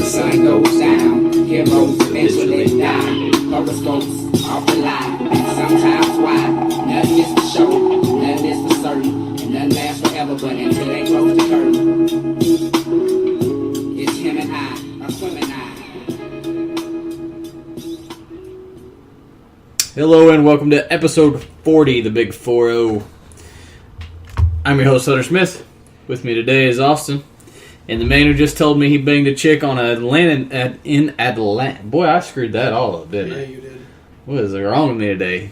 sun goes down, heroes eventually die. Horoscopes off the line, sometimes why? Nothing is for sure, nothing is for certain, and nothing lasts forever, but until they close the curtain. It's him and I, or Quim and I. Hello and welcome to episode 40, the Big 4-0. I'm your host, Hunter Smith. With me today is Austin. And the man who just told me he banged a chick on in Atlanta. Boy, I screwed that all up, didn't I? Yeah, you did. What is wrong with me today?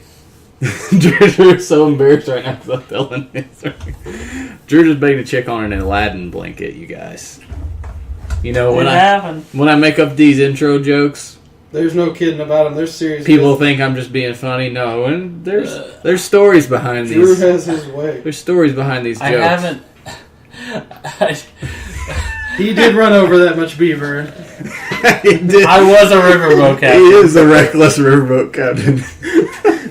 Drew's so embarrassed right now because I'm telling this. Drew just banged a chick on an Aladdin blanket, you guys. You know, when I make up these intro jokes, There's no kidding about them. They're serious. people think I'm just being funny. No, and there's stories behind Drew these. has his way. There's stories behind these jokes. I haven't. He did run over that much beaver. He did. I was a riverboat He captain. is a reckless riverboat captain.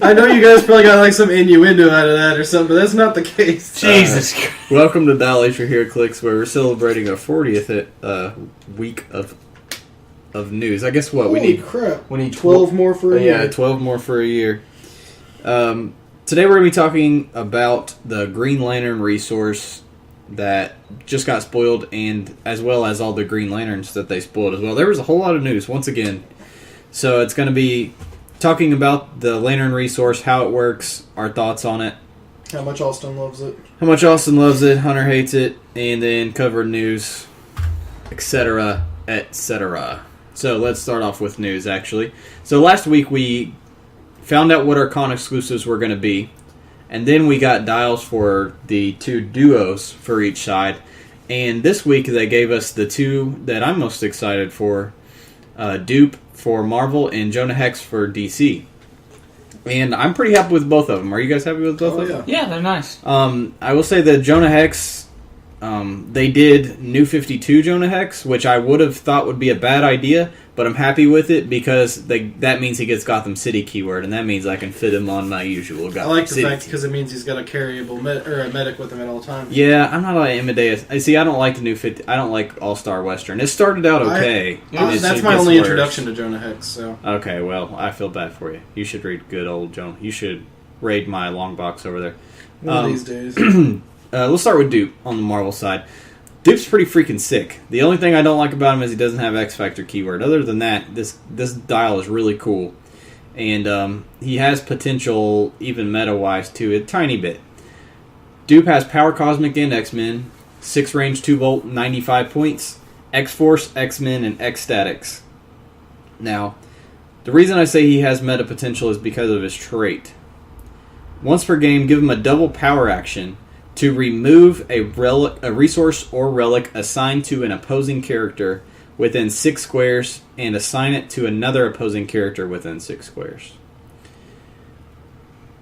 I know you guys probably got like some innuendo out of that or something, but that's not the case. Jesus Christ. Welcome to Dolly for Heroclix, where we're celebrating our 40th week of news. I guess what we Holy need. crap. We need 12 more for a year. Yeah, 12 more for a year. Today we're going to be talking about the Green Lantern resource that just got spoiled, and as well as all the Green Lanterns that they spoiled as well. There was a whole lot of news once again. So it's going to be talking about the Lantern resource, how it works, our thoughts on it, How much Austin loves it. how much Austin loves it, Hunter hates it, and then cover news, etc., etc. So let's start off with news, actually. So last week we found out what our con exclusives were going to be, and then we got dials for the two duos for each side. And this week they gave us the two that I'm most excited for, Dupe for Marvel and Jonah Hex for DC. And I'm pretty happy with both of them. Are you guys happy with both of them? Yeah, they're nice. I will say that Jonah Hex, they did New 52 Jonah Hex, which I would have thought would be a bad idea, but I'm happy with it because that means he gets Gotham City keyword, and that means I can fit him on my usual Gotham I like the City fact because it means he's got a carryable a medic with him at all times. Yeah, I'm not like Amadeus. I see. I don't like the New 50. I don't like All Star Western. It started out okay. That's my only introduction to Jonah Hex. So okay, well, I feel bad for you. You should read good old Jonah. You should raid my long box over there. one of these days. Let's start with Dupe on the Marvel side. Dupe's pretty freaking sick. The only thing I don't like about him is he doesn't have X Factor keyword. Other than that, this dial is really cool. And he has potential, even meta-wise, too, a tiny bit. Dupe has Power Cosmic and X-Men, 6 range, 2 volt, 95 points, X-Force, X-Men, and X-Statics. Now, the reason I say he has meta potential is because of his trait. Once per game, give him a double power action to remove a resource or relic assigned to an opposing character within 6 squares and assign it to another opposing character within 6 squares.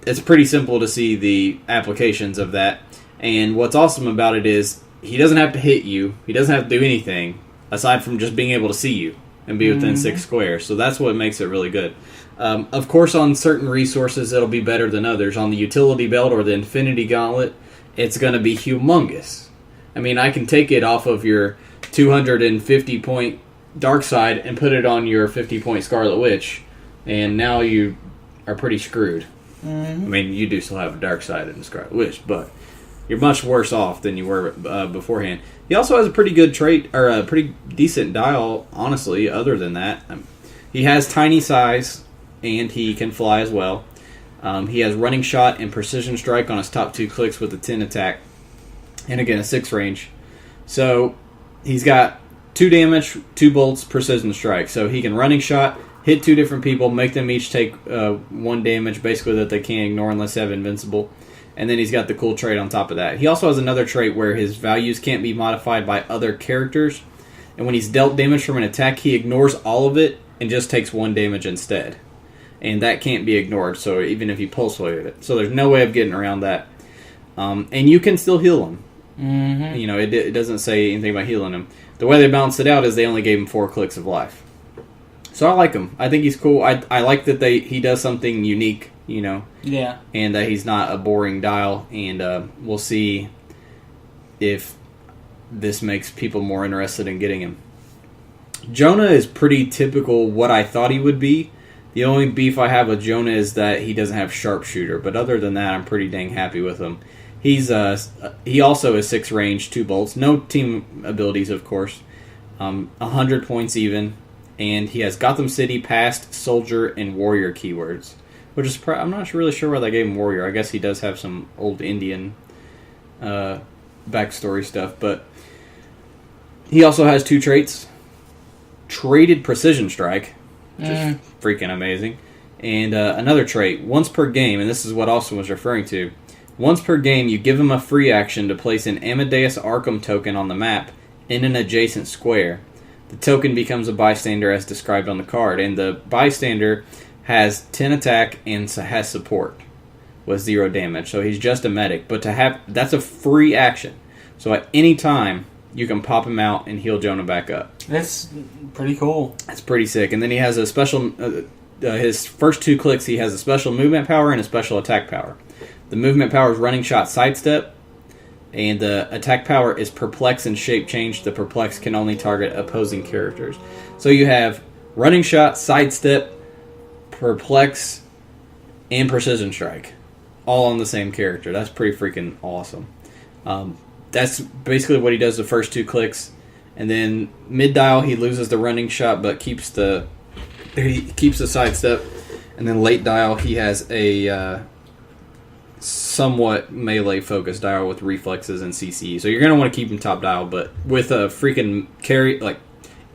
It's pretty simple to see the applications of that, and what's awesome about it is he doesn't have to hit you, he doesn't have to do anything aside from just being able to see you and be within 6 squares, so that's what makes it really good. Of course, on certain resources it'll be better than others. On the Utility Belt or the Infinity Gauntlet, it's going to be humongous. I mean, I can take it off of your 250-point Dark Side and put it on your 50-point Scarlet Witch, and now you are pretty screwed. I mean, you do still have a Dark Side and a Scarlet Witch, but you're much worse off than you were beforehand. He also has a pretty good trait, or a pretty decent dial, honestly, other than that. He has tiny size, and he can fly as well. He has Running Shot and Precision Strike on his top 2 clicks with a 10 attack. And again, a 6 range. So, he's got 2 damage, 2 bolts, Precision Strike. So, he can Running Shot, hit 2 different people, make them each take 1 damage, basically that they can't ignore unless they have Invincible. And then he's got the cool trait on top of that. He also has another trait where his values can't be modified by other characters. And when he's dealt damage from an attack, he ignores all of it and just takes 1 damage instead. And that can't be ignored, so even if you pulse wave it. So there's no way of getting around that. And you can still heal him. Mm-hmm. You know, it doesn't say anything about healing him. The way they balanced it out is they only gave him 4 clicks of life. So I like him. I think he's cool. I like that he does something unique, you know. Yeah. And that he's not a boring dial. And we'll see if this makes people more interested in getting him. Jonah is pretty typical what I thought he would be. The only beef I have with Jonah is that he doesn't have sharpshooter, but other than that, I'm pretty dang happy with him. He also is 6 range, 2 bolts, no team abilities, of course. 100 points even, and he has Gotham City, Past, Soldier, and Warrior keywords, which is I'm not really sure why they gave him Warrior. I guess he does have some old Indian backstory stuff, but he also has 2 traits. Traded Precision Strike, which is freaking amazing, and another trait, once per game, and this is what Austin was referring to. Once per game, you give him a free action to place an Amadeus Arkham token on the map in an adjacent square. The token becomes a bystander as described on the card, and the bystander has 10 attack and has support with 0 damage, so he's just a medic. But that's a free action, so at any time you can pop him out and heal Jonah back up. That's pretty cool. That's pretty sick. And then he has a special. His first 2 clicks, he has a special movement power and a special attack power. The movement power is running shot sidestep, and the attack power is perplex and shape change. The perplex can only target opposing characters. So you have running shot, sidestep, perplex, and precision strike, all on the same character. That's pretty freaking awesome. That's basically what he does the first 2 clicks, and then mid dial he loses the running shot but keeps the sidestep, and then late dial he has a somewhat melee focused dial with reflexes and CCE. So you're going to want to keep him top dial, but with a freaking carry, like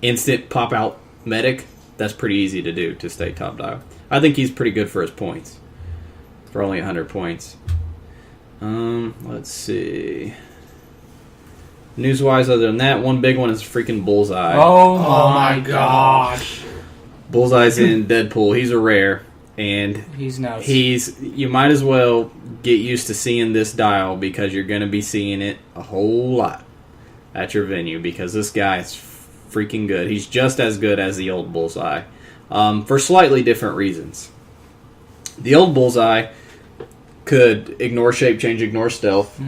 instant pop out medic, that's pretty easy to do to stay top dial. I think he's pretty good for his points. For only 100 points. Let's see. News-wise, other than that, one big one is freaking Bullseye. Oh my gosh. Bullseye's in Deadpool. He's a rare. And he's nuts. You might as well get used to seeing this dial because you're going to be seeing it a whole lot at your venue because this guy is freaking good. He's just as good as the old Bullseye for slightly different reasons. The old Bullseye could ignore shape change, ignore stealth,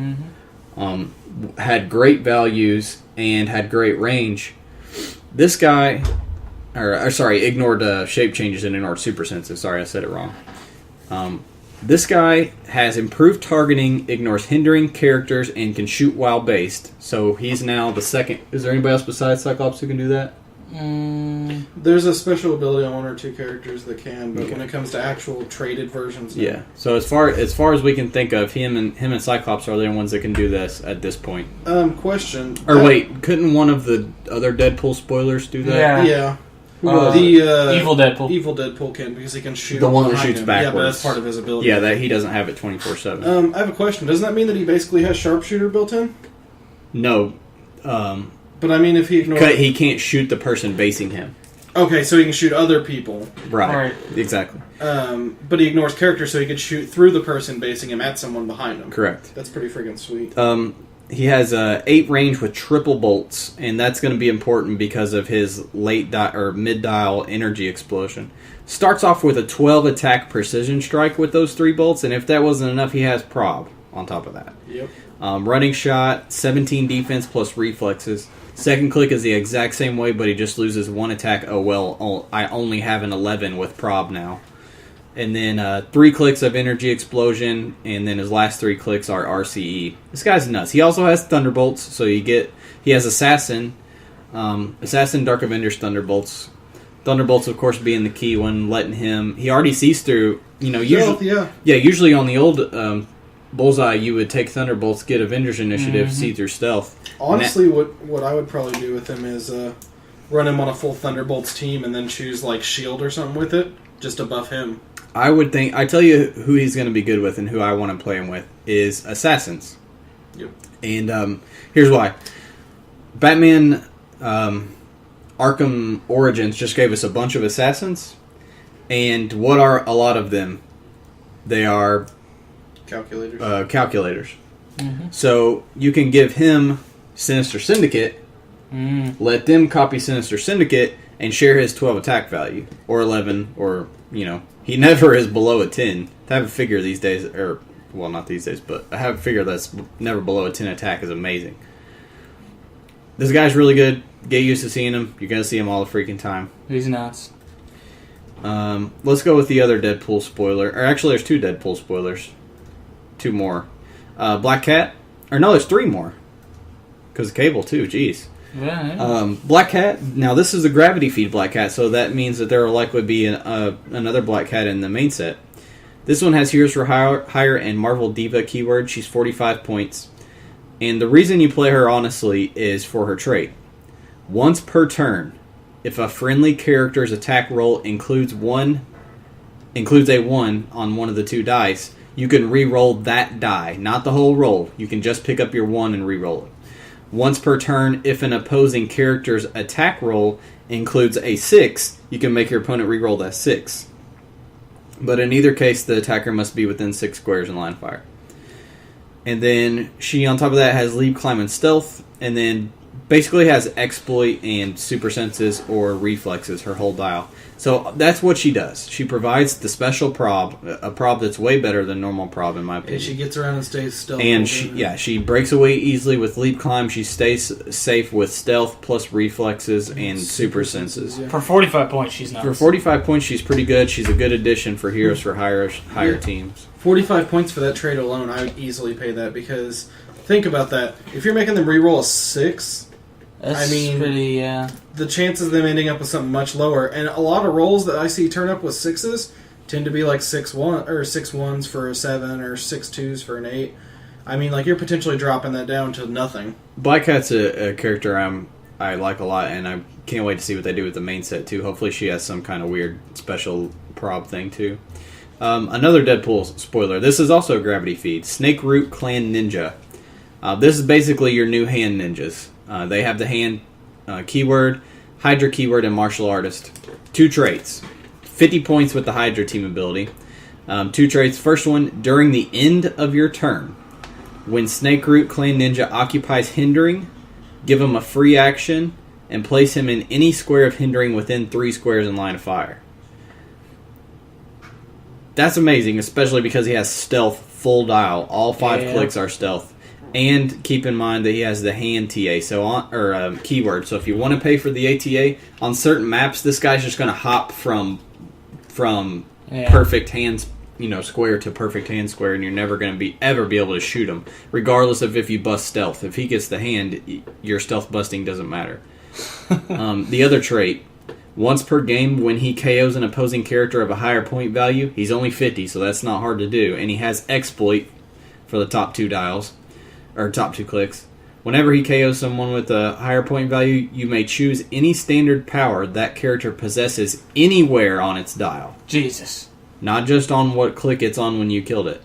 had great values, and had great range. This guy... ignored shape changes and ignored super senses. Sorry, I said it wrong. This guy has improved targeting, ignores hindering characters, and can shoot while based. So he's now the second. Is there anybody else besides Cyclops who can do that? There's a special ability on 1 or 2 characters that can, but when it comes to actual traded versions, no. Yeah. So as far as we can think of, him and Cyclops are the only ones that can do this at this point. Question. Wait, couldn't one of the other Deadpool spoilers do that? Yeah. Evil Deadpool. Evil Deadpool can, because he can shoot the one that behind shoots him. backwards. Yeah, but that's part of his ability. Yeah, that he doesn't have it 24/7. I have a question. Doesn't that mean that he basically has sharpshooter built in? No. But I mean, if he ignores... He can't shoot the person basing him. Okay, so he can shoot other people. Right. Exactly. But he ignores characters, so he could shoot through the person basing him at someone behind him. Correct. That's pretty freaking sweet. He has 8 range with triple bolts, and that's going to be important because of his mid dial energy explosion. Starts off with a 12 attack precision strike with those 3 bolts, and if that wasn't enough, he has prob on top of that. Yep. Running shot, 17 defense plus reflexes. Second click is the exact same way, but he just loses 1 attack. Oh well, I only have an 11 with prob now. And then 3 clicks of energy explosion, and then his last 3 clicks are RCE. This guy's nuts. He also has thunderbolts, so he has assassin, Dark Avengers thunderbolts. Thunderbolts, of course, being the key one, letting him. He already sees through. Usually on the old Bullseye, you would take thunderbolts, get Avengers initiative, see through stealth. Honestly, what I would probably do with him is run him on a full thunderbolts team, and then choose like shield or something with it, just to buff him. I tell you who he's going to be good with and who I want to play him with is Assassins. Yep. And here's why. Batman Arkham Origins just gave us a bunch of Assassins. And what are a lot of them? They are... Calculators. Calculators. So you can give him Sinister Syndicate, let them copy Sinister Syndicate, and share his 12 attack value. Or 11, or, he never is below a 10. To have a figure these days, or, well, not these days, but I have a figure that's never below a 10 attack is amazing. This guy's really good. get used to seeing him. You're gonna see him all the freaking time. He's nuts. Let's go with the other Deadpool spoiler. Or actually, there's 2 Deadpool spoilers. 2 more. Black Cat. Or no, there's 3 more. Because of Cable, too. Jeez. Yeah. Black Cat. Now, this is a gravity feed Black Cat, so that means that there will likely be another Black Cat in the main set. This one has Heroes for Hire and Marvel Diva keyword. She's 45 points. And the reason you play her, honestly, is for her trait. Once per turn, if a friendly character's attack roll includes a 1 on one of the 2 dice, you can re-roll that die, not the whole roll. You can just pick up your 1 and re-roll it. Once per turn, if an opposing character's attack roll includes a 6, you can make your opponent re-roll that 6. But in either case, the attacker must be within 6 squares in line of fire. And then she, on top of that, has Leap, Climb, and Stealth, and then basically has Exploit and Super Senses or Reflexes, her whole dial. So that's what she does. She provides the special prob, a prob that's way better than normal prob, in my opinion. And she gets around and stays stealth. And she breaks away easily with Leap, Climb. She stays safe with Stealth plus Reflexes and Super Senses. Yeah. For 45 points, she's nuts. For 45 points, she's pretty good. She's a good addition for Heroes for higher teams. 45 points for that trade alone, I would easily pay that, because think about that. If you're making them reroll a 6, That's pretty, the chances of them ending up with something much lower. And a lot of rolls that I see turn up with 6s tend to be like 6 1s for a 7 or 6 2s for an 8. I mean, like, you're potentially dropping that down to nothing. Black Cat's a character I like a lot, and I can't wait to see what they do with the main set too. Hopefully she has some kind of weird special prob thing too. Another Deadpool spoiler. This is also a gravity feed. Snake Root Clan Ninja. This is basically your new hand ninjas. They have the hand keyword, Hydra keyword, and martial artist. 2 traits. 50 points with the Hydra team ability. 2 traits. First one, during the end of your turn, when Snake Root Clan Ninja occupies hindering, give him a free action and place him in any square of hindering within 3 squares in line of fire. That's amazing, especially because he has stealth full dial. All 5 clicks are stealth. And keep in mind that he has the hand TA, keyword. So if you want to pay for the ATA, on certain maps, this guy's just going to hop from perfect hands, square to perfect hand square, and you're never going to ever be able to shoot him, regardless of if you bust stealth. If he gets the hand, your stealth busting doesn't matter. The other trait. Once per game, when he KOs an opposing character of a higher point value, he's only 50, so that's not hard to do. And he has Exploit for the top 2 dials, or top 2 clicks. Whenever he KOs someone with a higher point value, you may choose any standard power that character possesses anywhere on its dial. Jesus. Not just on what click it's on when you killed it.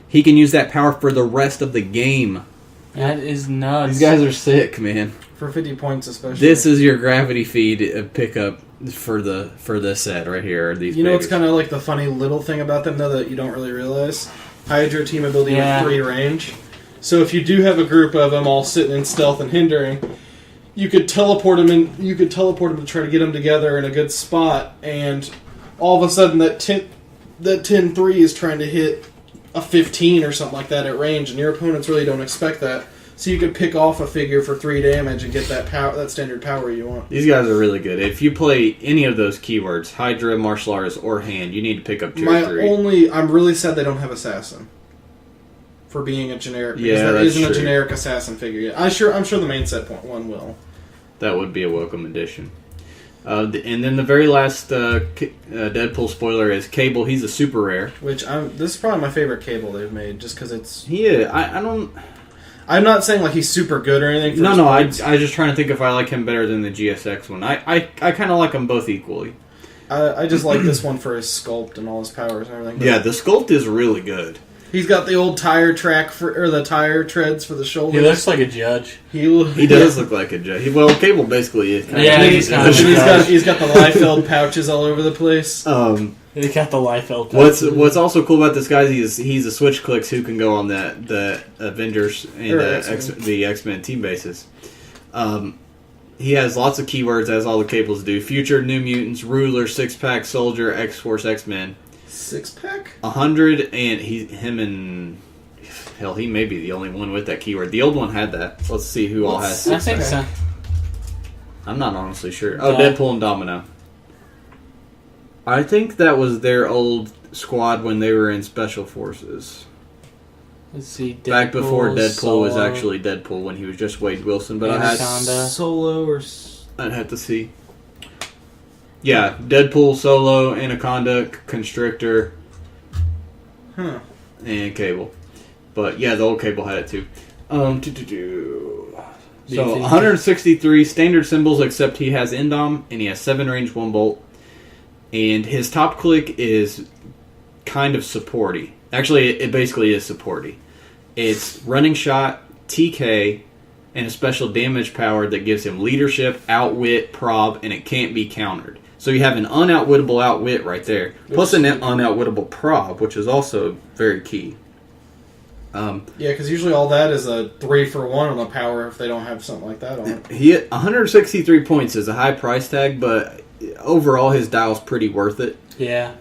He can use that power for the rest of the game. That is nuts. These guys are sick, man. For 50 points especially. This is your gravity feed pickup for this set right here. These what's kind of like the funny little thing about them, though, that you don't really realize? Hydra team ability with 3 range. So if you do have a group of them all sitting in stealth and hindering, you could teleport them in. You could teleport them to try to get them together in a good spot, and all of a sudden that 10-3 is trying to hit a 15 or something like that at range, and your opponents really don't expect that. So you could pick off a figure for 3 damage and get that standard power you want. These guys are really good. If you play any of those keywords, Hydra, Martial Artist, or Hand, you need to pick up 2 or 3. I'm really sad they don't have Assassin for being a generic. Because that isn't a generic Assassin figure yet. I'm sure the main set one will. That would be a welcome addition. And then the very last Deadpool spoiler is Cable. He's a super rare. Which this is probably my favorite Cable they've made, just because it's. Yeah, I don't. I'm not saying like he's super good or anything. No. I was just trying to think if I like him better than the GSX one. I kind of like them both equally. I just like this one for his sculpt and all his powers and everything. Yeah, the sculpt is really good. He's got the old tire track or the tire treads for the shoulders. He looks like a judge. He does look like a judge. Cable basically is. He's got the Liefeld pouches all over the place. He got the Liefeld pouches. What's also cool about this guy is he's a switch clicks who can go on the Avengers and the X-Men team bases. He has lots of keywords, as all the Cables do. Future, New Mutants, Ruler, Six-Pack, Soldier, X-Force, X-Men. 6-pack? 100, and he may be the only one with that keyword. The old one had that. Let's see who all has 6-pack. I think so. I'm not honestly sure. Oh, Deadpool and Domino. I think that was their old squad when they were in Special Forces. Let's see. Deadpool, Back before Deadpool Solo, was actually Deadpool when he was just Wade Wilson. But Anaconda. Solo or... I'd have to see. Yeah, Deadpool, Solo, Anaconda, Constrictor, and Cable. But yeah, the old Cable had it too. So 163 standard symbols, except he has Endom and he has 7 range, 1 bolt, and his top click is kind of supporty. Actually, it basically is supporty. It's running shot, TK, and a special damage power that gives him leadership, outwit, prob, and it can't be countered. So you have an unoutwittable outwit right there, plus an unoutwittable prob, which is also very key. Yeah, because usually all that is a 3-for-1 on a power if they don't have something like that on it. He 163 points is a high price tag, but overall his dial's pretty worth it. Yeah.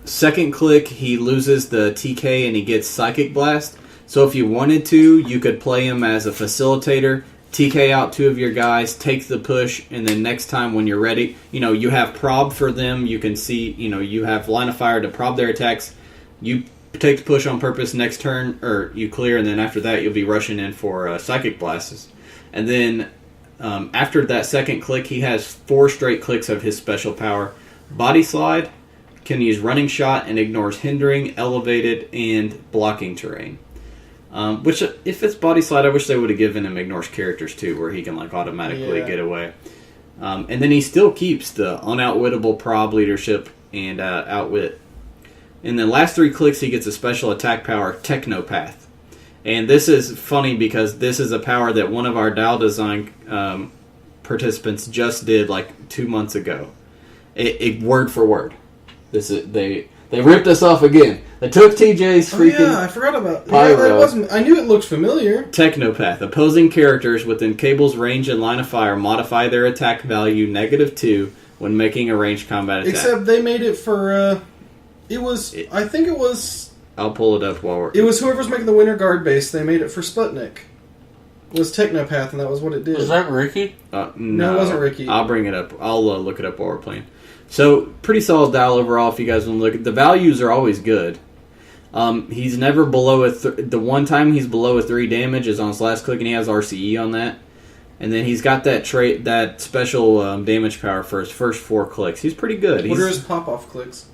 Second click, he loses the TK and he gets Psychic Blast. So if you wanted to, you could play him as a facilitator, TK out 2 of your guys, take the push, and then next time when you're ready, you have prob for them. You can see, you have line of fire to prob their attacks. You take the push on purpose next turn, or you clear, and then after that you'll be rushing in for Psychic Blasts. And then after that second click, he has 4 straight clicks of his special power. Body Slide can use running shot and ignores hindering, elevated, and blocking terrain. Which, if it's Body Slide, I wish they would have given him ignores characters too, where he can automatically get away. And then he still keeps the unoutwittable prob, leadership, and outwit. And then last 3 clicks, he gets a special attack power, Technopath. And this is funny because this is a power that one of our dial design participants just did 2 months ago. It word for word. They ripped us off again. They took TJ's freaking. Oh yeah, I forgot about Pyro. I knew it looked familiar. Technopath. Opposing characters within Cable's range and line of fire modify their attack value -2 when making a ranged combat attack. Except they made it for. I think it was. I'll pull it up while we're. It was whoever's making the Winter Guard base. They made it for Sputnik. It was Technopath, and that was what it did. Was that Ricky? No, it wasn't Ricky. I'll bring it up. I'll look it up while we're playing. So, pretty solid dial overall if you guys want to look at the values are always good. He's never below the one time he's below a 3 damage is on his last click, and he has RCE on that. And then he's got that special damage power for his first 4 clicks. He's pretty good. What are his pop-off clicks?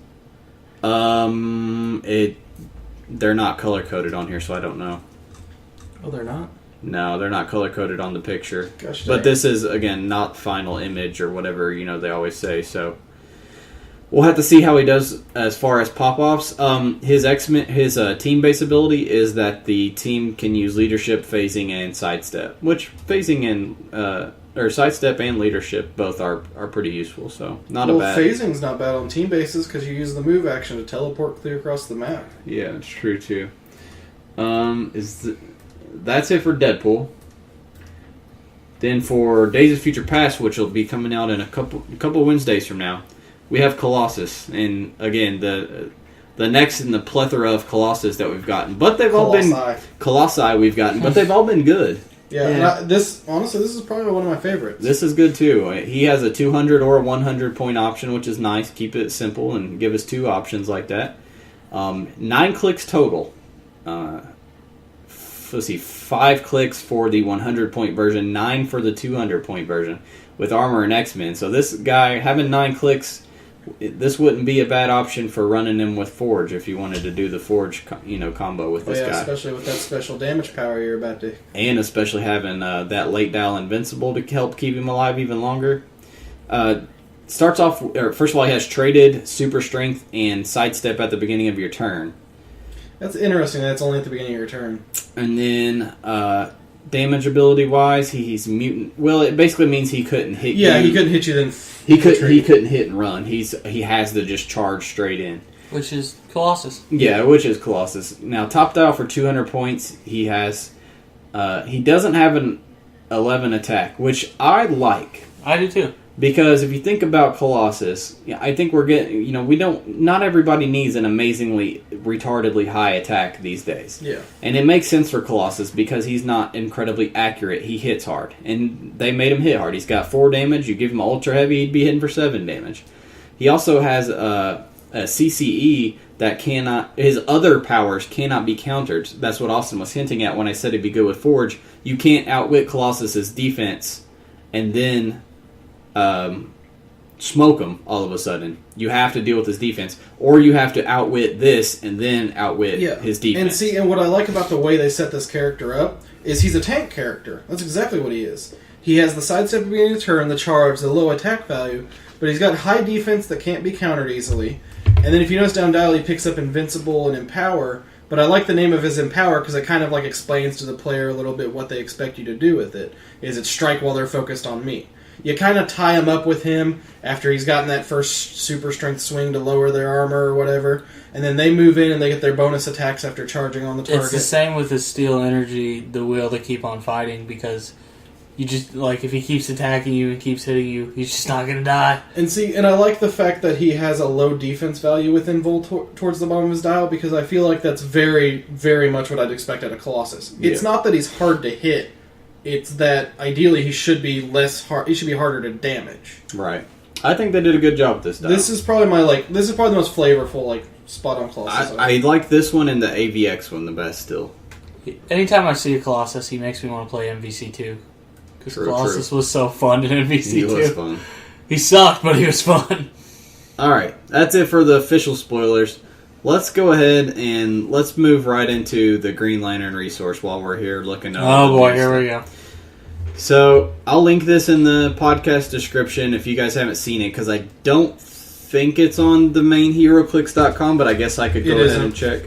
They're not color-coded on here, so I don't know. Oh, they're not? No, they're not color-coded on the picture. Gosh, but this is, again, not final image or whatever, they always say, so... We'll have to see how he does as far as pop-offs. His team-based ability is that the team can use leadership, phasing, and sidestep. Which phasing and sidestep and leadership both are pretty useful. So not a bad. Phasing's not bad on team bases because you use the move action to teleport clear across the map. Yeah, it's true too. That's it for Deadpool. Then for Days of Future Past, which will be coming out in a couple Wednesdays from now. We have Colossus, and again, the next in the plethora of Colossus that we've gotten. But they've all been... Colossi we've gotten, but they've all been good. Yeah. And this is probably one of my favorites. This is good, too. He has a 200 or 100 point option, which is nice. Keep it simple and give us 2 options like that. 9 clicks total. Let's see, 5 clicks for the 100 point version, 9 for the 200 point version, with armor and X-Men. So this guy, having 9 clicks... This wouldn't be a bad option for running him with Forge if you wanted to do the Forge, combo with this guy. Especially with that special damage power you're about to. And especially having that late dial invincible to help keep him alive even longer. Starts off, first of all, he has traded, super strength, and sidestep at the beginning of your turn. That's interesting. That's only at the beginning of your turn. And then damage ability wise, he's mutant. Well, it basically means he couldn't hit you. Yeah, he couldn't hit you then. He couldn't hit and run. He has to just charge straight in. Which is Colossus. Yeah, which is Colossus. Now, top dial for 200 points, he has... he doesn't have an 11 attack, which I like. I do too. Because if you think about Colossus, I think we're getting, not everybody needs an amazingly, retardedly high attack these days. Yeah. And it makes sense for Colossus because he's not incredibly accurate. He hits hard. And they made him hit hard. He's got 4 damage. You give him ultra heavy, he'd be hitting for 7 damage. He also has a CCE that his other powers cannot be countered. That's what Austin was hinting at when I said he'd be good with Forge. You can't outwit Colossus's defense and then smoke him all of a sudden. You have to deal with his defense, or you have to outwit this and then outwit his defense. And what I like about the way they set this character up is he's a tank character. That's exactly what he is. He has the sidestep at the beginning of the turn, the charge, the low attack value, but he's got high defense that can't be countered easily. And then if you notice down dial, he picks up Invincible and Empower. But I like the name of his Empower because it kind of like explains to the player a little bit what they expect you to do with it. Is it strike while they're focused on me? You kind of tie him up with him after he's gotten that first super strength swing to lower their armor or whatever. And then they move in and they get their bonus attacks after charging on the target. It's the same with the Steel Energy, the will to keep on fighting, because you just, like, if he keeps attacking you and keeps hitting you, he's just not going to die. And I like the fact that he has a low defense value with Invul towards the bottom of his dial, because I feel like that's very, very much what I'd expect out of Colossus. It's not that he's hard to hit. It's that ideally he should be less hard. He should be harder to damage. Right. I think they did a good job with this dial. This is probably the most flavorful spot on Colossus. I like this one and the AVX one the best still. Anytime I see a Colossus, he makes me want to play MVC2. Because Colossus was so fun in MVC2. He was fun. He sucked, but he was fun. Alright, that's it for the official spoilers. Let's go ahead and let's move right into the Green Lantern resource while we're here looking at Oh boy, here we go. So, I'll link this in the podcast description if you guys haven't seen it, because I don't think it's on the main Heroclix.com, but I guess I could go ahead and check.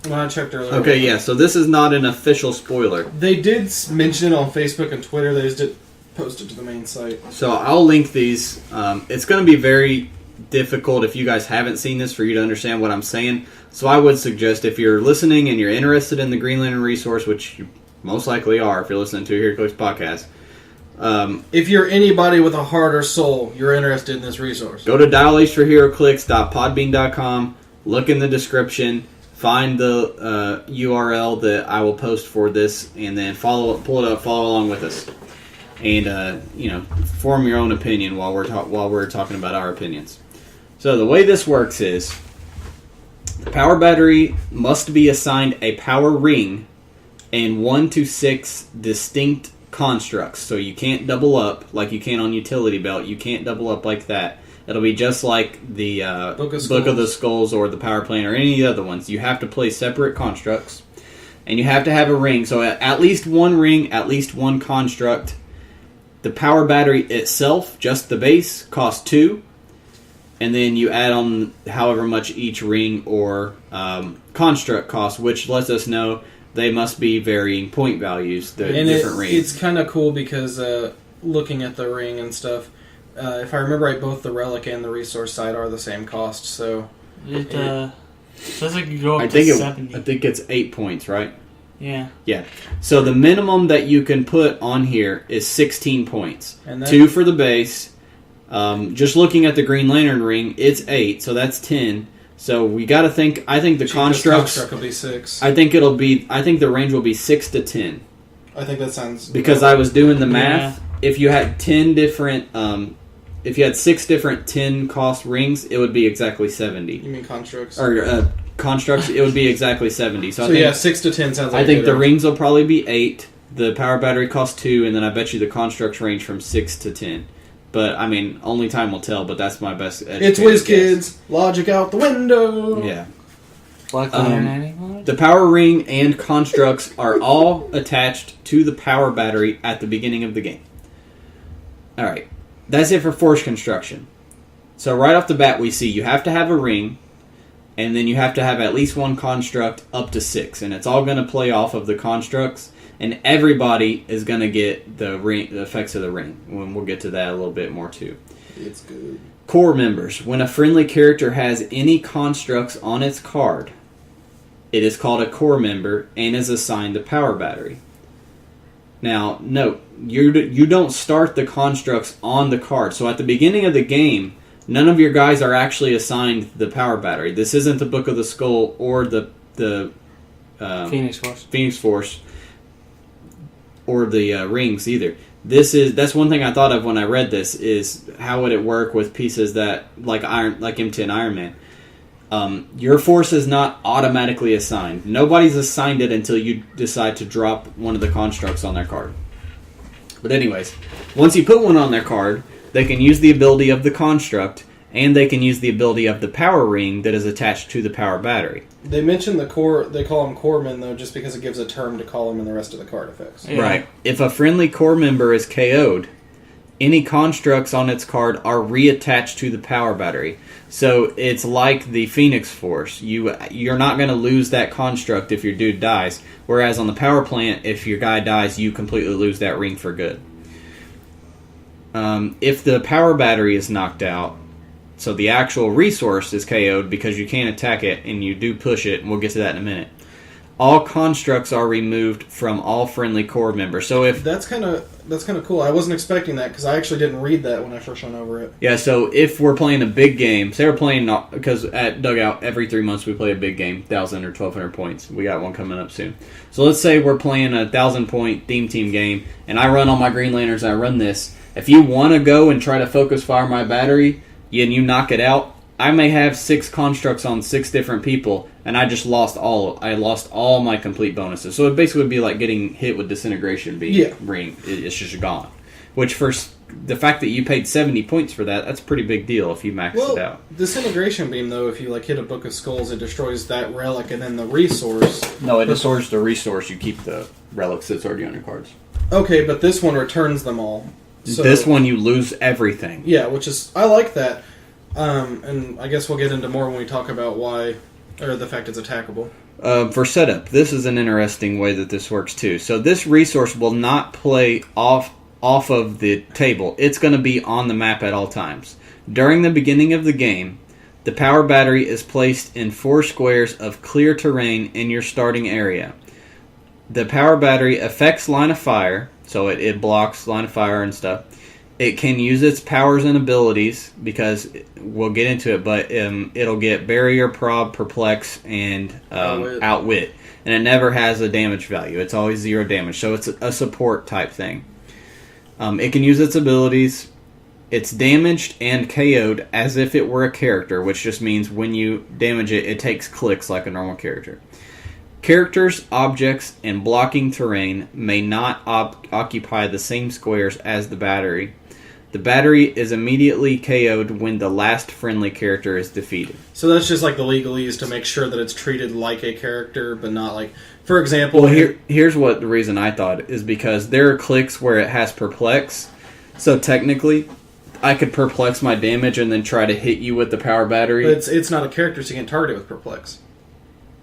Well, I checked earlier. Okay, yeah, so this is not an official spoiler. They did mention it on Facebook and Twitter. They just didn't post it to the main site. So I'll link these. It's going to be very difficult if you guys haven't seen this for you to understand what I'm saying. So I would suggest if you're listening and you're interested in the Green Lantern resource, which you most likely are if you're listening to Heroclix podcast. If you're anybody with a heart or soul, you're interested in this resource. Go to dialaceforheroclix.podbean.com, look in the description, find the URL that I will post for this, and then pull it up, follow along with us. And, form your own opinion while we're talking about our opinions. So the way this works is the power battery must be assigned a power ring and 1 to 6 distinct constructs. So you can't double up like you can on Utility Belt. You can't double up like that. It'll be just like the Book of the Skulls or the Power Plant or any of the other ones. You have to play separate constructs. And you have to have a ring. So at least one ring, at least one construct. The power battery itself, just the base, costs 2. And then you add on however much each ring or construct costs, which lets us know they must be varying point values, different rings. It's kind of cool because looking at the ring and stuff, if I remember right, both the relic and the resource side are the same cost. So it says it can go up to 70. I think it's 8 points, right? Yeah. Yeah. So the minimum that you can put on here is 16 points. And 2 for the base. Just looking at the Green Lantern ring, it's 8, so that's 10. So we got to think. I think the construct will be 6. I think the range will be 6 to 10. I think that sounds because I was doing the math. Yeah. If you had 10 different, if you had 6 different 10 cost rings, it would be exactly 70. You mean constructs? Or constructs, it would be exactly 70. So I think, 6 to 10 sounds like I think the rings will probably be 8. The power battery costs 2, and then I bet you the constructs range from 6 to 10. But, I mean, only time will tell, but that's my best It's WizKids. Logic out the window. Yeah. The power ring and constructs are all attached to the power battery at the beginning of the game. Alright. That's it for Forge construction. So right off the bat we see you have to have a ring, and then you have to have at least one construct up to 6. And it's all going to play off of the constructs. And everybody is going to get the effects of the ring. When we'll get to that a little bit more too. It's good. Core members. When a friendly character has any constructs on its card, it is called a core member and is assigned a power battery. Now, note, you don't start the constructs on the card. So at the beginning of the game, none of your guys are actually assigned the power battery. This isn't the Book of the Skull or the Phoenix Force or the rings either. That's one thing I thought of when I read this, is how would it work with pieces that like M10 Iron Man. Your force is not automatically assigned. Nobody's assigned it until you decide to drop one of the constructs on their card. But anyways, once you put one on their card, they can use the ability of the construct, and they can use the ability of the power ring that is attached to the power battery. They mention the core. They call them corpsmen though, just because it gives a term to call them in the rest of the card effects. Yeah. Right. If a friendly core member is KO'd, any constructs on its card are reattached to the power battery. So it's like the Phoenix Force. You're not going to lose that construct if your dude dies. Whereas on the power plant, if your guy dies, you completely lose that ring for good. If the power battery is knocked out, so the actual resource is KO'd because you can't attack it and you do push it, and we'll get to that in a minute. All constructs are removed from all friendly core members. So if that's kind of cool. I wasn't expecting that because I actually didn't read that when I first went over it. Yeah, so if we're playing a big game, say we're playing, because at Dugout every 3 months we play a big game, 1,000 or 1,200 points. We got one coming up soon. So let's say we're playing a 1,000-point Theme Team game, and I run all my Green Lanterns, and I run this. If you want to go and try to focus fire my battery, and you knock it out, I may have 6 constructs on 6 different people, and I just lost all. I lost all my complete bonuses. So it basically would be like getting hit with disintegration ring. It's just gone. Which for the fact that you paid 70 points for that, that's a pretty big deal if you max it out. Disintegration beam though, if you hit a Book of Skulls, it destroys that relic and then the resource. No, it destroys the resource. You keep the relics that's already on your cards. Okay, but this one returns them all. So, this one you lose everything. Yeah, which is I like that. And I guess we'll get into more when we talk about why, or the fact it's attackable. For setup, this is an interesting way that this works too. So this resource will not play off of the table. It's going to be on the map at all times. During the beginning of the game, the power battery is placed in 4 squares of clear terrain in your starting area. The power battery affects line of fire, so it blocks line of fire and stuff. It can use its powers and abilities, because we'll get into it, but it'll get Barrier, Prob, Perplex, and Outwit. And it never has a damage value. It's always 0 damage, so it's a support type thing. It can use its abilities. It's damaged and KO'd as if it were a character, which just means when you damage it, it takes clicks like a normal character. Characters, objects, and blocking terrain may not occupy the same squares as the battery. The battery is immediately KO'd when the last friendly character is defeated. So that's just like the legalese to make sure that it's treated like a character, but not like, for example... Well, here's what the reason I thought is because there are clicks where it has Perplex. So technically, I could Perplex my damage and then try to hit you with the power battery. But it's not a character, so you can't target it with Perplex.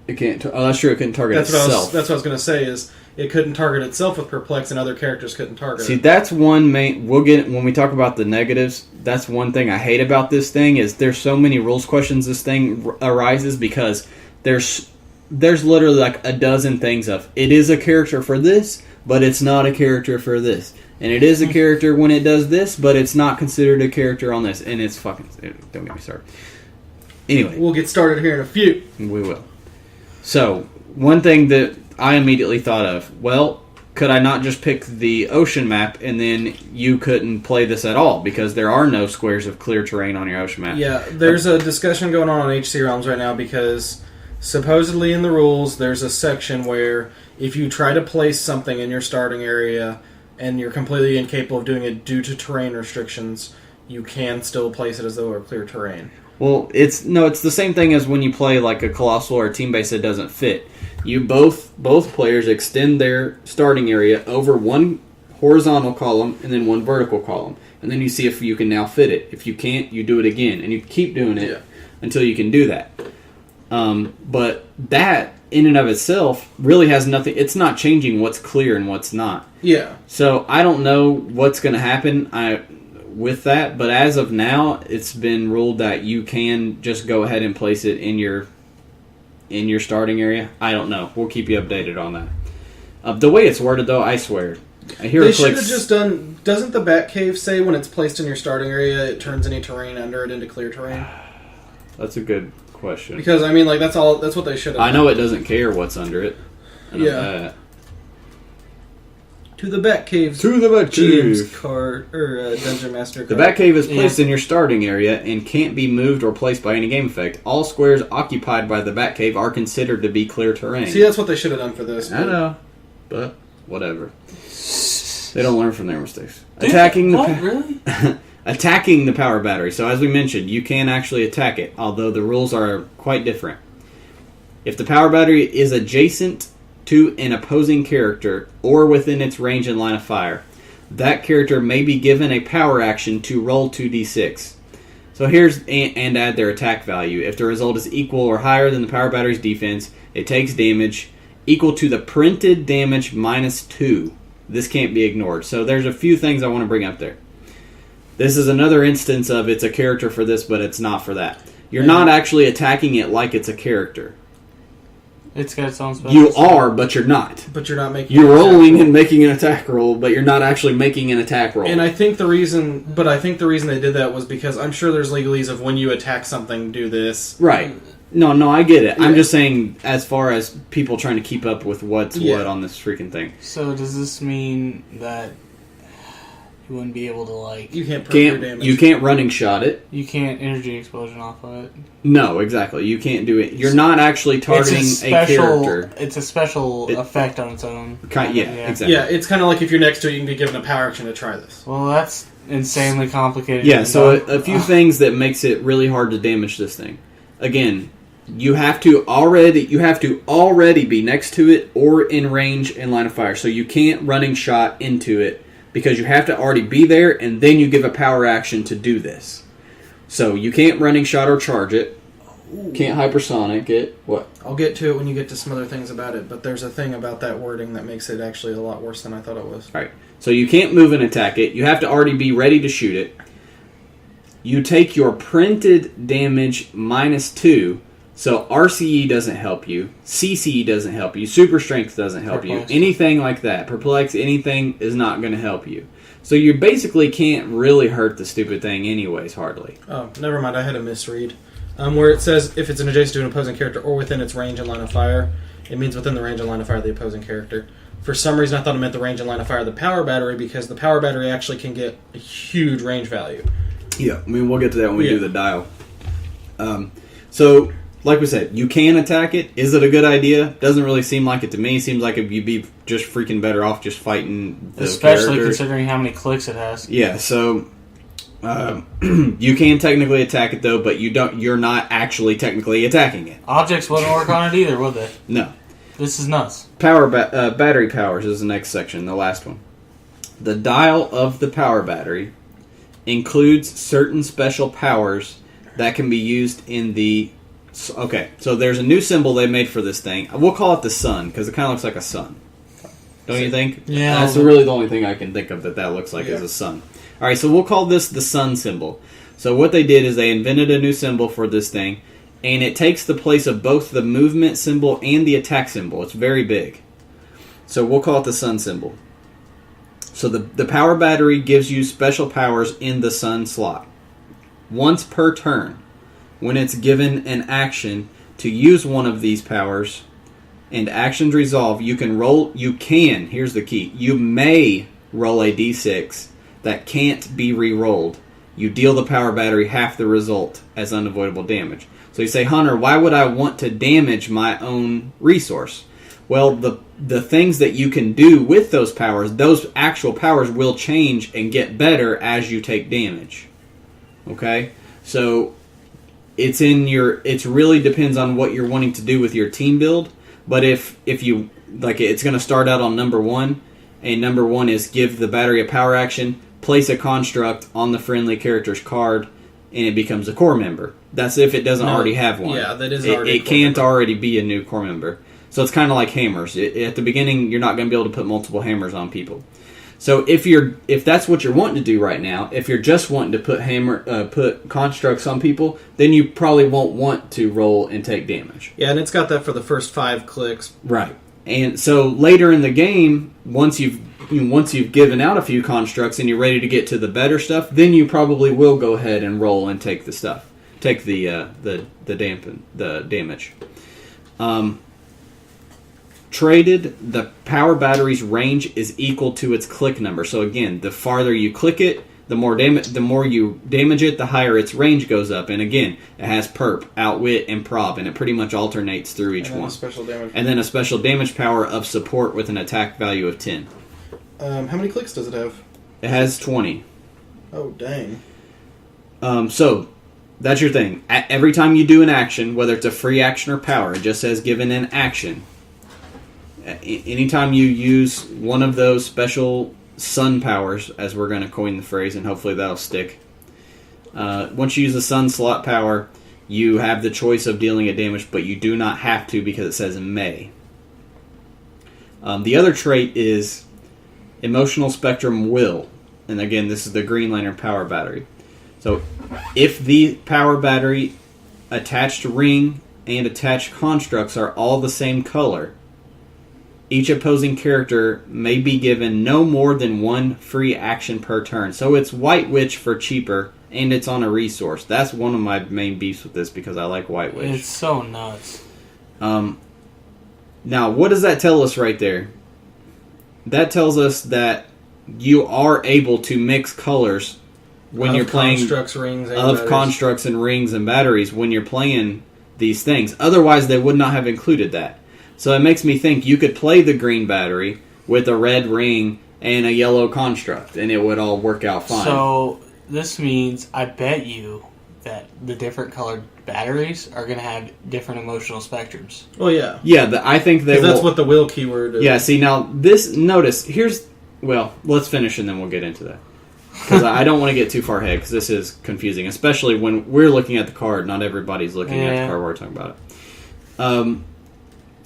It can't. Oh, that's true. It couldn't target itself. That's what I was going to say. Is it couldn't target itself with Perplex, and other characters couldn't target it. See, that's one main. We'll get when we talk about the negatives. That's one thing I hate about this thing is there's so many rules questions. This thing arises because there's literally like a dozen things of it is a character for this, but it's not a character for this, and it is a character when it does this, but it's not considered a character on this, and it's fucking. Don't get me started. Anyway, we'll get started here in a few. We will. So, one thing that I immediately thought of, well, could I not just pick the ocean map and then you couldn't play this at all because there are no squares of clear terrain on your ocean map? Yeah, there's a discussion going on HC Realms right now because supposedly in the rules there's a section where if you try to place something in your starting area and you're completely incapable of doing it due to terrain restrictions, you can still place it as though it were clear terrain. Well, it's the same thing as when you play like a Colossal or a team base that doesn't fit. You both players extend their starting area over one horizontal column and then one vertical column. And then you see if you can now fit it. If you can't, you do it again. And you keep doing it until you can do that. But that, in and of itself, really has nothing... It's not changing what's clear and what's not. Yeah. So I don't know what's going to happen with that, but as of now, it's been ruled that you can just go ahead and place it in your starting area. I don't know. We'll keep you updated on that. The way it's worded, though, I swear, They should have Heroclix. just done... Doesn't the Batcave say when it's placed in your starting area, it turns any terrain under it into clear terrain? That's a good question. Because, I mean, like, that's what they should have I done. know it doesn't care what's under it. I know Yeah. that. To the Batcave's To the Batcave. GM's card, or Dungeon Master The card. Batcave is placed in your starting area and can't be moved or placed by any game effect. All squares occupied by the Batcave are considered to be clear terrain. See, that's what they should have done for this. I know, but whatever. They don't learn from their mistakes. Dude, Attacking the what? Really? attacking the power battery. So as we mentioned, you can actually attack it, although the rules are quite different. If the power battery is adjacent to an opposing character or within its range and line of fire, that character may be given a power action to roll 2d6. So here's and add their attack value. If the result is equal or higher than the power battery's defense, it takes damage equal to the printed damage minus 2. This can't be ignored. So there's a few things I want to bring up there. This is another instance of it's a character for this, but it's not for that. You're not actually attacking it like it's a character. It's got its own special. You are, but you're not. But you're not making... You're an attack rolling roll. and making an attack roll, but you're not actually making an attack roll. And I think the reason they did that was because I'm sure there's legalese of when you attack something, do this. Right. No, I get it. Yeah. I'm just saying, as far as people trying to keep up with what's Yeah. what on this freaking thing. So does this mean that you wouldn't be able to, like... You can't perk your damage. You can't running shot it. You can't energy explosion off of it. No, exactly. You can't do it. You're not actually targeting a character. It's a special effect on its own. Yeah, exactly. Yeah, it's kind of like if you're next to it, you can be given a power action to try this. Well, that's insanely complicated. Yeah, so a few things that makes it really hard to damage this thing. Again, you have to already be next to it or in range and line of fire. So you can't running shot into it because you have to already be there and then you give a power action to do this. So you can't running shot or charge it. Can't hypersonic it. What? I'll get to it when you get to some other things about it, but there's a thing about that wording that makes it actually a lot worse than I thought it was. Right. So you can't move and attack it. You have to already be ready to shoot it. You take your printed damage minus 2. So RCE doesn't help you. CCE doesn't help you. Super Strength doesn't help Perplex. you. Anything like that. Perplex, anything is not going to help you. So you basically can't really hurt the stupid thing anyways, hardly. Oh, never mind. I had a misread. Where it says if it's an adjacent to an opposing character or within its range and line of fire, it means within the range and line of fire of the opposing character. For some reason, I thought it meant the range and line of fire of the power battery because the power battery actually can get a huge range value. Yeah, I mean, we'll get to that when we do the dial. So, like we said, you can attack it. Is it a good idea? Doesn't really seem like it to me. Seems like you'd be just freaking better off just fighting the Especially character. considering how many clicks it has. Yeah, so you can technically attack it though, but you're not actually technically attacking it. Objects wouldn't work on it either, would they? No. This is nuts. Battery powers is the next section, the last one. The dial of the power battery includes certain special powers that can be used in the... Okay, so there's a new symbol they made for this thing. We'll call it the sun, because it kind of looks like a sun. Don't you think? Yeah. That's really the only thing I can think of that looks like is a sun. Alright, so we'll call this the sun symbol. So what they did is they invented a new symbol for this thing, and it takes the place of both the movement symbol and the attack symbol. It's very big. So we'll call it the sun symbol. So the power battery gives you special powers in the sun slot. Once per turn, when it's given an action to use one of these powers and actions resolve, here's the key, you may roll a d6 that can't be re-rolled. You deal the power battery half the result as unavoidable damage. So you say, Hunter, why would I want to damage my own resource? Well, the things that you can do with those powers, those actual powers will change and get better as you take damage. Okay? So it really depends on what you're wanting to do with your team build. But if you like, it's going to start out on number 1, and number 1 is give the battery a power action, place a construct on the friendly character's card, and it becomes a core member. That's if it doesn't already have one. Yeah, that is already. It can't already be a new core member. So it's kind of like hammers. At the beginning, you're not going to be able to put multiple hammers on people. So if that's what you're wanting to do right now, if you're just wanting to put constructs on people, then you probably won't want to roll and take damage. Yeah, and it's got that for the first 5 clicks. Right. And so later in the game, once you've given out a few constructs and you're ready to get to the better stuff, then you probably will go ahead and roll and take the stuff, take the damage. Traded, the power battery's range is equal to its click number. So again, the farther you click it, the more you damage it, the higher its range goes up. And again, it has perp, outwit, and prob, and it pretty much alternates through each one. And then a special damage power of support with an attack value of 10. How many clicks does it have? It has 20. Oh, dang. So, that's your thing. Every time you do an action, whether it's a free action or power, it just says given an action. Anytime you use one of those special sun powers, as we're going to coin the phrase, and hopefully that'll stick. Once you use the sun slot power, you have the choice of dealing a damage, but you do not have to because it says may. The other trait is Emotional Spectrum Will. And again, this is the Green Lantern power battery. So, if the power battery, attached ring, and attached constructs are all the same color, each opposing character may be given no more than one free action per turn. So it's White Witch for cheaper, and it's on a resource. That's one of my main beefs with this because I like White Witch. It's so nuts. Now, what does that tell us right there? That tells us that you are able to mix colors when you're playing constructs, rings, and of batteries. constructs and rings and batteries when you're playing these things. Otherwise, they would not have included that. So it makes me think you could play the green battery with a red ring and a yellow construct, and it would all work out fine. So this means I bet you that the different colored batteries are going to have different emotional spectrums. Oh, yeah. Yeah, I think they will. That's what the will keyword is. Yeah, see, now, notice, well, let's finish and then we'll get into that. Because I don't want to get too far ahead, because this is confusing, especially when we're looking at the card, not everybody's looking at the card while we're talking about it.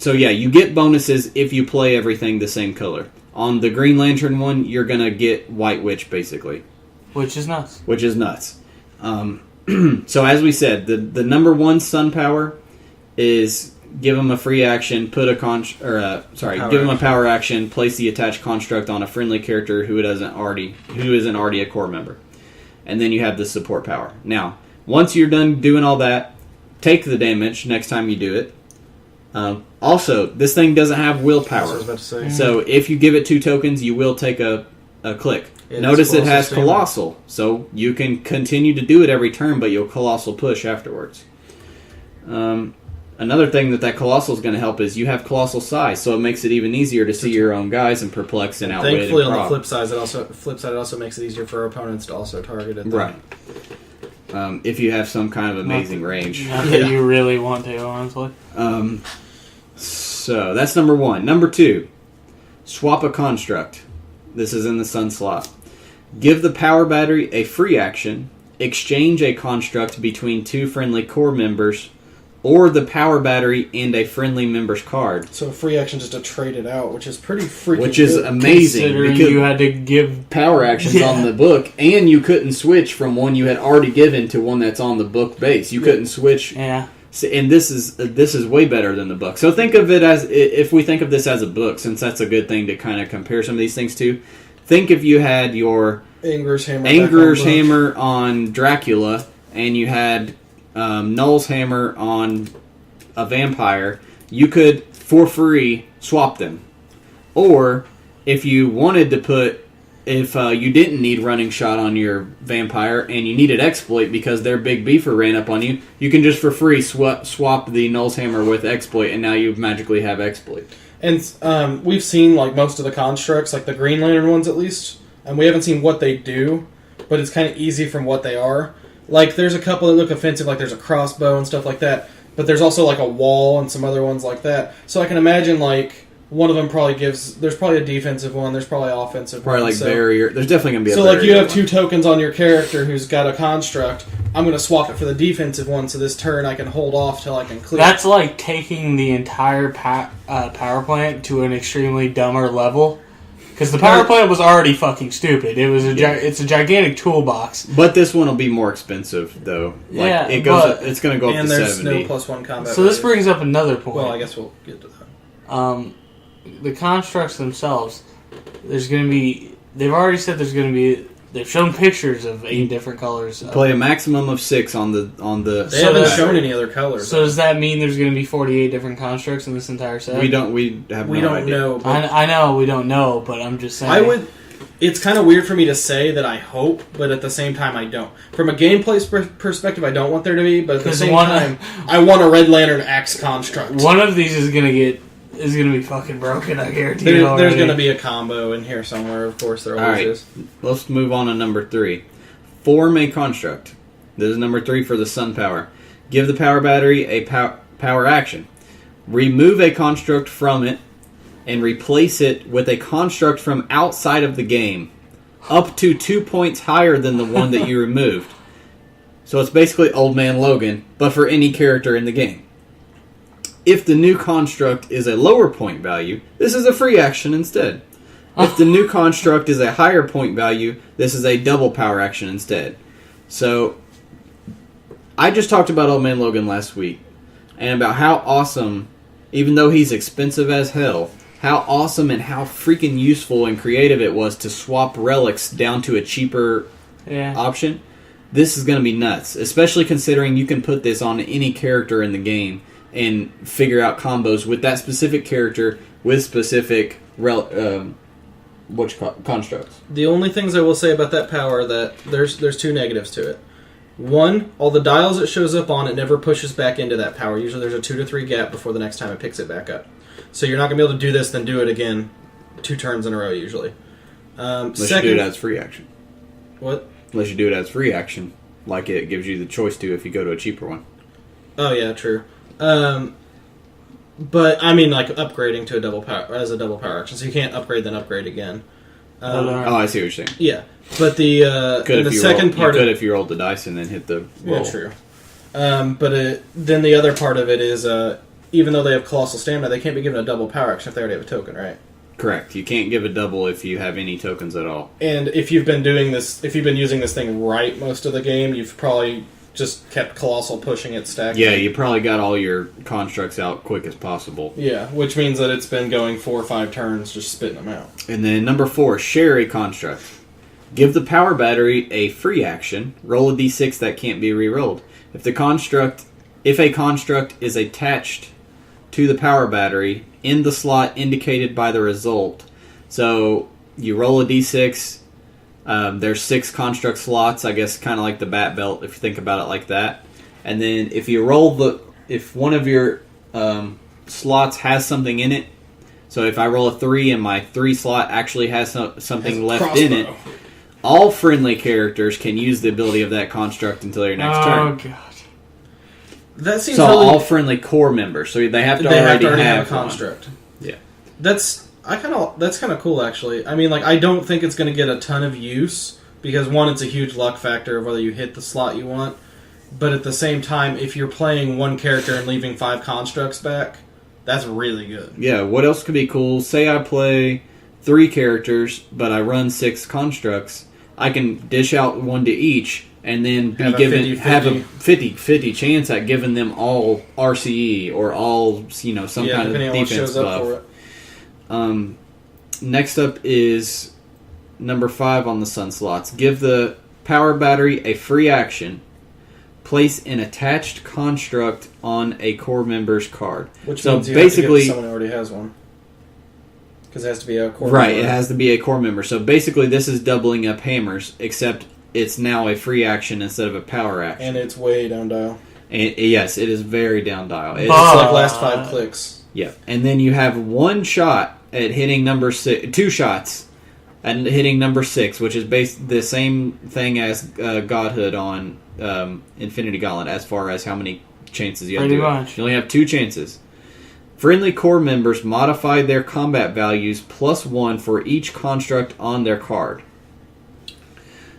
So yeah, you get bonuses if you play everything the same color. On the Green Lantern one, you're going to get White Witch, basically. Which is nuts. So as we said, the number one sun power is give them a free action, give them a power action, place the attached construct on a friendly character who isn't already a core member. And then you have the support power. Now, once you're done doing all that, take the damage next time you do it. Also, this thing doesn't have willpower. That's what I was about to say. So if you give it 2 tokens, you will take a click. Notice it has Colossal, so you can continue to do it every turn, but you'll Colossal push afterwards. Another thing that Colossal is going to help is you have Colossal size, so it makes it even easier to see your own guys and perplex and outwit. Thankfully, and on the flip side, it also makes it easier for opponents to also target it. Right. If you have some kind of amazing range. Not that you really want to, honestly. So, that's number 1. Number 2, swap a construct. This is in the sun slot. Give the power battery a free action. Exchange a construct between 2 friendly core members, or the power battery and a friendly member's card. So a free action just to trade it out, which is pretty freaking Which is good. amazing. Considering because you had to give power actions on the book, and you couldn't switch from one you had already given to one that's on the book base. You couldn't switch. Yeah. And this is way better than the book. So think of it as, if we think of this as a book, since that's a good thing to kind of compare some of these things to, think if you had your Anger's Hammer on Dracula, and you had Null's Hammer on a vampire, you could, for free, swap them. Or, if you wanted to put, if you didn't need Running Shot on your vampire, and you needed Exploit because their big beefer ran up on you, you can just for free swap the Null's Hammer with Exploit, and now you magically have Exploit. And we've seen like most of the constructs, like the Green Lantern ones at least, and we haven't seen what they do, but it's kind of easy from what they are. Like, there's a couple that look offensive, like there's a crossbow and stuff like that, but there's also like a wall and some other ones like that. So I can imagine like one of them probably there's probably a defensive one, there's probably an offensive one. Probably like barrier. There's definitely going to be a so barrier. So like you have 2 tokens on your character who's got a construct. I'm going to swap it for the defensive one, so this turn I can hold off till I can clear. That's like taking the entire power plant to an extremely dumber level. Because the power plant was already fucking stupid. It's a gigantic toolbox. But this one will be more expensive, though. Like, it's going to go up to 70. And there's no +1 combat. So this brings up another point. Well, I guess we'll get to that. the constructs themselves, there's going to be. They've already said there's going to be. They've shown pictures of 8 different colors. Play a maximum of 6 on the. They haven't shown any other colors. So does that mean there's going to be 48 different constructs in this entire set? We don't know. I know we don't know, but I'm just saying. It's kind of weird for me to say that I hope, but at the same time I don't. From a gameplay perspective, I don't want there to be, but at the same time, I want a Red Lantern Axe construct. One of these is going to be fucking broken, I guarantee There's going to be a combo in here somewhere, of course there always is. Let's move on to number 3. Form a construct. This is number 3 for the Sun Power. Give the power battery a power action. Remove a construct from it and replace it with a construct from outside of the game, up to 2 points higher than the one that you removed. So it's basically Old Man Logan, but for any character in the game. If the new construct is a lower point value, this is a free action instead. If the new construct is a higher point value, this is a double power action instead. So, I just talked about Old Man Logan last week, and about how awesome, even though he's expensive as hell, how awesome and how freaking useful and creative it was to swap relics down to a cheaper option. This is going to be nuts, especially considering you can put this on any character in the game and figure out combos with that specific character with specific constructs. The only things I will say about that power that there's 2 negatives to it. One, all the dials it shows up on, it never pushes back into that power. Usually there's a 2 to 3 gap before the next time it picks it back up. So you're not going to be able to do this, then do it again 2 turns in a row usually. Unless you do it as free action. What? Unless you do it as free action, like it gives you the choice to if you go to a cheaper one. Oh yeah, true. But I mean, like upgrading to a double power action, so you can't upgrade then upgrade again. I see what you're saying. Yeah, but the second part if you rolled the dice and then hit the roll. Yeah, true. Then the other part of it is even though they have colossal stamina, they can't be given a double power action if they already have a token, right? Correct. You can't give a double if you have any tokens at all. And if you've been using this thing right most of the game, you've probably just kept colossal pushing it, stacking. Yeah, you probably got all your constructs out quick as possible. Yeah, which means that it's been going 4 or 5 turns just spitting them out. And then number 4, share a construct. Give the power battery a free action. Roll a d6 that can't be re-rolled. If a construct is attached to the power battery in the slot indicated by the result, so you roll a d6. There's 6 construct slots, I guess, kind of like the bat belt, if you think about it like that. And then if one of your slots has something in it, so if I roll a 3 and my 3 slot actually has something left in it, all friendly characters can use the ability of that construct until your next turn. Oh god. That seems all friendly core members, so they have to already have a construct. One. Yeah. That's kind of cool, actually. I mean, like, I don't think it's going to get a ton of use, because, one, it's a huge luck factor of whether you hit the slot you want, but at the same time, if you're playing one character and leaving 5 constructs back, that's really good. Yeah, what else could be cool? Say I play 3 characters, but I run 6 constructs. I can dish out 1 to each, and then have a 50-50 chance at giving them all RCE, or all, some kind of defense buff. Next up is number 5 on the sun slots. Give the power battery a free action. Place an attached construct on a core member's card. Which means you have to give someone who already has one. Because it has to be a core member. Right, it has to be a core member. So basically this is doubling up hammers, except it's now a free action instead of a power action. And it's way down dial. Yes, it is very down dial. It's like last 5 clicks. Yeah, and then you have 1 shot at hitting number 6, 2 shots at hitting number 6, which is the same thing as Godhood on Infinity Gauntlet, as far as how many chances you have to do it. You only have 2 chances. Friendly core members modify their combat values +1 for each construct on their card.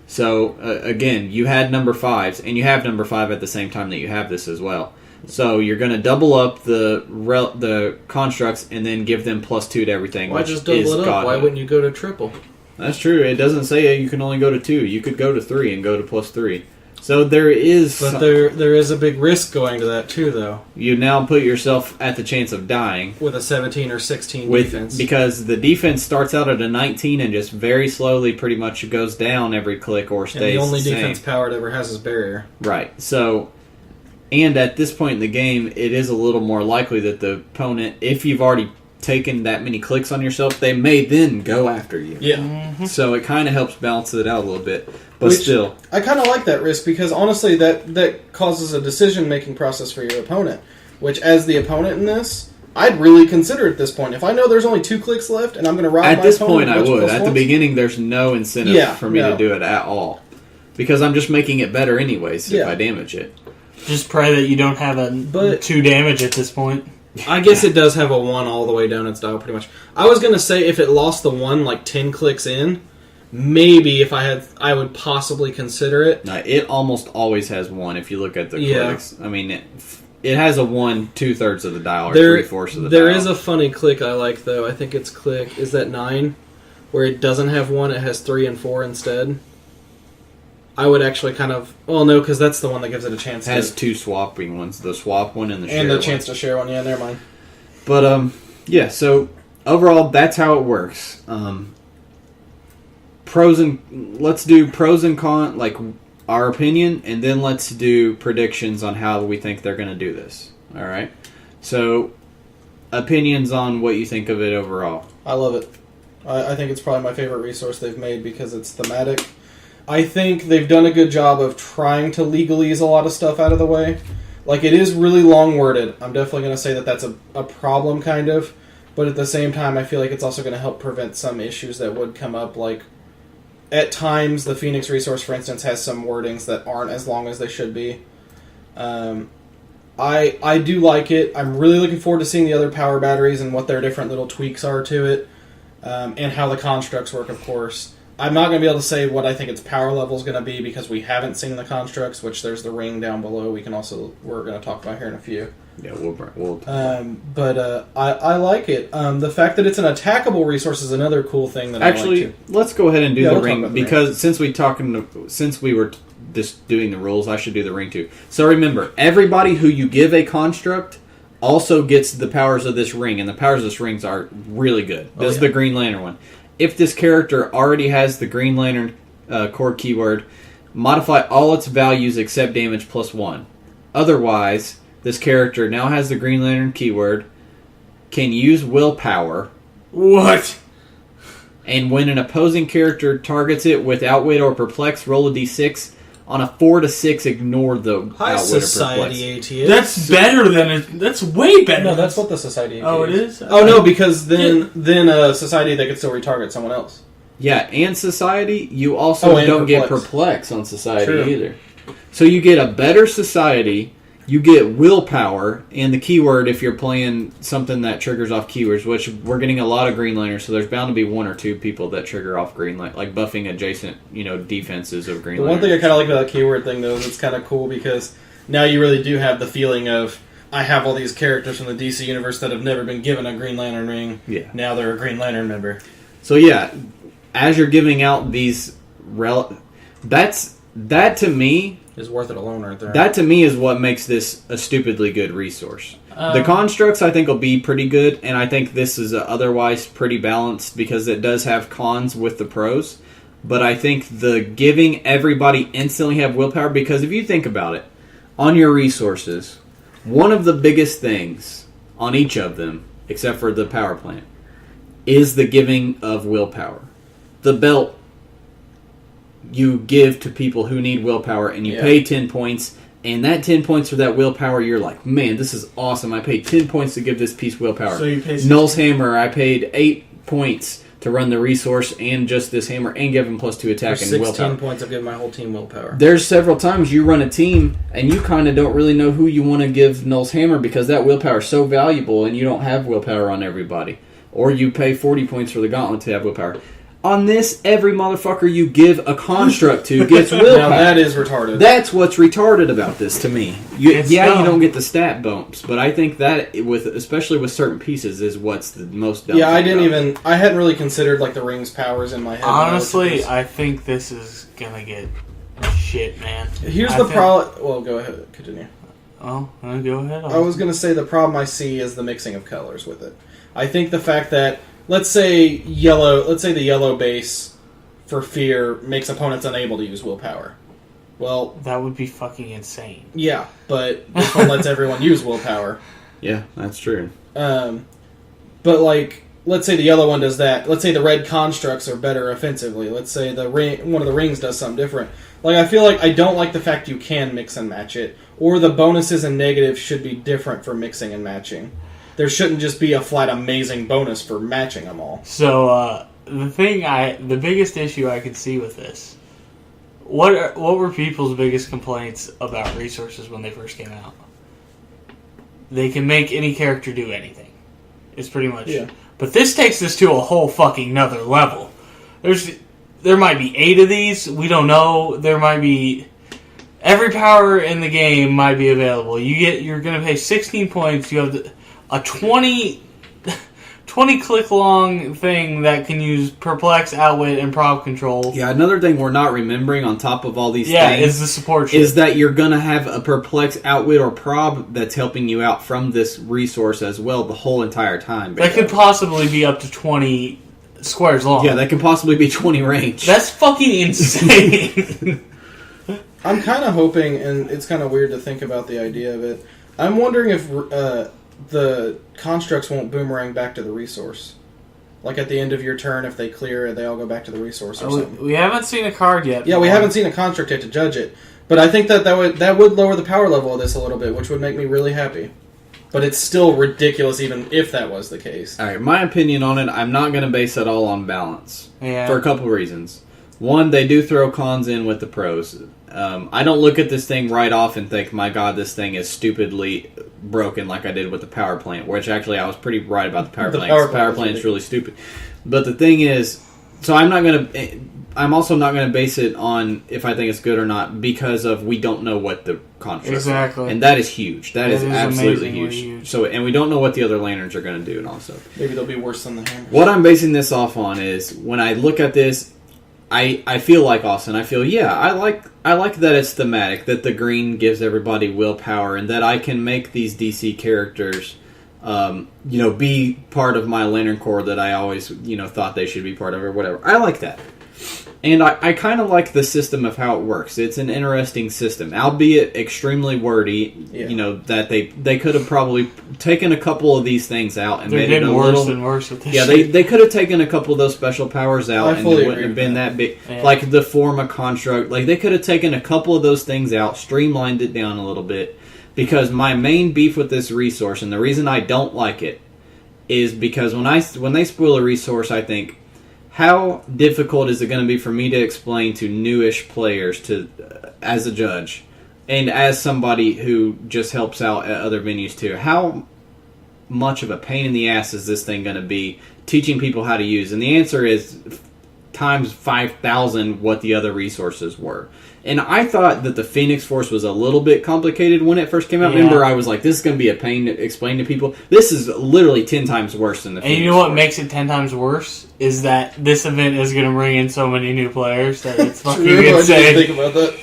So, again, you had number 5s, and you have number 5 at the same time that you have this as well. So you're going to double up the constructs and then give them +2 to everything. Why just double it up? Why wouldn't you go to triple? That's true. It doesn't say you can only go to 2. You could go to 3 and go to +3. So there is... But there is a big risk going to that, too, though. You now put yourself at the chance of dying. With a 17 or 16 defense. Because the defense starts out at a 19 and just very slowly pretty much goes down every click or stays and the only the defense same. power it ever has is barrier. Right. So, and at this point in the game, it is a little more likely that the opponent, if you've already taken that many clicks on yourself, they may then go after you. Yeah. Mm-hmm. So it kind of helps balance it out a little bit. But still. I kind of like that risk because, honestly, that causes a decision-making process for your opponent. Which, as the opponent in this, I'd really consider at this point. If I know there's only 2 clicks left and I'm going to rob my opponent... At this point, I would. At the beginning, there's no incentive for me to do it at all. Because I'm just making it better anyways if I damage it. Just pray that you don't have a 2 damage at this point. I guess it does have a 1 all the way down its dial, pretty much. I was going to say if it lost the 1, like 10 clicks in, maybe if I would possibly consider it. No, it almost always has 1 if you look at the clicks. I mean, it has a 1 2/3 of the dial or 3/4 of the dial. There is a funny click I like, though. I think it's click, is that 9? Where it doesn't have 1, it has 3 and 4 instead. I would actually kind of... Well, no, because that's the one that gives it a chance It has 2 swapping ones. The swap one and the share and the one. chance to share one. Yeah, never mind. But, yeah, so overall, that's how it works. Let's do pros and cons, like our opinion, and then let's do predictions on how we think they're going to do this. All right? So, opinions on what you think of it overall. I love it. I think it's probably my favorite resource they've made because it's thematic. I think they've done a good job of trying to legalese a lot of stuff out of the way. Like, it is really long-worded. I'm definitely going to say that that's a problem, kind of. But at the same time, I feel like it's also going to help prevent some issues that would come up. Like, at times, the Phoenix resource, for instance, has some wordings that aren't as long as they should be. I do like it. I'm really looking forward to seeing the other power batteries and what their different little tweaks are to it. And how the constructs work, of course. I'm not going to be able to say what I think its power level is going to be because we haven't seen the constructs, which there's the ring down below. We're going to talk about here in a few. Yeah, we'll but I like it. The fact that it's an attackable resource is another cool thing that actually, I like too. let's go ahead and do the we'll ring because since we were just doing the rules, I should do the ring too. So remember, everybody who you give a construct also gets the powers of this ring, and the powers of this rings are really good. This is the Green Lantern one. If this character already has the Green Lantern core keyword, modify all its values except damage +1. Otherwise, this character now has the Green Lantern keyword, can use Willpower. What? And when an opposing character targets it with Outwit or Perplex, roll a d6. On a 4 to 6, ignore the High Outwit or Society Perplex. ATS. That's better than it. That's way better. No, that's what the Society ATS Oh, it is? Oh, no, because then Society, they could still retarget someone else. Yeah, and Society, you also don't get Perplex on Society either. So you get a better Society, you get Willpower, and the keyword if you're playing something that triggers off keywords, which we're getting a lot of Green Lanterns, so there's bound to be 1 or 2 people that trigger off Green Lantern, like buffing adjacent, defenses of Green Lantern. The one thing I kind of like about the keyword thing, though, is it's kind of cool because now you really do have the feeling of, I have all these characters from the DC universe that have never been given a Green Lantern ring. Yeah. Now they're a Green Lantern member. So yeah, as you're giving out these, that to me is worth it alone right there. That to me is what makes this a stupidly good resource. The constructs I think will be pretty good, and I think this is otherwise pretty balanced because it does have cons with the pros. But I think the giving everybody instantly have willpower, because if you think about it, on your resources, one of the biggest things on each of them, except for the power plant, is the giving of willpower. The belt you give to people who need willpower, and you pay 10 points, and that 10 points for that willpower, you're like, man, this is awesome. I paid 10 points to give this piece willpower. So you pay Null's Hammer, I paid 8 points to run the resource and just this hammer and give him +2 attack and 16 willpower. points, I've given my whole team willpower. There's several times you run a team and you kind of don't really know who you want to give Null's Hammer because that willpower is so valuable and you don't have willpower on everybody. Or you pay 40 points for the gauntlet to have willpower. On this, every motherfucker you give a construct to gets willpower. Now that is retarded. That's what's retarded about this to me. You dumb. don't get the stat bumps, but I think that, especially with certain pieces, is what's the most dumb. Yeah, I hadn't really considered like the ring's powers in my head. Honestly, I think this is gonna get shit, man. Here's the problem. Well, go ahead. Continue. Oh, go ahead. I was going to say the problem I see is the mixing of colors with it. I think the fact that, let's say the yellow base for fear makes opponents unable to use willpower. Well, that would be fucking insane. Yeah, but this one lets everyone use willpower. Yeah, that's true. But, like, let's say the yellow one does that. Let's say the red constructs are better offensively. Let's say one of the rings does something different. Like, I feel like I don't like the fact you can mix and match it, or the bonuses and negatives should be different for mixing and matching. There shouldn't just be a flat amazing bonus for matching them all. So, the biggest issue I could see with this, what were people's biggest complaints about resources when they first came out? They can make any character do anything. It's pretty much... Yeah. But this takes this to a whole fucking nother level. There might be 8 of these. We don't know. There might be... Every power in the game might be available. You're going to pay 16 points. You have a 20 click long thing that can use Perplex, Outwit, and Prob Control. Yeah, another thing we're not remembering on top of all these things is the support shit. Is that you're going to have a Perplex, Outwit, or Prob that's helping you out from this resource as well the whole entire time. That could possibly be up to 20 squares long. Yeah, that could possibly be 20 range. That's fucking insane. I'm kind of hoping, and it's kind of weird to think about the idea of it, I'm wondering if the constructs won't boomerang back to the resource. Like at the end of your turn, if they clear it, they all go back to the resource or something. We haven't seen a card yet. Yeah, we haven't seen a construct yet to judge it. But I think that would lower the power level of this a little bit, which would make me really happy. But it's still ridiculous even if that was the case. Alright, my opinion on it, I'm not going to base it all on balance. Yeah. For a couple of reasons. One, they do throw cons in with the pros. I don't look at this thing right off and think, my god, this thing is stupidly broken like I did with the power plant, which actually I was pretty right about the power plant. The power plant is really stupid. But the thing is, so I'm also not going to base it on if I think it's good or not because of we don't know what the constructs are. And that is huge. That is absolutely huge. huge. So, and we don't know what the other lanterns are going to do and also. Maybe they'll be worse than the hammers. What I'm basing this off on is when I look at this, I feel like Austin. I feel, I like that it's thematic, that the green gives everybody willpower, and that I can make these DC characters, be part of my Lantern Corps that I always, thought they should be part of or whatever. I like that. And I kind of like the system of how it works. It's an interesting system, albeit extremely wordy. Yeah. That they could have probably taken a couple of these things out and made it a worse little and worse with this. Yeah, they could have taken a couple of those special powers out, and it wouldn't have been that big. Yeah. Like the form of construct, like they could have taken a couple of those things out, streamlined it down a little bit. Because my main beef with this resource, and the reason I don't like it, is because when they spoil a resource, I think, how difficult is it going to be for me to explain to newish players as a judge and as somebody who just helps out at other venues too? How much of a pain in the ass is this thing going to be teaching people how to use? And the answer is times 5,000 what the other resources were. And I thought that the Phoenix Force was a little bit complicated when it first came out. Yeah. Remember, I was like, this is going to be a pain to explain to people. This is literally 10 times worse than the Phoenix Force. And you know what makes it 10 times worse? Is that this event is going to bring in so many new players that it's fucking insane. I didn't think about that.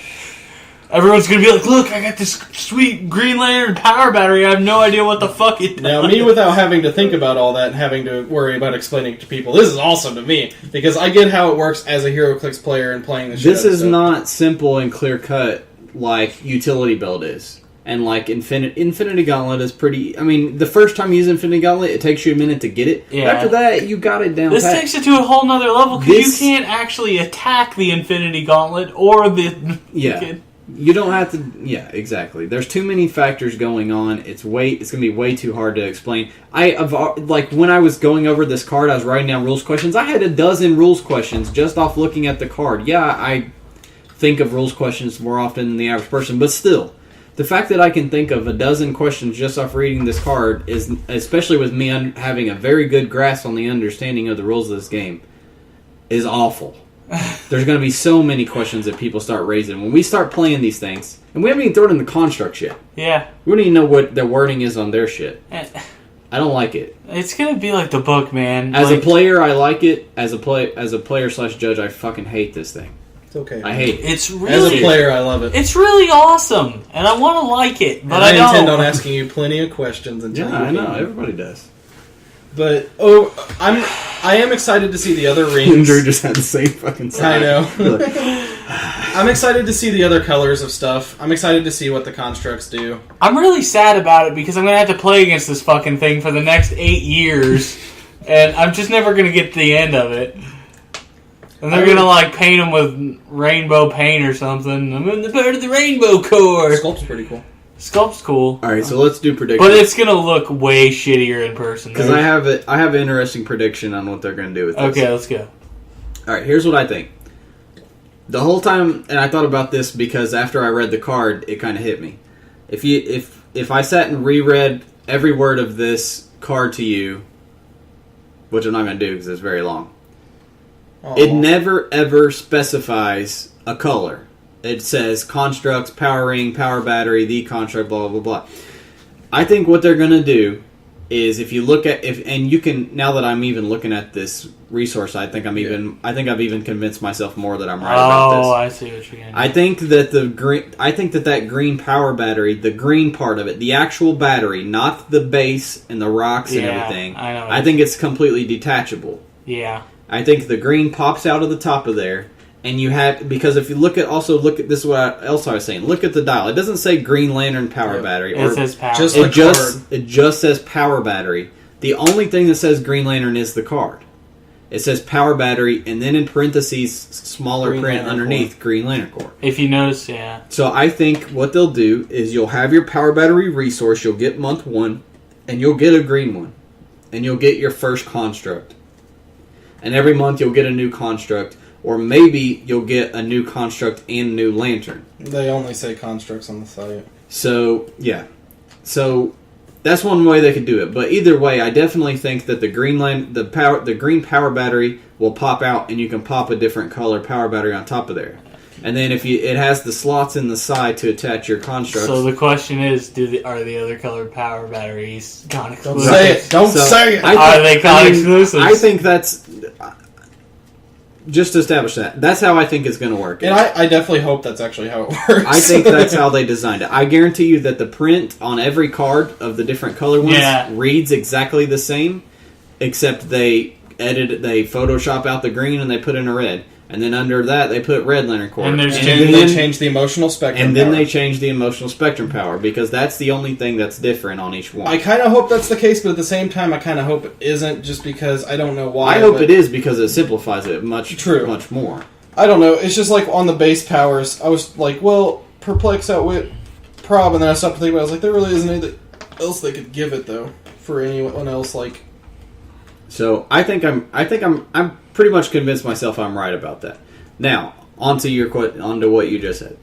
Everyone's going to be like, look, I got this sweet Green Lantern power battery. I have no idea what the fuck it does. Now, me without having to think about all that and having to worry about explaining it to people, this is awesome to me. Because I get how it works as a Heroclix player and playing the shit This out of is stuff. not simple and clear-cut like utility build is. And like Infinity Gauntlet is pretty... I mean, the first time you use Infinity Gauntlet, it takes you a minute to get it. Yeah. After that, you got it down This pat. takes it to a whole nother level because you can't actually attack the Infinity Gauntlet or the... Yeah. You don't have to... Yeah, exactly. There's too many factors going on. It's going to be way too hard to explain. When I was going over this card, I was writing down rules questions. I had a dozen rules questions just off looking at the card. Yeah, I think of rules questions more often than the average person, but still... The fact that I can think of a dozen questions just off reading this card is, especially with me having a very good grasp on the understanding of the rules of this game, is awful. There's going to be so many questions that people start raising. When we start playing these things, and we haven't even thrown in the construct yet. Yeah. We don't even know what the wording is on their shit. I don't like it. It's going to be like the book, man. As a player, I like it. As a player / judge, I fucking hate this thing. It's okay. I hate it. It's As a really, player, I love it. it's really awesome, and I want to like it, but And I I intend don't. on asking you plenty of questions until Yeah, you I know. can. Everybody does. But I am excited to see the other rings. Drew just had the same fucking I sign. know. I'm excited to see the other colors of stuff. I'm excited to see what the constructs do. I'm really sad about it because I'm gonna have to play against this fucking thing for the next 8 years, and I'm just never gonna get to the end of it. And they're gonna like paint them with rainbow paint or something. I'm in the part of the rainbow core. Sculpt's pretty cool. Sculpt's cool, All right, so let's do predictions. but it's gonna look way shittier in person. Because I have an interesting prediction on what they're going to do with this. Okay, let's go. All right, here's what I think. The whole time, and I thought about this because after I read the card, it kind of hit me. If I sat and reread every word of this card to you, which I'm not going to do because it's very long, it never ever specifies a color. It says constructs, power ring, power battery, the construct, blah blah blah. I think what they're going to do is if you look at and you can, now that I'm even looking at this resource, I think I've even convinced myself more that I'm right about this. Oh, I see what you're getting. I think that that green power battery, the green part of it, the actual battery, not the base and the rocks and everything. I know. I think it's completely detachable. Yeah. I think the green pops out of the top of there. And you have, because if you look at this is what else I was saying. Look at the dial. It doesn't say Green Lantern power battery. It says power. Just It just says power battery. The only thing that says Green Lantern is the card. It says power battery, and then in parentheses, smaller Green print Lantern underneath, Green Lantern core. If you notice, yeah. So I think what they'll do is you'll have your power battery resource. You'll get month 1, and you'll get a green one, and you'll get your first construct. And every month you'll get a new construct. Or maybe you'll get a new construct and a new lantern. They only say constructs on the site. So, yeah. So, that's one way they could do it. But either way, I definitely think that the green power battery will pop out and you can pop a different color power battery on top of there. And then it has the slots in the side to attach your constructs. So the question is, are the other colored power batteries con Don't exclusive? say it. Don't say it. Are they con exclusives? I think that's... Just to establish that. That's how I think it's going to work. And I definitely hope that's actually how it works. I think that's how they designed it. I guarantee you that the print on every card of the different color ones reads exactly the same, except they Photoshop out the green and they put in a red. And then under that, they put Red Lantern core. And they change the emotional spectrum And then power. they change the emotional spectrum power, because that's the only thing that's different on each one. I kind of hope that's the case, but at the same time, I kind of hope it isn't, just because I don't know why. I hope it is, because it simplifies it much more. I don't know. It's just like on the base powers, I was like, well, Perplex, Outwit, Prob, and then I stopped to think about it. I was like, there really isn't anything else they could give it, though, for anyone else, like... So I think I'm pretty much convinced myself I'm right about that. Now, onto what you just said.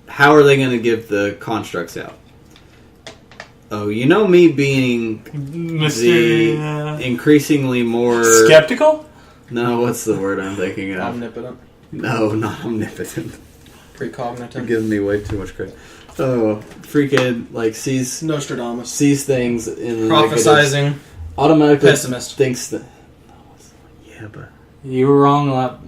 How are they going to give the constructs out? Oh, you know me being increasingly more skeptical? No, what's the word I'm thinking of? Omnipotent. No, not omnipotent. Precognitive. You're giving me way too much credit. Oh, freaking sees Nostradamus. Sees things in the prophesizing. Automatically pessimist thinks that. Yeah, but you were wrong about.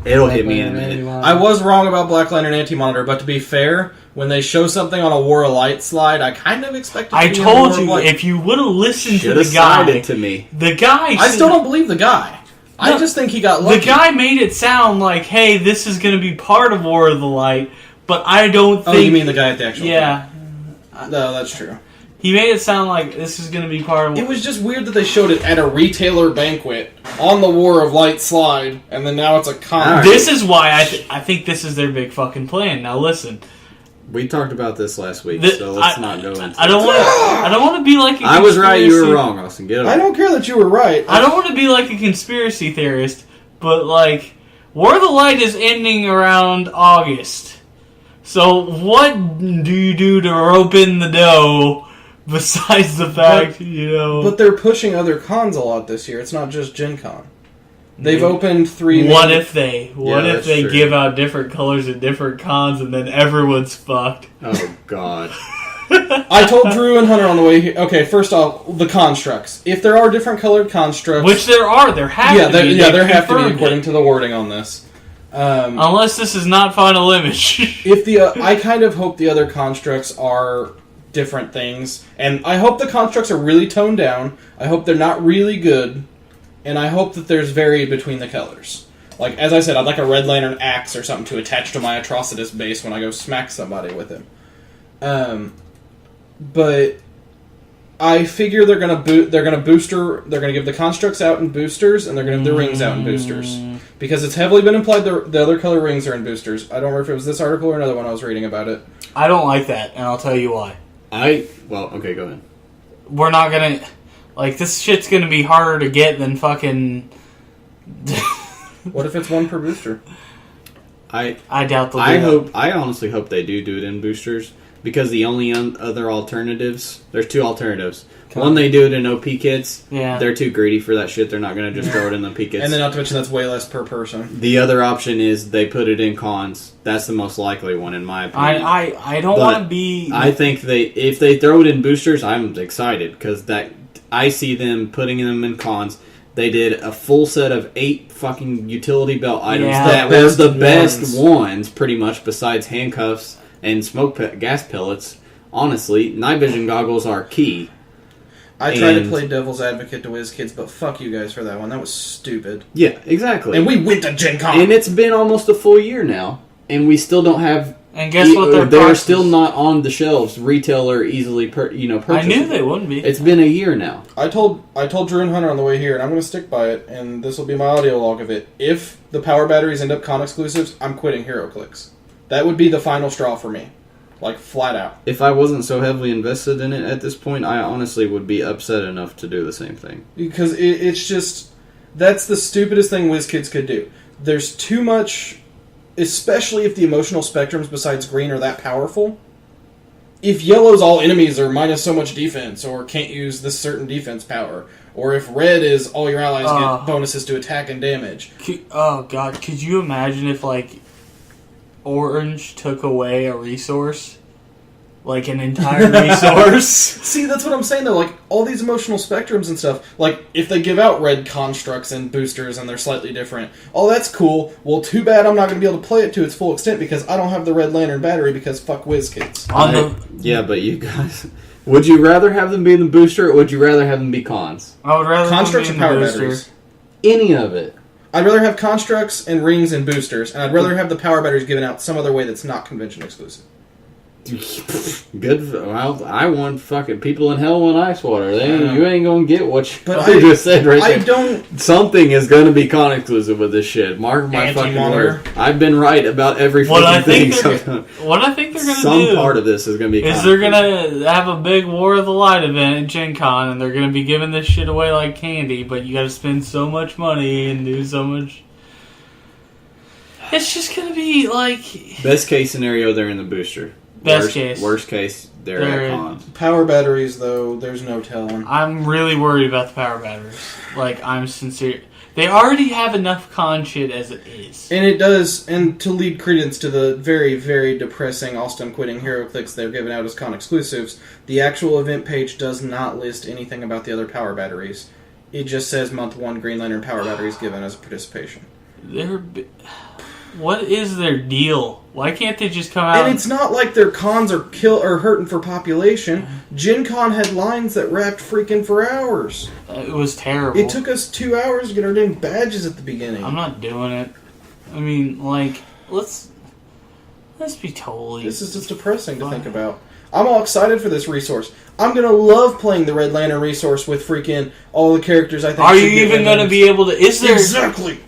It'll hit me in a minute. I was wrong about Black Lantern Anti-Monitor, but to be fair, when they show something on a War of Light slide, I kind of expected. I told you if you would have listened to the guy, to me. The guy. I still don't believe the guy. I just think he got lucky. The guy made it sound like, "Hey, this is going to be part of War of the Light," but I don't think. Oh, you mean the guy at the actual? Yeah. No, that's true. He made it sound like this is going to be part of... It was just weird that they showed it at a retailer banquet on the War of Light slide, and then now it's a comic. This is why I think this is their big fucking plan. Now listen. We talked about this last week, so let's not go into it. I don't want to be like a I was right, you were wrong, Austin. Get over I don't care that you were right. I don't want to be like a conspiracy theorist, but War of the Light is ending around August. So what do you do to rope in the dough? Besides the fact, But they're pushing other cons a lot this year. It's not just Gen Con. They've opened 3... What if they true. give out different colors at different cons and then everyone's fucked? Oh, God. I told Drew and Hunter on the way here... Okay, first off, the constructs. If there are different colored constructs... Which there are. There have to be. there have to be, according to the wording on this. Unless this is not final image. I kind of hope the other constructs are different things, and I hope the constructs are really toned down. I hope they're not really good, and I hope that there's varied between the colors. Like, as I said, I'd like a Red Lantern axe or something to attach to my Atrocitus base when I go smack somebody with him. But I figure they're gonna give the constructs out in boosters, and they're gonna give the rings out in boosters. Because it's heavily been implied the other color rings are in boosters. I don't remember if it was this article or another one I was reading about it. I don't like that, and I'll tell you why. Okay, go ahead. We're not gonna... Like, this shit's gonna be harder to get than fucking... What if it's one per booster? I doubt they'll do that. I honestly hope they do it in boosters, because the only other alternatives... There's two alternatives. One, they do it in OP kits. Yeah. They're too greedy for that shit. They're not going to just throw it in the OP kits. And then not to mention that's way less per person. The other option is they put it in cons. That's the most likely one, in my opinion. I don't want to be... I think if they throw it in boosters, I'm excited, because I see them putting them in cons. They did a full set of 8 fucking utility belt items that were the best ones, pretty much, besides handcuffs and gas pellets. Honestly, night vision goggles are key. I tried to play devil's advocate to WizKids, but fuck you guys for that one. That was stupid. Yeah, exactly. And we went to Gen Con. And it's been almost a full year now, and we still don't have... And guess what? They're still not on the shelves, retail or easily purchased. I knew they wouldn't be. It's been a year now. I told Drew and Hunter on the way here, and I'm going to stick by it, and this will be my audio log of it. If the power batteries end up con exclusives, I'm quitting Heroclix. That would be the final straw for me. Like, flat out. If I wasn't so heavily invested in it at this point, I honestly would be upset enough to do the same thing. Because it's just... That's the stupidest thing WizKids could do. There's too much... Especially if the emotional spectrums besides green are that powerful. If yellow's all enemies are minus so much defense, or can't use this certain defense power, or if red is all your allies get bonuses to attack and damage. Oh god, could you imagine if, like, orange took away a resource? Like, an entire resource? See, that's what I'm saying, though. Like, all these emotional spectrums and stuff. Like, if they give out red constructs and boosters and they're slightly different. Oh, that's cool. Well, too bad I'm not going to be able to play it to its full extent because I don't have the Red Lantern battery because fuck WizKids. Yeah, but you guys... Would you rather have them be in the booster, or would you rather have them be cons? I would rather constructs them or be in power the booster. batteries? Any of it. I'd rather have constructs and rings and boosters, and I'd rather have the power batteries given out some other way that's not convention exclusive. Good. Well, I want fucking people in hell and ice water. You ain't gonna get what you just said right there. I don't. Something is gonna be con exclusive with this shit. Mark my fucking word. I've been right about every fucking thing. What I think they're gonna do. Some part of this is gonna be. Is they're gonna have a big War of the Light event at Gen Con, and they're gonna be giving this shit away like candy. But you got to spend so much money and do so much. It's just gonna be like. Best case scenario, they're in the booster. Worst case, they're at cons. Power batteries, though, there's no telling. I'm really worried about the power batteries. Like, I'm sincere. They already have enough con shit as it is. And it does, and to lead credence to the very, very depressing Alstom quitting Heroclix they're giving out as con exclusives, the actual event page does not list anything about the other power batteries. It just says month 1 Green Lantern power batteries given as a participation. What is their deal? Why can't they just come out? And it's not like their cons are hurting for population. Gen Con had lines that wrapped freaking for hours. It was terrible. It took us 2 hours to get our damn badges at the beginning. I'm not doing it. I mean, like, let's be totally... This is just depressing to think about. I'm all excited for this resource. I'm going to love playing the Red Lantern resource with freaking all the characters I think Are you even going to be able to... Is there... Exactly!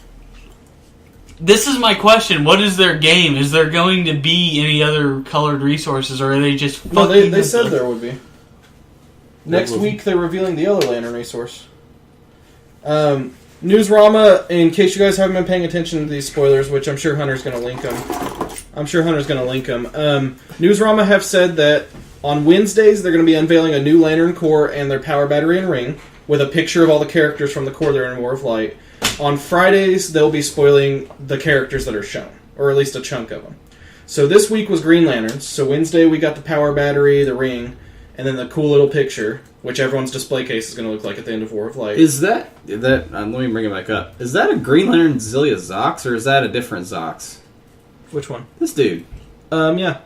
This is my question. What is their game? Is there going to be any other colored resources, or are they just... No, they said there would be. Next week, they're revealing the Yellow Lantern resource. Newsrama, in case you guys haven't been paying attention to these spoilers, which I'm sure Hunter's going to link them. Newsrama have said that on Wednesdays, they're going to be unveiling a new Lantern core and their power battery and ring, with a picture of all the characters from the core that are in War of Light. On Fridays, they'll be spoiling the characters that are shown, or at least a chunk of them. So this week was Green Lanterns. So Wednesday we got the power battery, the ring, and then the cool little picture, which everyone's display case is going to look like at the end of War of Light. Is that let me bring it back up. Is that a Green Lantern Zelia Zox, or is that a different Zox? Which one? This dude. Yeah.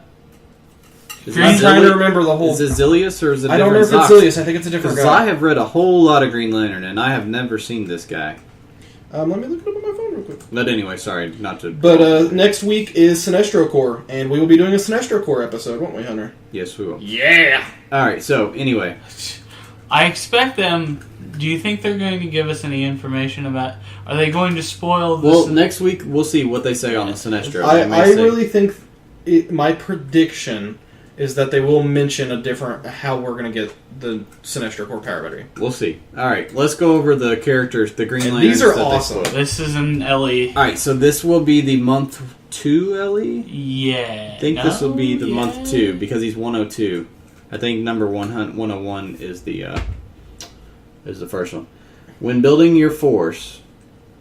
Is I'm it trying to remember the whole... Is it Zilius or is it I don't know if different it's Zox? Zilius. I think it's a different Because guy. I have read a whole lot of Green Lantern, and I have never seen this guy. Let me look it up on my phone real quick. But anyway, sorry, not to... But next week is Sinestro Corps, and we will be doing a Sinestro Corps episode, won't we, Hunter? Yes, we will. Yeah! Alright, so, anyway. I expect them... Do you think they're going to give us any information about... Are they going to spoil this? Well, next week, we'll see what they say on the Sinestro. I really think... my prediction is that they will mention how we're going to get the Sinestro Corps power battery. We'll see. Alright, let's go over the characters, the Green Lanterns. These are that they awesome. spoiled. This is an LE. Alright, so this will be the month 2 LE? Yeah. I think this will be the month 2, because he's 102. I think number 101 is the first one. When building your force...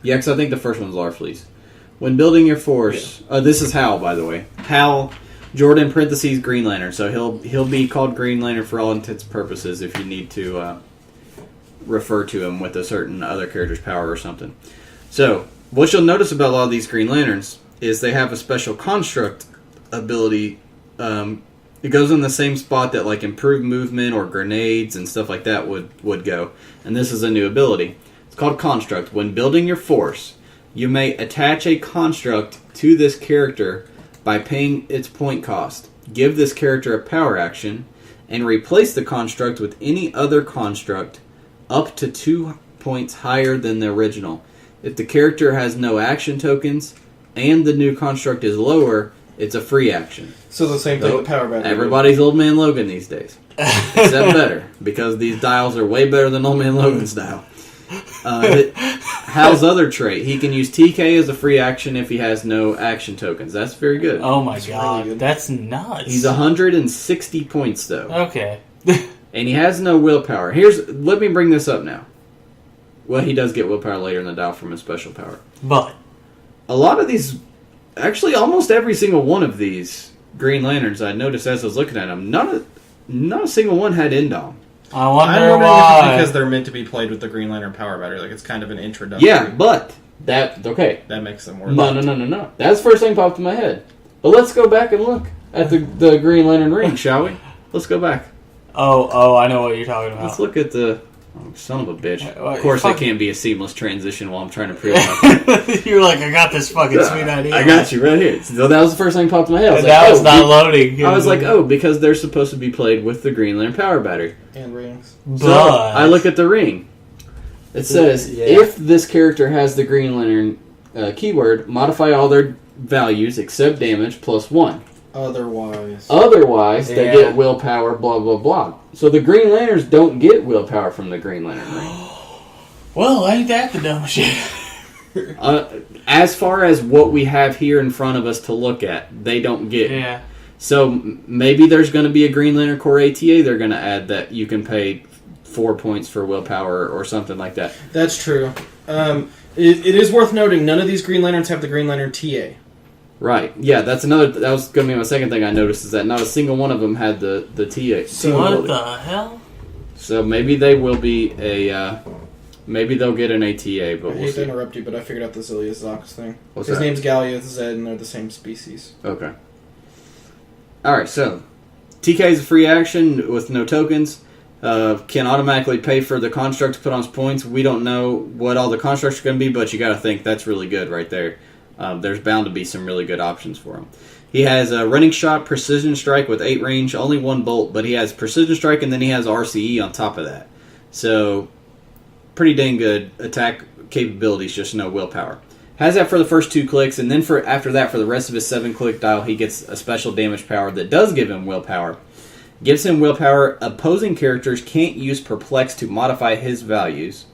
Yeah, because I think the first one's Larfleeze. When building your force... this is Hal, by the way. Hal... Jordan parentheses Green Lantern, so he'll be called Green Lantern for all intents and purposes if you need to refer to him with a certain other character's power or something. So, what you'll notice about a lot of these Green Lanterns is they have a special construct ability. It goes in the same spot that like improved movement or grenades and stuff like that would go. And this is a new ability. It's called Construct. When building your force, you may attach a construct to this character by paying its point cost. Give this character a power action, and replace the construct with any other construct up to 2 points higher than the original. If the character has no action tokens, and the new construct is lower, it's a free action. So the same thing with power battery. Everybody's Old Man Logan these days. Except better, because these dials are way better than Old Man Logan's dial. Hal's other trait, he can use TK as a free action if he has no action tokens. That's very good. Oh my god, really that's nuts. He's 160 points though. Okay. And he has no willpower. Let me bring this up now. Well, he does get willpower later in the dial from his special power. But a lot of these, actually almost every single one of these Green Lanterns I noticed as I was looking at them, not a single one had Indom. I wonder I'm wondering why. if it's because they're meant to be played with the Green Lantern power battery. Like, it's kind of an introductory. Yeah, but okay. That makes them more... No. That's the first thing popped in my head. But let's go back and look at the Green Lantern ring, shall we? Let's go back. Oh, I know what you're talking about. Let's look at the... Oh, son of a bitch. Well, of course, it can't be a seamless transition while I'm trying to prove it. You're like, I got this fucking sweet idea. I got you right here. So that was the first thing that popped in my head. I was that was not loading. I was like, because they're supposed to be played with the Green Lantern power battery. And rings. But So I look at the ring. It says, if this character has the Green Lantern keyword, modify all their values except damage plus 1. Otherwise, they get willpower, blah, blah, blah. So the Green Lanterns don't get willpower from the Green Lantern ring. Well, ain't that the dumb shit? As far as what we have here in front of us to look at, they don't get. Yeah. So maybe there's going to be a Green Lantern Corps ATA they're going to add that you can pay 4 points for willpower or something like that. That's true. It is worth noting, none of these Green Lanterns have the Green Lantern TA. Right. Yeah, that was going to be my second thing I noticed, is that not a single one of them had the TA. So what the hell? So maybe they will be maybe they'll get an ATA, but I we'll hate see. to interrupt you, but I figured out the Zilius Zox thing. What's His that? name's Gallia Zed, and they're the same species. Okay. Alright, so TK is a free action with no tokens. Can automatically pay for the construct to put on his points. We don't know what all the constructs are going to be, but you got to think that's really good right there. There's bound to be some really good options for him. He has a running shot, precision strike with 8 range, only 1 bolt, but he has precision strike and then he has RCE on top of that. So, pretty dang good attack capabilities, just no willpower. Has that for the first 2 clicks, and then after that, for the rest of his 7-click dial, he gets a special damage power that does give him willpower. Gives him willpower. Opposing characters can't use Perplex to modify his values.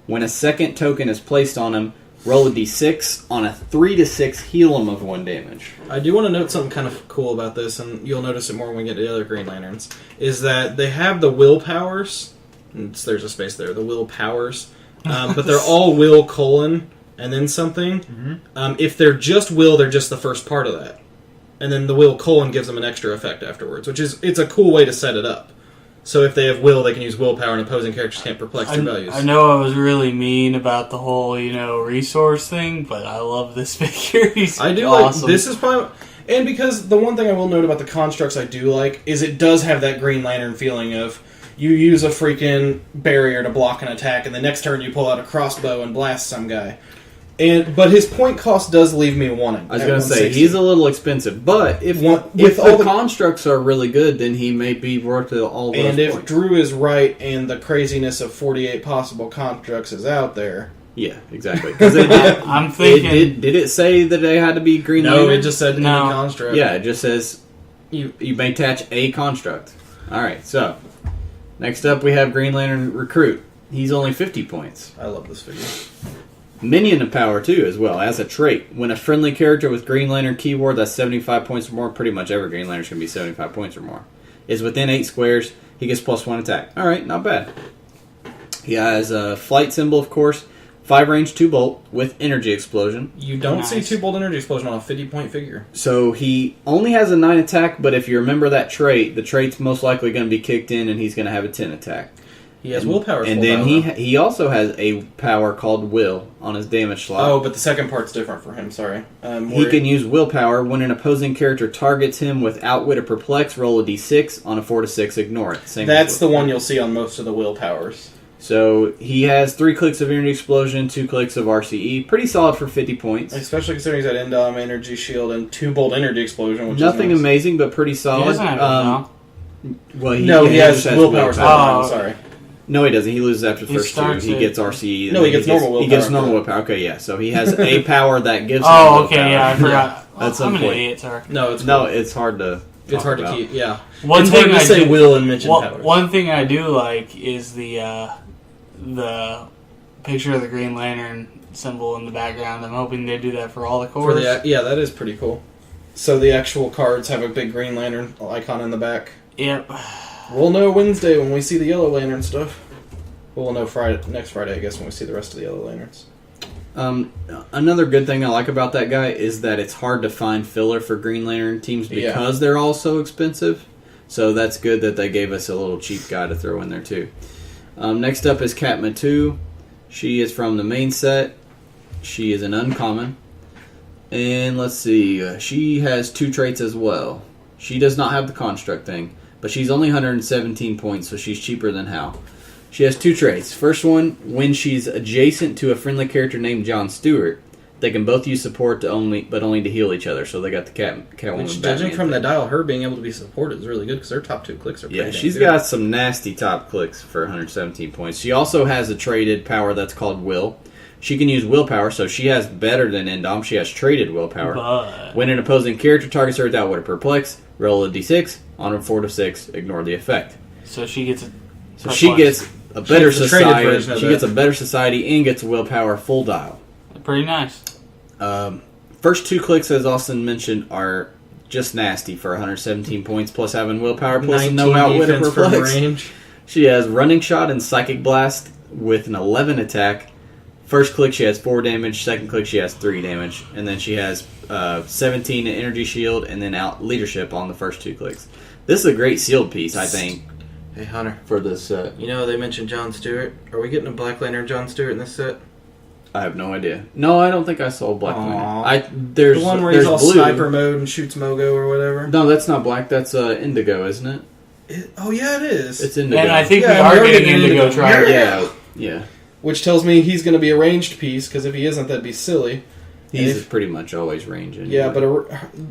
When a second token is placed on him, roll a d6. On a 3 to 6, heal him of 1 damage. I do want to note something kind of cool about this, and you'll notice it more when we get to the other Green Lanterns, is that they have the willpowers. There's a space there. The willpowers. But they're all will colon and then something. Mm-hmm. If they're just will, they're just the first part of that. And then the will colon gives them an extra effect afterwards, which is, it's a cool way to set it up. So if they have will, they can use willpower, and opposing characters can't perplex their values. I know I was really mean about the whole, resource thing, but I love this figure. He's I do awesome. like this is probably, and because the one thing I will note about the constructs I do like is it does have that Green Lantern feeling of you use a freaking barrier to block an attack, and the next turn you pull out a crossbow and blast some guy. But his point cost does leave me wanting. I was going to say, he's a little expensive, but if all the constructs are really good, then he may be worth all those And if points. Drew is right and the craziness of 48 possible constructs is out there... Yeah, exactly. Because I'm thinking... Did it say that they had to be Green No, Lantern? it just said any construct. Yeah, it just says you may attach a construct. Alright, so next up we have Green Lantern Recruit. He's only 50 points. I love this figure. Minion of Power, too, as well, as a trait. When a friendly character with Green Lantern keyword that's 75 points or more, pretty much every Green Lantern can be 75 points or more, is within 8 squares, he gets +1 attack. Alright, not bad. He has a flight symbol, of course, 5 range, 2 bolt, with energy explosion. You don't see 2 bolt energy explosion on a 50-point figure. So he only has a 9 attack, but if you remember that trait, the trait's most likely going to be kicked in, and he's going to have a 10 attack. He has willpower. And then he also has a power called Will on his damage slot. Oh, but the second part's different for him, sorry. He can use willpower when an opposing character targets him with Outwit or Perplex, roll a d6, on a 4 to 6, ignore it. That's the one you'll see on most of the willpowers. So he has 3 clicks of Energy Explosion, 2 clicks of RCE. Pretty solid for 50 points. Especially considering he's got Endom, Energy Shield, and 2 bolt Energy Explosion, which Nothing is nice. amazing, but pretty solid. He doesn't have it now. Well, he has willpower. Sorry. No, he doesn't. He loses after the first 2. He gets RCE. No, he gets normal willpower. He gets normal willpower. Okay, yeah. So he has a power that gives him Oh, willpower. okay, yeah, I forgot. That's I'm an point. idiot, sorry. No, it's hard to. It's hard about. to keep. Yeah, One it's thing hard to I say do, will and mention powers. One thing I do like is the picture of the Green Lantern symbol in the background. I'm hoping they do that for all the cores. Yeah, that is pretty cool. So the actual cards have a big Green Lantern icon in the back. Yep. We'll know Wednesday when we see the Yellow Lantern stuff. We'll know next Friday, I guess, when we see the rest of the Yellow Lanterns. Another good thing I like about that guy is that it's hard to find filler for Green Lantern teams because they're all so expensive. So that's good that they gave us a little cheap guy to throw in there too. Next up is Katma 2. She is from the main set. She is an uncommon. And let's see, she has 2 traits as well. She does not have the construct thing, but she's only 117 points, so she's cheaper than Hal. She has 2 traits. First one, when she's adjacent to a friendly character named John Stewart, they can both use support but only to heal each other. So they got the Catwoman. Which, judging from the dial, her being able to be supported is really good because her top 2 clicks are pretty Yeah, she's good. got some nasty top clicks for 117 points. She also has a traded power that's called Will. She can use willpower, so she has better than Endom. She has traded willpower. But When an opposing character targets her without what a perplex, roll a d6. On a 4 to 6, ignore the effect. so she gets a So she gets a better gets the traded society. version of She that. gets a better society and gets a willpower full dial. pretty nice. First 2 clicks, as Austin mentioned, are just nasty for 117 points, plus having willpower, plus 19 no outwit or defense from perplex. range. She has running shot and psychic blast with an 11 attack. First click she has 4 damage, second click she has 3 damage, and then she has 17 in energy shield and then out leadership on the first 2 clicks. This is a great sealed piece, I think, Hey, Hunter. for this set. You know they mentioned John Stewart. Are we getting a Black Lantern John Stewart in this set? I have no idea. No, I don't think I saw Black Aw. Lantern. There's The one where there's he's all blue. sniper mode and shoots Mogo or whatever? No, that's not black. That's indigo, isn't it? Oh, yeah, it is. It's indigo. And I think Yeah, we are we're getting getting Indigo Indigo. Trial. Yeah. Which tells me he's going to be a ranged piece, because if he isn't, that'd be silly. He's pretty much always ranging. Yeah, but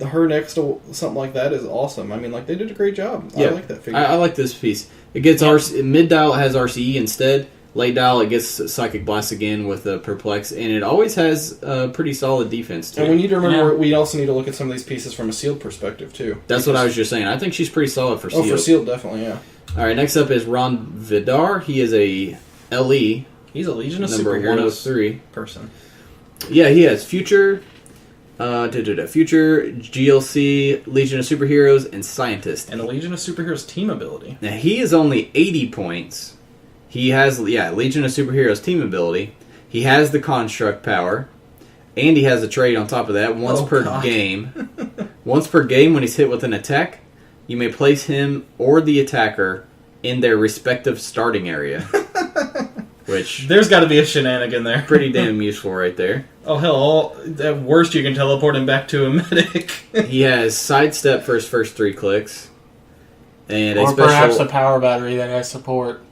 her next to something like that is awesome. I mean, like, they did a great job. Yeah. I like that figure. I like this piece. It gets mid dial it has RCE instead. Late dial it gets Psychic Blast again with a Perplex, and it always has pretty solid defense too. And we need to remember, we also need to look at some of these pieces from a sealed perspective too. That's what I was just saying. I think she's pretty solid for sealed. Oh, for sealed, definitely, yeah. All right, next up is Ron Vidar. He is a LE He's a Legion of number Superheroes 103. person. Yeah, he has Future, Future, GLC, Legion of Superheroes, and Scientist. And a Legion of Superheroes team ability. Now, he is only 80 points. He has, Legion of Superheroes team ability. He has the Construct power. And he has a trade on top of that once per game. Once per game, when he's hit with an attack, you may place him or the attacker in their respective starting area. Which, There's got to be a shenanigan there. pretty damn useful right there. Oh, hell, at worst you can teleport him back to a medic. He has sidestep for his first 3 clicks. And Or a special... perhaps a power battery that has support.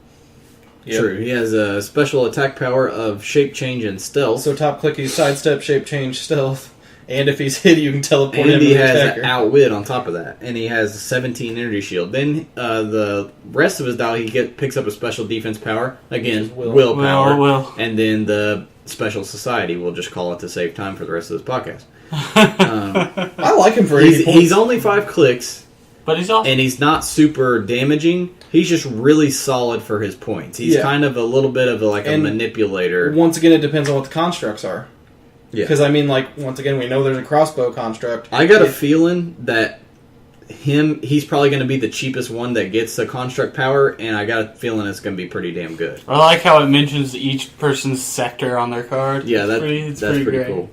Yep. True. He has a special attack power of shape change and stealth. So top click, he's sidestep, shape change, stealth. And if he's hit, you can teleport And him he to the has attacker. outwit on top of that. And he has 17 energy shield. Then the rest of his dial, he picks up a special defense power. Again, Will. willpower. Will. And then the special society, we'll just call it to save time for the rest of this podcast. I like him for 80 points. He's only 5 clicks, But he's also... and he's not super damaging. He's just really solid for his points. He's Yeah. kind of a little bit of a And manipulator. Once again, it depends on what the constructs are. Yeah. Because, I mean, like, once again, we know there's a crossbow construct. I got a feeling that he's probably going to be the cheapest one that gets the construct power, and I got a feeling it's going to be pretty damn good. I like how it mentions each person's sector on their card. Yeah, It's that's pretty great. cool.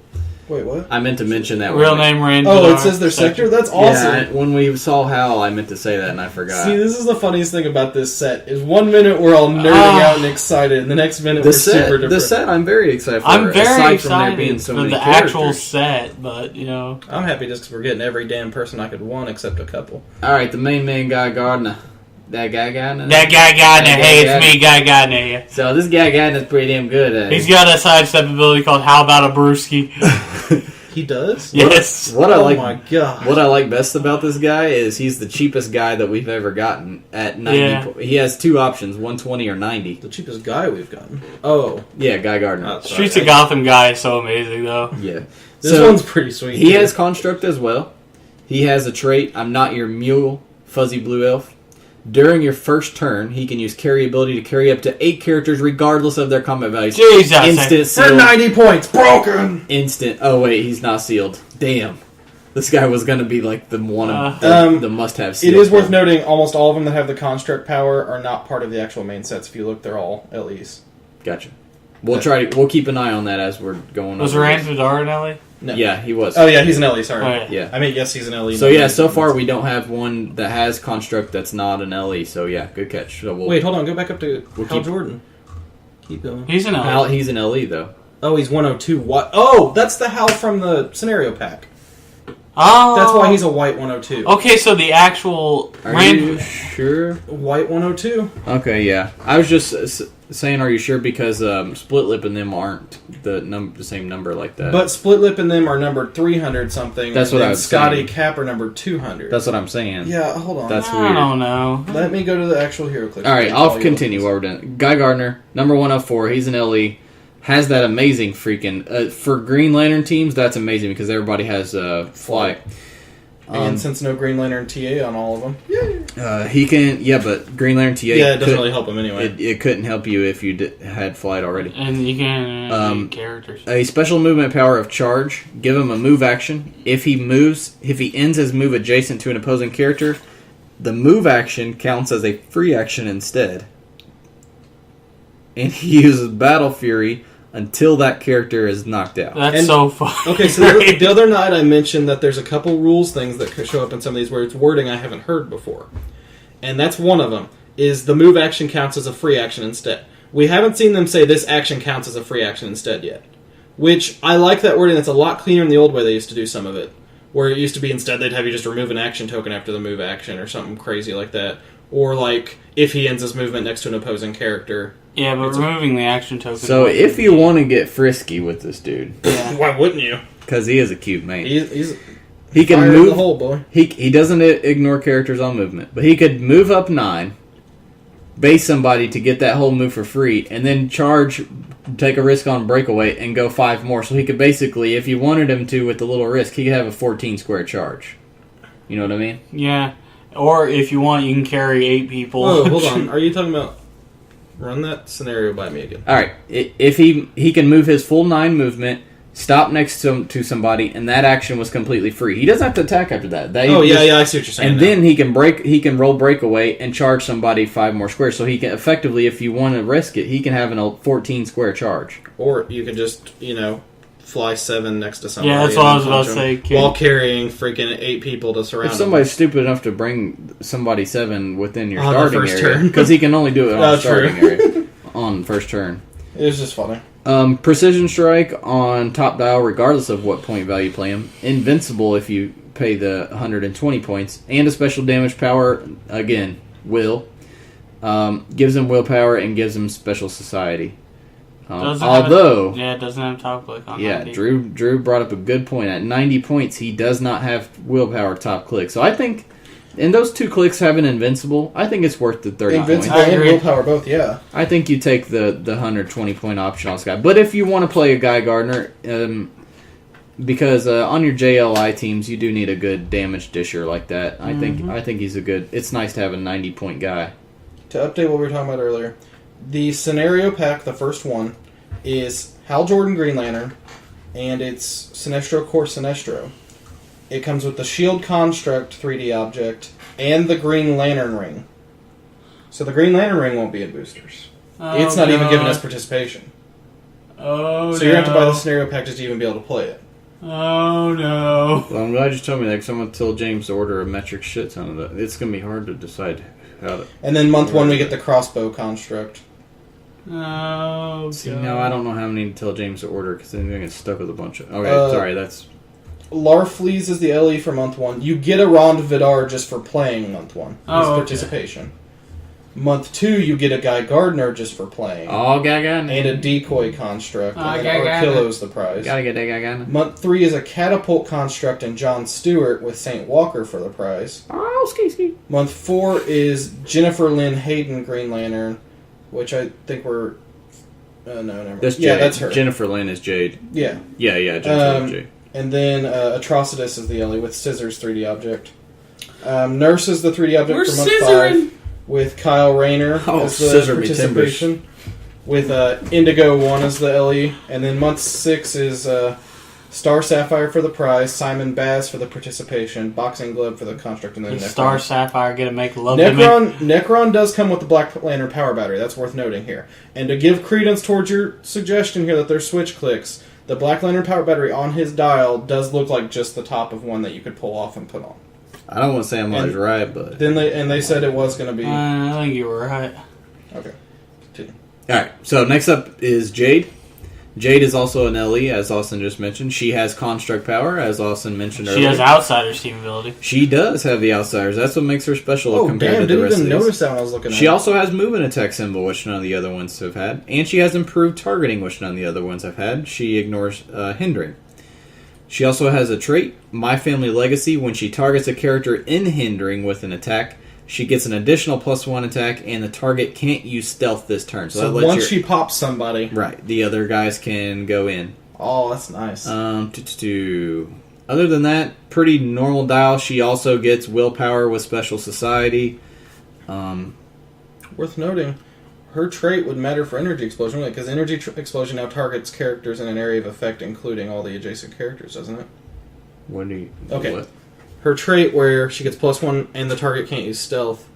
Wait, what? I meant to mention that Real one. name Randy. Oh, it says their sector? That's awesome. Yeah, when we saw Hal, I meant to say that, and I forgot. See, this is the funniest thing about this set, is 1 minute we're all nerding out and excited, and the next minute we're super depressed. The set, I'm very excited for. I'm very aside excited from there being so for many the characters. actual set, but, you know... I'm happy just because we're getting every damn person I could want except a couple. All right, the main man, Guy Gardner. That Guy Gardner? That guy got in That there. guy Hey, got it's me, guy got in there. So this Guy Gardner's pretty damn good. He's got a sidestep ability called How About a Brewski. He does? Yes. What I Oh like, my god. what I like best about this guy is he's the cheapest guy that we've ever gotten at 90. Yeah. He has 2 options, 120 or 90. The cheapest guy we've gotten. Oh. Yeah, Guy Gardner. Oh, sorry. Streets of Gotham guy is so amazing, though. Yeah. This So, one's pretty sweet. he too. has construct as well. He has a trait, I'm not your mule, fuzzy blue elf. During your first turn, he can use carry ability to carry up to 8 characters regardless of their combat values. Jesus. Instant For seal. 90 points, broken! Instant. Oh wait, he's not sealed. Damn. This guy was going to be like the one of the must-have It seal. is worth noting, almost all of them that have the construct power are not part of the actual main sets. If you look, they're all LEs. Gotcha. We'll keep an ey on that as we're going. Was over Rand this. Vidar an Ellie? No. Yeah, he was. Oh, yeah, he's an LE, sorry. Oh, yeah. Yeah. I mean, yes, he's an LE. So yeah, so far we don't have one that has construct that's not an LE. So yeah, good catch. So we'll, Wait, hold on, go back up to We'll Hal keep- Jordan. Keep going. He's an Ellie. Hal, he's an LE though. Oh, he's 102. What? Oh, that's the Hal from the scenario pack. Oh. That's why he's a white 102. Okay, so the actual... Are Rand... you sure? White 102. Okay, yeah. I was just saying, are you sure? Because Split Lip and them aren't the same number like that. But Split Lip and them are numbered 300 something. That's and what I then was Scotty saying. Cap are numbered 200. That's what I'm saying. Yeah, hold on. That's I weird. don't know. Let me go to the actual Heroclix. All right, I'll continue while we're done. Guy Gardner, number 104. He's an LE. Has that amazing freaking for Green Lantern teams. That's amazing because everybody has flight. And since no Green Lantern TA on all of them. He can, yeah, but Green Lantern TA. Yeah, it doesn't really help him anyway. It couldn't help you if you had flight already. And you can make characters. A special movement power of charge. Give him a move action. If he ends his move adjacent to an opposing character, the move action counts as a free action instead. And he uses Battle Fury until that character is knocked out. That's so fun. Okay, so the other night I mentioned that there's a couple rules things that could show up in some of these where it's wording I haven't heard before. And that's one of them, is the move action counts as a free action instead. We haven't seen them say this action counts as a free action instead yet. Which, I like that wording. It's a lot cleaner than the old way they used to do some of it. Where it used to be instead they'd have you just remove an action token after the move action or something crazy like that. Or like, if he ends his movement next to an opposing character. Yeah, but removing the action token... So if you want to get frisky with this dude, Yeah. Why wouldn't you? because he is a cute man, He's he can fire in move. the hole, boy. He doesn't ignore characters on movement, but he could move up 9, base somebody to get that whole move for free, and then charge, take a risk on breakaway, and go 5 more. So he could basically, if you wanted him to with the little risk, he could have a 14 square charge. You know what I mean? Yeah. Or if you want, you can carry 8 people. Whoa, hold on. Are you talking about... Run that scenario by me again. All right. If he can move his full 9 movement, stop next to somebody, and that action was completely free. He doesn't have to attack after that. I see what you're saying. And then he can roll breakaway and charge somebody 5 more squares. So he can effectively, if you want to risk it, he can have a 14 square charge. Or you can just, fly 7 next to somebody. Yeah, that's what I was and about punch to say. them while carrying freaking 8 people to surround If somebody's stupid enough to bring somebody 7 within your On the starting first area, turn. because he can only do it on Oh, the starting true. area on first turn. them. It was just funny. Precision strike on top dial, regardless of what point value you play him. Invincible if you pay the 120 points, and a special damage power. Again, will gives him willpower and gives him special society. Although, it doesn't have top click on. yeah, 90. Drew brought up a good point. At 90 points, he does not have willpower top click. So I think, and those 2 clicks having invincible, I think it's worth the 30 Invincible points. and agree. willpower both, yeah. I think you take the 120 point option on this guy. But if you want to play a Guy Gardner, because on your JLI teams you do need a good damage disher like that. I think he's a good. It's nice to have a 90 point guy. To update what we were talking about earlier, the scenario pack, the first one, is Hal Jordan Green Lantern, and it's Sinestro Core Sinestro. It comes with the Shield Construct 3D object and the Green Lantern Ring. So the Green Lantern Ring won't be in boosters. It's not even giving us participation. Oh, So you're going to have to buy the scenario pack just to even be able to play it. Oh, no. Well, I'm glad you told me that, because someone told James to order a metric shit ton of that. It's going to be hard to decide how to... And then month 1 we get the Crossbow Construct. Oh, See, God. now I don't know how many to tell James to order, because then they're going to get stuck with a bunch of... Okay, sorry, that's... Larfleeze is the LE for month 1. You get a Rond Vidar just for playing month 1. Oh, okay. Participation. Month 2, you get a Guy Gardner just for playing. Oh, Gaga. And a Decoy Construct. And then Gaga. Arkillo's the prize. Gotta get that Gaga. Month 3 is a Catapult Construct and John Stewart with St. Walker for the prize. Oh, ski. Month 4 is Jennifer Lynn Hayden Green Lantern, which I think we're... no, never mind. That's Jade. Yeah, that's her. Jennifer Lynn is Jade. Yeah. Yeah, Jennifer is Jade. And then Atrocitus is the LE with Scissors 3D object. Nurse is the 3D object We're for month scissoring. 5 with Kyle Rayner Oh, as the scissor me participation. With Indigo 1 as the LE. And then month 6 is Star Sapphire for the prize, Simon Baz for the participation, Boxing Glove for the construct, and then The Necron. Star Sapphire gonna make love Necron does come with the Black Lantern power battery. That's worth noting here. And to give credence towards your suggestion here that there's switch clicks, the Black Lantern power battery on his dial does look like just the top of one that you could pull off and put on. I don't want to say I'm always And- right, but... Then they said it was going to be I think you were right. okay. Continue. Alright, so next up is Jade. Jade is also an LE, as Austin just mentioned. She has construct power, as Austin mentioned earlier. She has Outsider's team ability. She does have the Outsiders. That's what makes her special Oh compared damn! to the Didn't rest even of these. notice that when I was looking at She it. also has move and attack symbol, which none of the other ones have had. And she has improved targeting, which none of the other ones have had. She ignores hindering. She also has a trait, My Family Legacy. When she targets a character in hindering with an attack, she gets an additional +1 attack, and the target can't use stealth this turn. So that lets once she pops somebody, Right, the other guys can go in. oh, that's nice. Other than that, pretty normal dial. She also gets willpower with special society. Worth noting, her trait would matter for energy explosion, right? Because energy explosion now targets characters in an area of effect, including all the adjacent characters, doesn't it? What do you? Okay. What? Her trait where she gets +1 and the target can't use stealth,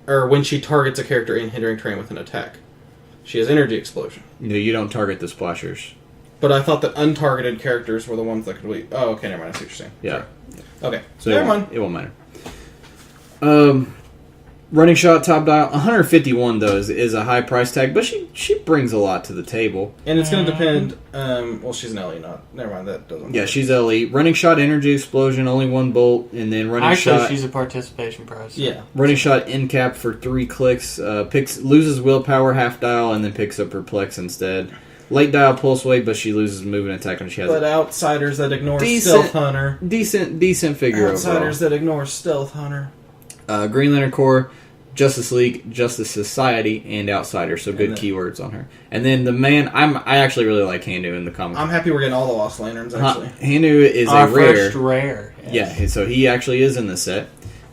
or when she targets a character in hindering terrain with an attack, she has energy explosion. No, you don't target the splashers. But I thought that untargeted characters were the ones that could leave. Oh, okay, never mind. I see what you're saying. Yeah. Sorry. Okay, So never mind. it won't matter. Running shot top dial 151 though is a high price tag, but she brings a lot to the table. And it's going to depend. Well, she's an LE, not. Never mind. That doesn't. Yeah, she's LE. Running shot energy explosion, only 1 bolt, and then running Actually, shot. she's a participation prize. Yeah. Running shot in cap for 3 clicks. Loses willpower half dial and then picks up perplex instead. Late dial pulse wave, but she loses move and attack when she has But it. outsiders that ignore Decent- Stealth Hunter. Decent figure Outsiders that ignore Stealth Hunter. overall. Green Lantern Corps, Justice League, Justice Society, and Outsider. So good then- keywords on her. And then the man, I actually really like Hanu in the comic. I'm happy we're getting all the Lost Lanterns, actually. Hanu is Our a rare. first rare. Yes. Yeah, so he actually is in the set.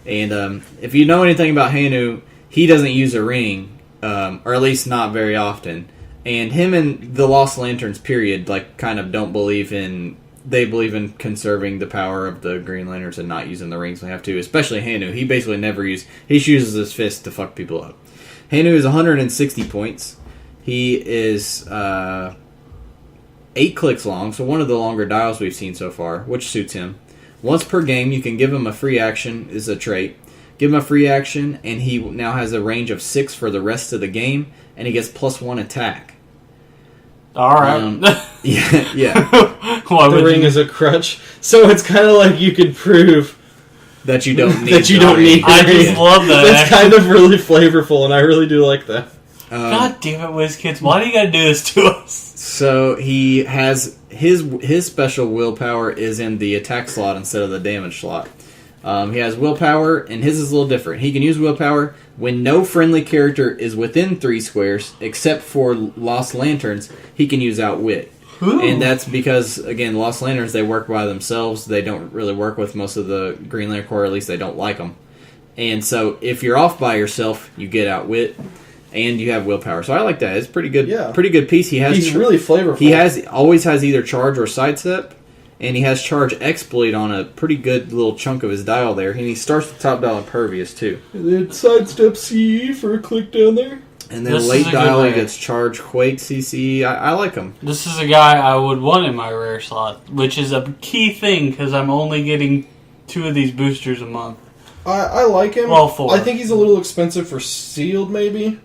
And if you know anything about Hanu, he doesn't use a ring, or at least not very often. And him and the Lost Lanterns, period, like kind of don't believe in. They believe in conserving the power of the Green Lanterns and not using the rings when they have to. Especially Hanu, he basically never uses. He uses his fist to fuck people up. Hanu is 160 points. He is 8 clicks long, so one of the longer dials we've seen so far, which suits him. Once per game, you can give him a free action, is a trait. Give him a free action, and he now has a range of 6 for the rest of the game, and he gets +1 attack. All right. Yeah. Why The would ring you? is a crutch, so it's kind of like you could prove That you don't need. that you don't need. I the ring. just love that. It's actually. kind of really flavorful, and I really do like that. God damn it, WizKids! Why do you gotta do this to us? So he has his special willpower is in the attack slot instead of the damage slot. He has willpower, and his is a little different. He can use willpower when no friendly character is within 3 squares, except for Lost Lanterns. He can use Outwit. Ooh. And that's because, again, Lost Lanterns, they work by themselves. They don't really work with most of the Green Lantern Corps, at least they don't like them. And so if you're off by yourself, you get Outwit, and you have willpower. So I like that. It's pretty good. Yeah. Pretty good piece. He's really flavorful. He always has either charge or sidestep, and he has charge exploit on a pretty good little chunk of his dial there. And he starts the top dial impervious too. And then sidestep CE for a click down there. And then This late is a good dial he rare. gets charge quake CC. I like him. This is a guy I would want in my rare slot, which is a key thing because I'm only getting 2 of these boosters a month. I like him. Well, 4. I think he's a little expensive for sealed, maybe.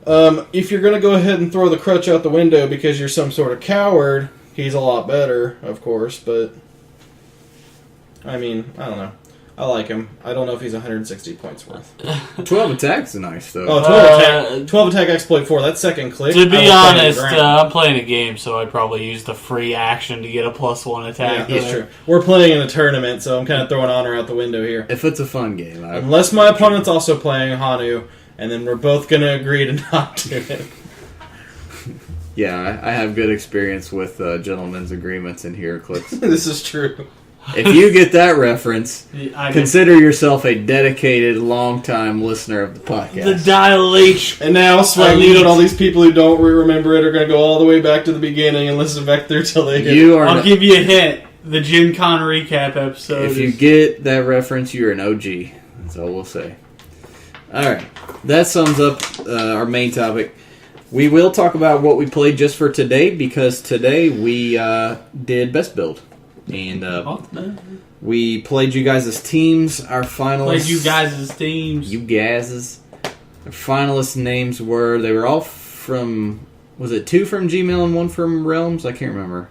If you're going to go ahead and throw the crutch out the window because you're some sort of coward, he's a lot better, of course, but I mean, I don't know. I like him. I don't know if he's 160 points worth. 12 attacks is nice though. Oh, 12 attack exploit 4. That's second click. To I be was playing honest, ground. I'm playing a game, so I'd probably use the free action to get a +1 attack. Yeah, that's true. We're playing in a tournament, so I'm kind of throwing honor out the window here. If it's a fun game, Unless my opponent's also playing Hanu, and then we're both going to agree to not do it. yeah, I have good experience with gentlemen's agreements in Heroclix. This is true. If you get that reference, I consider yourself a dedicated, long-time listener of the podcast. the dial H. And now, Swaggy and all these people who don't remember it are going to go all the way back to the beginning and listen back through till they get You it. are. I'll give you a hint. The Gen Con recap episode. If you is- get that reference, you're an OG. That's all we'll say. Alright, that sums up our main topic. We will talk about what we played just for today, because today we did Best Build. And we played you guys' teams, our finalists. played you guys' teams. You guys'. Our finalist names were all from, was it 2 from Gmail and 1 from Realms? I can't remember.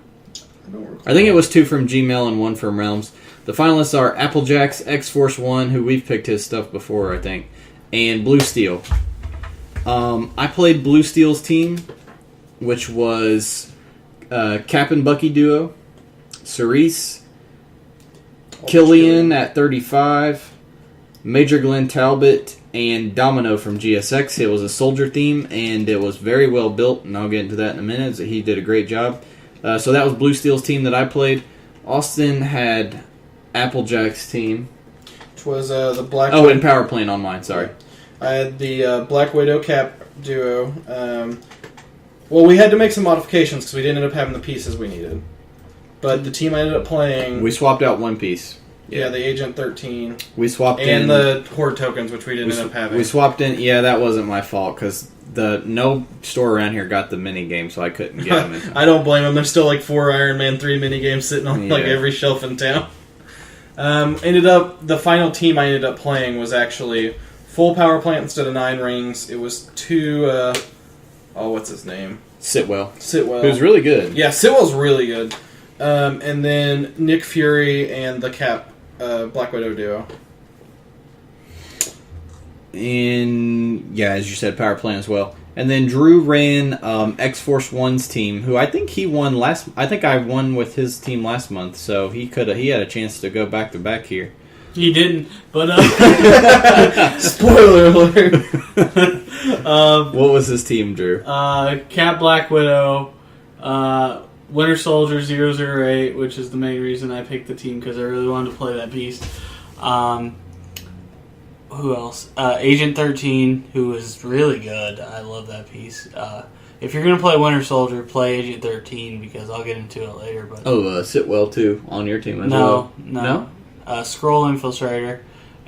I think it was 2 from Gmail and 1 from Realms. The finalists are Applejacks, X-Force 1, who we've picked his stuff before, I think, and Blue Steel. I played Blue Steel's team, which was Cap and Bucky duo, Cerise, Killian at 35, Major Glenn Talbot, and Domino from GSX. It was a soldier theme, and it was very well built, and I'll get into that in a minute. So he did a great job. So that was Blue Steel's team that I played. Austin had Applejack's team. Which was the Black Oh, and Power Plane on mine, sorry. I had the Black Widow Cap duo. Well, we had to make some modifications because we didn't end up having the pieces we needed. But the team I ended up playing... We swapped out one piece. Yeah, the Agent 13. We swapped in... And the Horde tokens, which we didn't end up having. We swapped in... Yeah, that wasn't my fault, because no store around here got the mini game, so I couldn't get them. I don't blame them. There's still like 4 Iron Man 3 mini games sitting on like Yeah. every shelf in town. The final team I ended up playing was actually full power plant instead of 9 rings. It was 2... what's his name? Sitwell. Sitwell. Who's really good. Yeah, Sitwell's really good. And then Nick Fury and the Cap Black Widow duo. And, yeah, as you said, Power Plant as well. And then Drew ran X-Force 1's team, who I think he won last... I think I won with his team last month, so he had a chance to go back-to-back here. He didn't, but Spoiler alert! What was his team, Drew? Cap Black Widow, Winter Soldier 008, which is the main reason I picked the team because I really wanted to play that piece. Who else? Agent 13, who was really good. I love that piece. If you're going to play Winter Soldier, play Agent 13 because I'll get into it later. But Sitwell, too, on your team as well. No? Scroll Infiltrator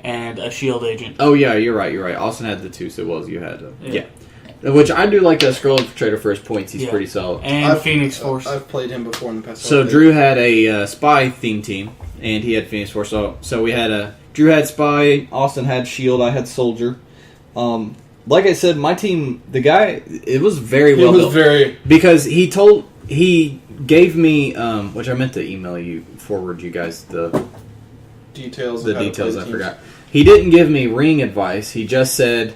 and a Shield Agent. Oh, yeah, you're right. Austin had the 2 Sitwells you had. Yeah. Which I do like that Scroll Infiltrator for his points. He's Yeah. pretty solid. And Phoenix Force. I've played him before in the past. So Drew had a spy theme team, and he had Phoenix Force. So we had Drew had spy, Austin had shield, I had soldier. Like I said, my team, the guy, it was very well built. Because he gave me, which I meant to forward you guys the details. I forgot. He didn't give me ring advice. He just said,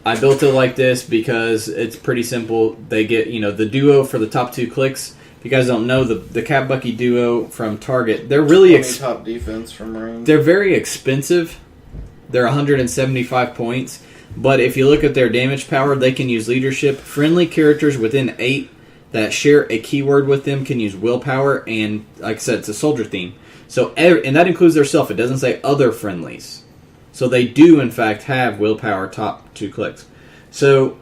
I built it like this because it's pretty simple. They get, the duo for the top 2 clicks. If you guys don't know, the Cap Bucky duo from Target, they're really top defense from range. They're very expensive. They're 175 points. But if you look at their damage power, they can use leadership. Friendly characters within 8 that share a keyword with them can use willpower. And like I said, it's a soldier theme. So, and that includes their self. It doesn't say other friendlies. So they do, in fact, have willpower top 2 clicks. So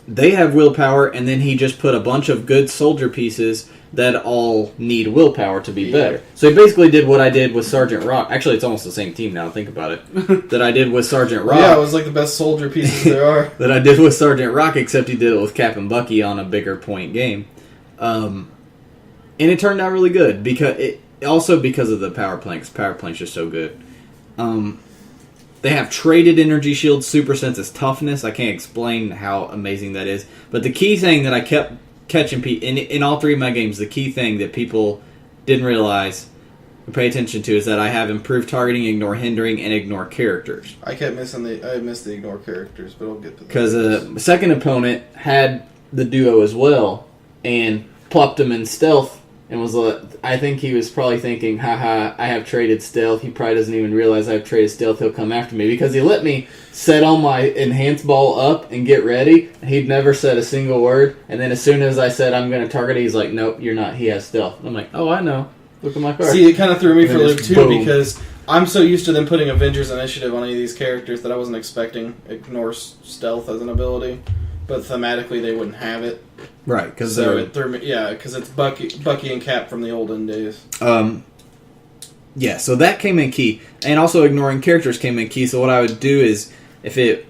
they have willpower, and then he just put a bunch of good soldier pieces that all need willpower to be better. So he basically did what I did with Sergeant Rock. Actually, it's almost the same team now, think about it. That I did with Sergeant Rock. Yeah, it was like the best soldier pieces there are. That I did with Sergeant Rock, except he did it with Cap and Bucky on a bigger point game. And it turned out really good. Because of the power plant, because power plant's just so good. They have traded energy shields, super senses, toughness. I can't explain how amazing that is. But the key thing that I kept catching in all 3 of my games, the key thing that people didn't realize or pay attention to is that I have improved targeting, ignore hindering, and ignore characters. I missed the ignore characters, but I'll get to that. Because the second opponent had the duo as well and plopped him in stealth. And I think he was probably thinking, haha, I have traded stealth. He probably doesn't even realize I've traded stealth. He'll come after me. Because he let me set all my enhanced ball up and get ready. And he'd never said a single word. And then as soon as I said I'm going to target it, he's like, nope, you're not. He has stealth. I'm like, oh, I know. Look at my card. See, it kind of threw me for a loop too, boom. because I'm so used to them putting Avengers Initiative on any of these characters that I wasn't expecting ignore stealth as an ability. But thematically, they wouldn't have it. Right, because it threw me. Yeah, because it's Bucky and Cap from the olden days. Yeah, so that came in key, and also ignoring characters came in key. So what I would do is, if it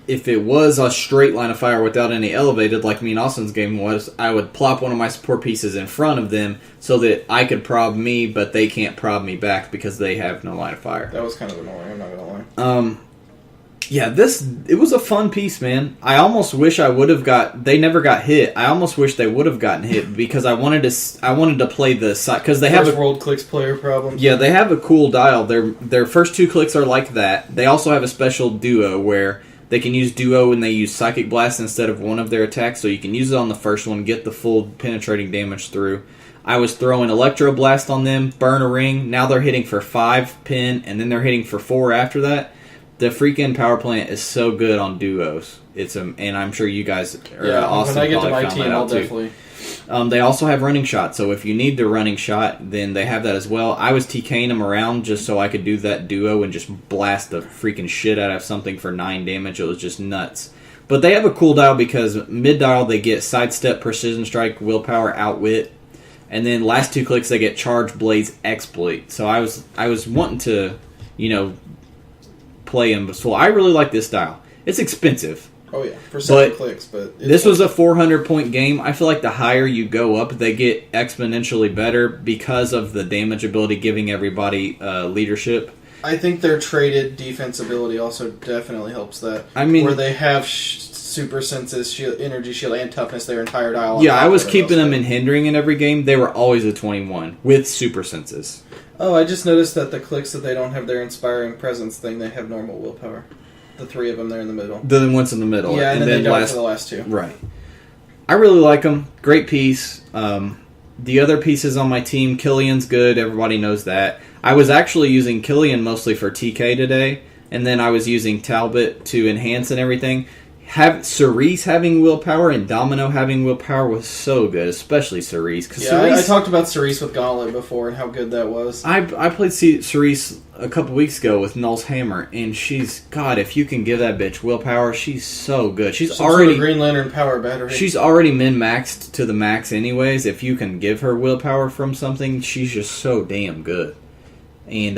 was a straight line of fire without any elevated, like me and Austin's game was, I would plop one of my support pieces in front of them so that I could prob me, but they can't prob me back because they have no line of fire. That was kind of annoying. I'm not gonna lie. Yeah, it was a fun piece, man. I almost wish they never got hit. I almost wish they would have gotten hit because I wanted to play the side, because they have World Clicks player problem. Yeah, they have a cool dial. Their first 2 clicks are like that. They also have a special duo where they can use duo and they use Psychic Blast instead of one of their attacks, so you can use it on the first one, get the full penetrating damage through. I was throwing Electro Blast on them, burn a ring. Now they're hitting for 5 pin, and then they're hitting for 4 after that. The freaking power plant is so good on duos. And I'm sure you guys Austin when I get to my found team, that I'll out too. definitely. They also have running shot, so if you need the running shot, then they have that as well. I was TKing them around just so I could do that duo and just blast the freaking shit out of something for 9 damage. It was just nuts. But they have a cool dial because mid-dial they get sidestep, precision strike, willpower, outwit, and then last 2 clicks they get charge, blaze, exploit. So I was wanting to, play him. So I really like this dial. It's expensive. Oh yeah, for 7 clicks, but this was a 400-point game. I feel like the higher you go up, they get exponentially better because of the damage ability giving everybody leadership. I think their traded defense ability also definitely helps that. I mean, where they have super senses, energy shield, and toughness their entire dial. Yeah, I was keeping them in hindering in every game. They were always a 21 with super senses. Oh, I just noticed that the clicks that they don't have their inspiring presence thing, they have normal willpower. The 3 of them there in the middle. The ones in the middle. Yeah, and then they don't for the last 2. Right. I really like them. Great piece. The other pieces on my team, Killian's good. Everybody knows that. I was actually using Killian mostly for TK today, and then I was using Talbot to enhance and everything. Cerise having willpower and Domino having willpower was so good, especially Cerise. I talked about Cerise with Gauntlet before and how good that was. I played Cerise a couple weeks ago with Null's Hammer, and God, if you can give that bitch willpower, she's so good. She's already sort of Green Lantern power battery. She's already min-maxed to the max anyways. If you can give her willpower from something, she's just so damn good. And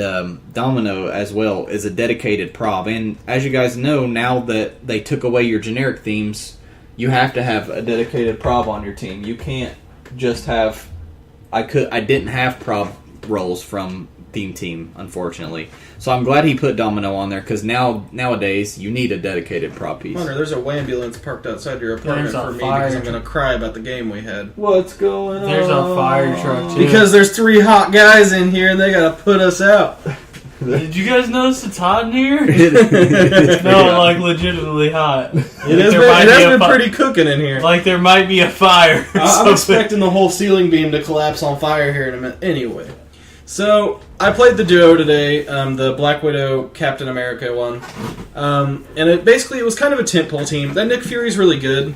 Domino as well is a dedicated prop. And as you guys know, now that they took away your generic themes, you have to have a dedicated prop on your team. You can't just have... I didn't have prop roles from Theme Team, unfortunately. So I'm glad he put Domino on there, because nowadays you need a dedicated prop piece. Hunter, there's a wambulance parked outside your apartment for me because I'm going to cry about the game we had. What's going on? There's a fire truck, too. Because there's 3 hot guys in here and they got to put us out. Did you guys notice it's hot in here? It No, like legitimately hot. It has been pretty cooking in here. Like there might be a fire. I'm expecting the whole ceiling beam to collapse on fire here in a minute. Anyway, so I played the duo today, the Black Widow Captain America one, and it was kind of a tentpole team. That Nick Fury's really good.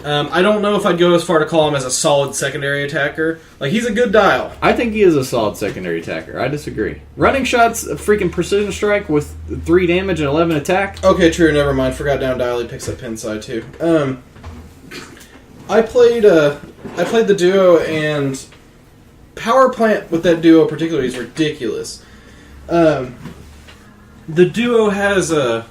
I don't know if I'd go as far to call him as a solid secondary attacker. Like, he's a good dial. I think he is a solid secondary attacker. I disagree. Running shots, a freaking precision strike with 3 damage and 11 attack. Okay, true. Never mind. Forgot down dial. He picks up pin side too. I played the duo, and power plant with that duo particularly is ridiculous. The duo has a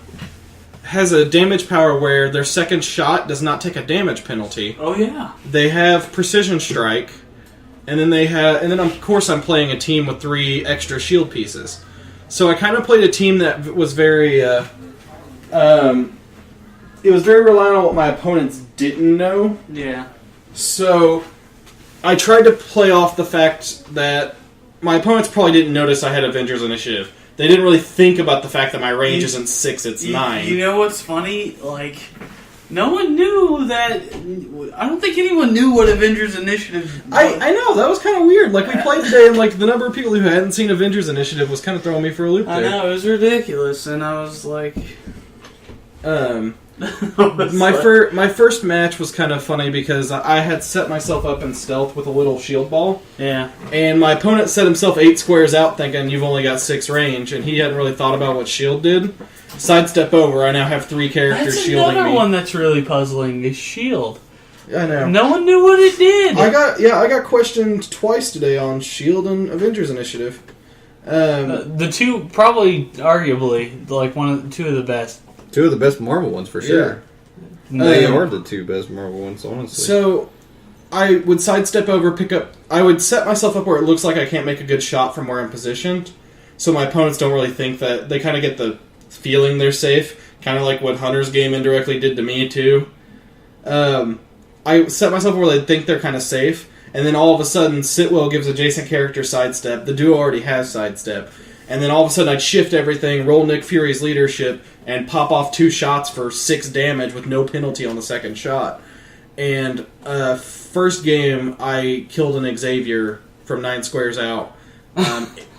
damage power where their second shot does not take a damage penalty. Oh yeah. They have precision strike, and then of course I'm playing a team with 3 extra shield pieces. So I kind of played a team that was very it was very reliant on what my opponents didn't know. Yeah. So I tried to play off the fact that my opponents probably didn't notice I had Avengers Initiative. They didn't really think about the fact that my range isn't 6, it's 9. You know what's funny? Like, no one knew that... I don't think anyone knew what Avengers Initiative was. I know, that was kind of weird. Like, we played today, and like the number of people who hadn't seen Avengers Initiative was kind of throwing me for a loop there. I know, it was ridiculous, and I was like... My first match was kind of funny because I had set myself up in stealth with a little shield ball. Yeah. And my opponent set himself 8 squares out thinking you've only got 6 range, and he hadn't really thought about what shield did. Sidestep over, I now have 3 characters That's shielding me. another one that's really puzzling, is shield. I know. No one knew what it did. I got questioned twice today on shield and Avengers Initiative. The two, probably, arguably, like two of the best. 2 of the best Marvel ones, for sure. Yeah. They are the 2 best Marvel ones, honestly. So, I would sidestep over, pick up... I would set myself up where it looks like I can't make a good shot from where I'm positioned. So my opponents don't really think that... They kind of get the feeling they're safe. Kind of like what Hunter's game indirectly did to me, too. I set myself where they think they're kind of safe. And then all of a sudden, Sitwell gives adjacent character sidestep. The duo already has sidestep. And then all of a sudden I'd shift everything, roll Nick Fury's leadership, and pop off 2 shots for 6 damage with no penalty on the second shot. And first game, I killed an Xavier from 9 squares out.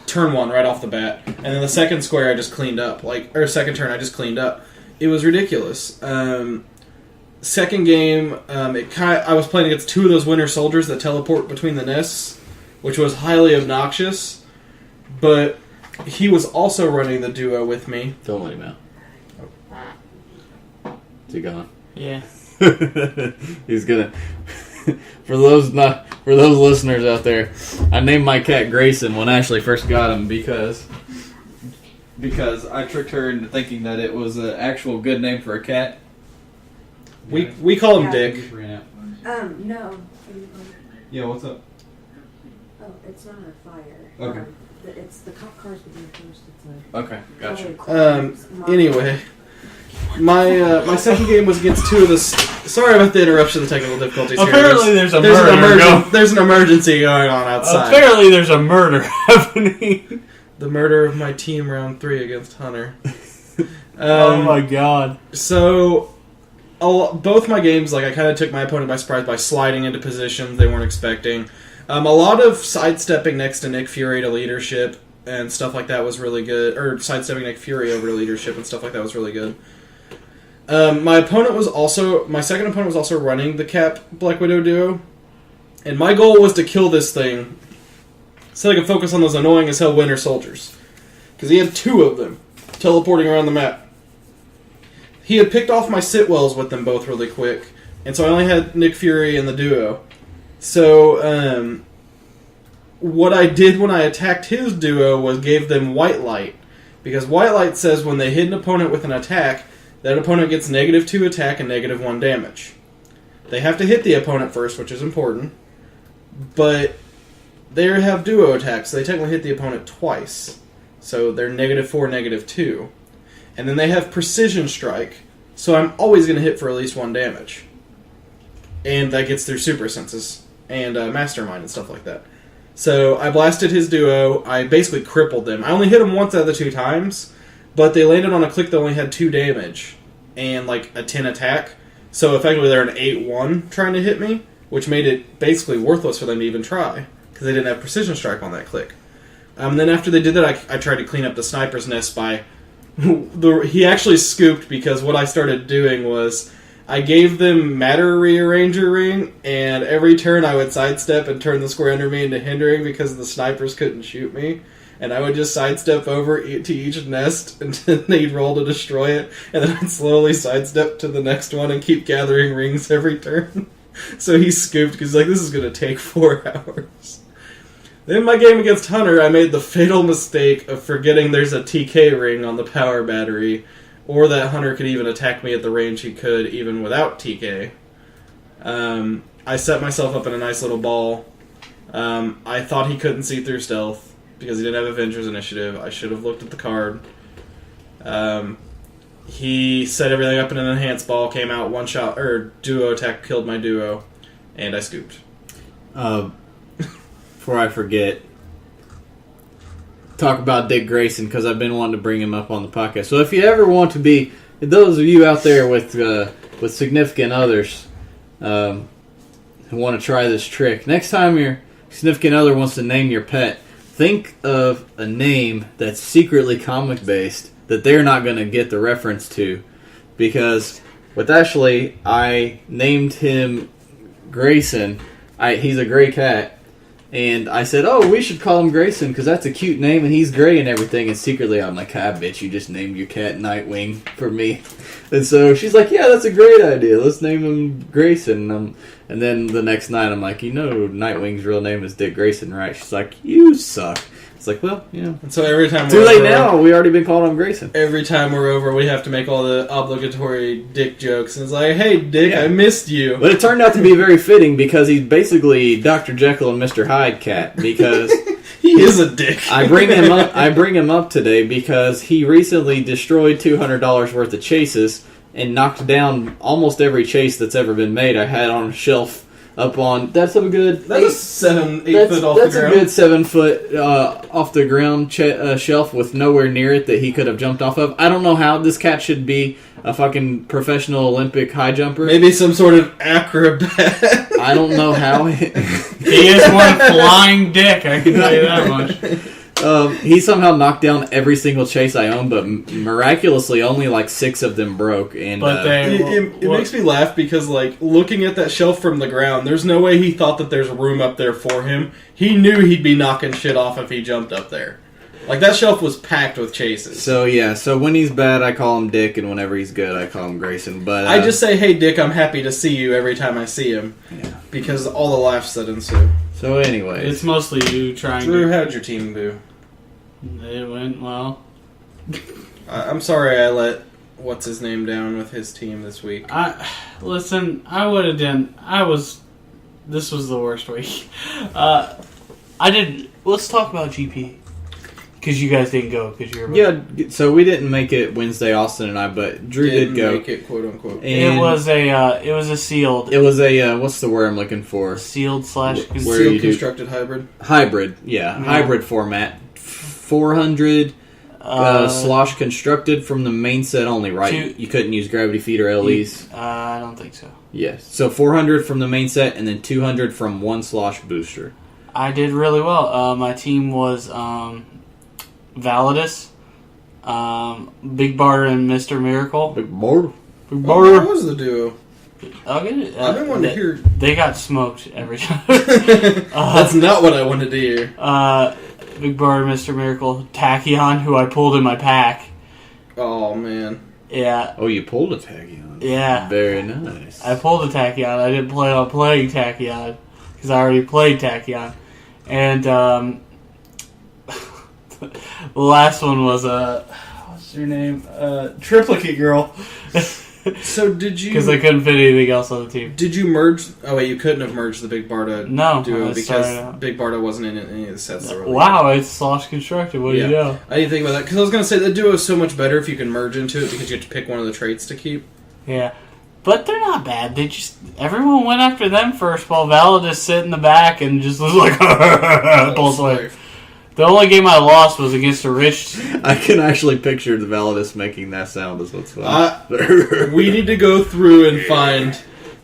Turn 1 right off the bat. And then the second square I just cleaned up. Second turn I just cleaned up. It was ridiculous. Second game, I was playing against 2 of those Winter Soldiers that teleport between the nests, which was highly obnoxious. But he was also running the duo with me. Don't let him out. Is he gone? Yeah. He's gonna... For those listeners out there, I named my cat Grayson when Ashley first got him because I tricked her into thinking that it was an actual good name for a cat. We call him Dick. No. Yeah, what's up? Oh, it's not a fire. Okay. It's the cop cars begin first. It's a... Okay, gotcha. Anyway, my second game was against 2 of the... Sorry about the interruption, the technical difficulties here. Apparently there's There's an emergency going on outside. Apparently there's a murder happening. The murder of my team round 3 against Hunter. Oh my god. So, both my games, I kind of took my opponent by surprise by sliding into positions they weren't expecting. A lot of sidestepping next to Nick Fury to leadership and stuff like that was really good. Or sidestepping Nick Fury over to leadership and stuff like that was really good. My second opponent was also running the Cap Black Widow duo. And my goal was to kill this thing so I could focus on those annoying as hell Winter Soldiers. Because he had 2 of them teleporting around the map. He had picked off my Sitwells with them both really quick. And so I only had Nick Fury and the duo. So, what I did when I attacked his duo was gave them white light. Because white light says when they hit an opponent with an attack, that opponent gets -2 attack and -1 damage. They have to hit the opponent first, which is important. But they have duo attacks, so they technically hit the opponent twice. So they're -4, -2. And then they have precision strike, so I'm always going to hit for at least 1 damage. And that gets through super senses and mastermind and stuff like that. So I blasted his duo. I basically crippled them. I only hit them once out of the 2 times, but they landed on a click that only had 2 damage and like a 10 attack. So effectively they're an 8-1 trying to hit me, which made it basically worthless for them to even try because they didn't have precision strike on that click. Then after they did that, I tried to clean up the sniper's nest by... he actually scooped because what I started doing was... I gave them Matter Rearranger Ring, and every turn I would sidestep and turn the square under me into hindering because the snipers couldn't shoot me. And I would just sidestep over to each nest until they'd roll to destroy it, and then I'd slowly sidestep to the next one and keep gathering rings every turn. So he scooped because he's like, this is going to take 4 hours. Then in my game against Hunter, I made the fatal mistake of forgetting there's a TK ring on the power battery, or that Hunter could even attack me at the range he could, even without TK. I set myself up in a nice little ball. I thought he couldn't see through stealth, because he didn't have Avengers Initiative. I should have looked at the card. He set everything up in an enhanced ball, came out, one shot, or duo attack, killed my duo, and I scooped. Before I forget... talk about Dick Grayson because I've been wanting to bring him up on the podcast. So if you ever want to be, those of you out there with significant others who want to try this trick, next time your significant other wants to name your pet, think of a name that's secretly comic based that they're not going to get the reference to. Because with Ashley, I named him Grayson. He's a gray cat. And I said, oh, we should call him Grayson because that's a cute name and he's gray and everything. And secretly I'm like, ah, bitch, you just named your cat Nightwing for me. And so she's like, yeah, that's a great idea. Let's name him Grayson. And then the next night I'm like, you know Nightwing's real name is Dick Grayson, right? She's like, you suck. It's like, well, yeah. And so every time too late now. We already been calling him Grayson. Every time we're over, we have to make all the obligatory Dick jokes. And it's like, hey, Dick, yeah. I missed you. But it turned out to be very fitting because he's basically Dr. Jekyll and Mr. Hyde cat because he is a dick. I bring him up today because he recently destroyed $200 worth of chases and knocked down almost every chase that's ever been made. I had on a shelf. Up on that's a good. That's 8 foot off the ground. That's a good 7 foot off the ground shelf with nowhere near it that he could have jumped off of. I don't know how this cat should be a fucking professional Olympic high jumper. Maybe some sort of acrobat. I don't know how. He is one flying dick. I can tell you that much. He somehow knocked down every single chase I own, but miraculously only like 6 of them broke. And but it makes me laugh because, like, looking at that shelf from the ground, there's no way he thought that there's room up there for him. He knew he'd be knocking shit off if he jumped up there. Like, that shelf was packed with chases. So, yeah. So, when he's bad, I call him Dick, and whenever he's good, I call him Grayson. But I just say, hey, Dick, I'm happy to see you every time I see him. Yeah. Because all the laughs that ensue. So, anyway. It's mostly you trying Drew, how'd your team do? It went well. I'm sorry I let what's-his-name down with his team this week. Listen, I would have done... This was the worst week. Let's talk about GP. Because you guys didn't go. Because you were... Yeah, so we didn't make it Wednesday, Austin and I, but Drew did go. Make it, quote-unquote. It was a sealed... It was a, what's the word I'm looking for? Sealed / Sealed constructed hybrid? Hybrid, yeah. Hybrid format. 400 slosh constructed from the main set only, right? You couldn't use gravity feed or LEs? I don't think so. Yes. So 400 from the main set and then 200 from one slosh booster. I did really well. My team was Validus, Big Bar and Mr. Miracle. Big Bar? Big Bar. What was the duo? I'll get it. I didn't want to hear... They got smoked every time. That's not what I wanted to hear. Big Bar, Mr. Miracle, Tachyon, who I pulled in my pack. Oh, man. Yeah. Oh, you pulled a Tachyon. Yeah. Very nice. I pulled a Tachyon. I didn't plan on playing Tachyon, because I already played Tachyon. And the last one was what's your name? Triplicate Girl. So did you? Because I couldn't fit anything else on the team. Did you merge? Oh wait, you couldn't have merged the Big Barda duo I started because out. Big Barda wasn't in any of the sets that were released. Wow, it's Slosh Constructed. What do you know? I didn't think about that because I was going to say the duo is so much better if you can merge into it because you have to pick one of the traits to keep. Yeah. But they're not bad. Everyone went after them first while Vala just sit in the back and just was like, pulse wave. The only game I lost was against a rich... I can actually picture the Validus making that sound is what's fun. We need to go through and find...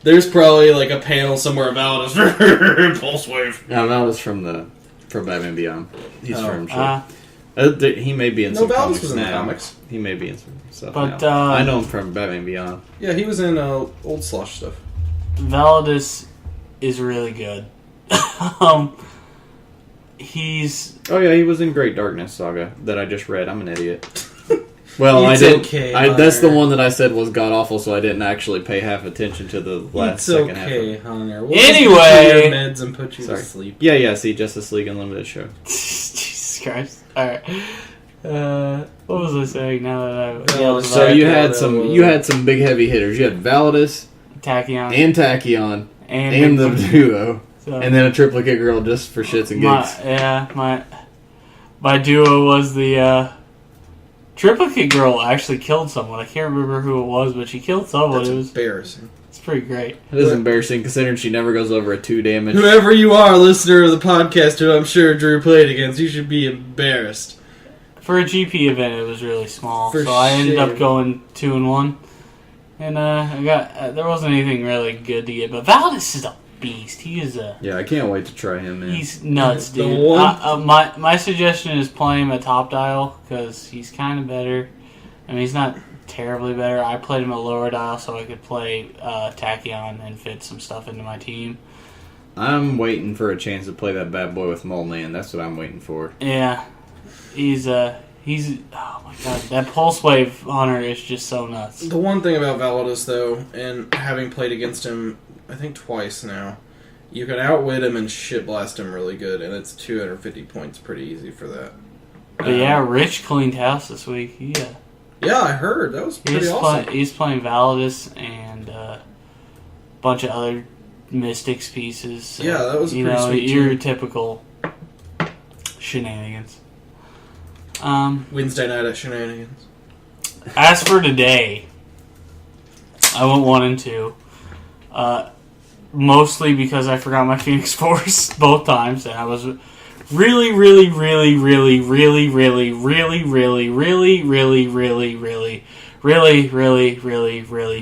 There's probably like a panel somewhere about us. Pulse wave. No, Validus from Batman Beyond. He's from... he may be in No, some Validus comics was in the now. comics. He may be in some stuff But, now. I know him from Batman Beyond. Yeah, he was in old Slosh stuff. Validus is really good. He's... Oh yeah, he was in Great Darkness Saga that I just read. I'm an idiot. Well, It's I didn't. okay, That's the Hunter. one that I said was god awful, so I didn't actually pay half attention to the last It's second okay, half. Hunter. We'll Anyway- just give you your meds and put you Sorry. to sleep. Yeah. See, Justice League Unlimited show. Jesus Christ. Alright. What was I saying now that I Oh, yelled So about you Tachyon. had some big heavy hitters. You had Validus Tachyon and Tachyon and the Big duo, So- and then a triplicate girl just for shits and gigs. My duo was the triplicate girl actually killed someone. I can't remember who it was, but she killed someone. That's It's embarrassing. pretty great. It is embarrassing considering she never goes over a 2 damage. Whoever you are, listener of the podcast, who I'm sure Drew played against, you should be embarrassed. For a GP event, it was really small, For so I ended up shame. going 2-1, and I got there wasn't anything really good to get. But Validus is a beast. He is a Yeah, I can't wait to try him, man. he's nuts, The dude. one- My suggestion is play him at top dial because he's kind of better. I mean, he's not terribly better. I played him at lower dial so I could play Tachyon and fit some stuff into my team. I'm waiting for a chance to play that bad boy with Mole Man. That's what I'm waiting for. Yeah, he's oh my god, that pulse wave hunter is just so nuts. The one thing about Validus, though, and having played against him, I think twice now, you can outwit him and shit blast him really good, and it's 250 points pretty easy for that. But yeah, Rich cleaned house this week. Yeah. Yeah, I heard. That was pretty awesome. He's playing Validus and a bunch of other Mystics pieces. So, Yeah, that was a pretty sweet your team. typical shenanigans. Wednesday night at Shenanigans. As for today, I went 1 and 2. Mostly because I forgot my Phoenix Force both times, and I was really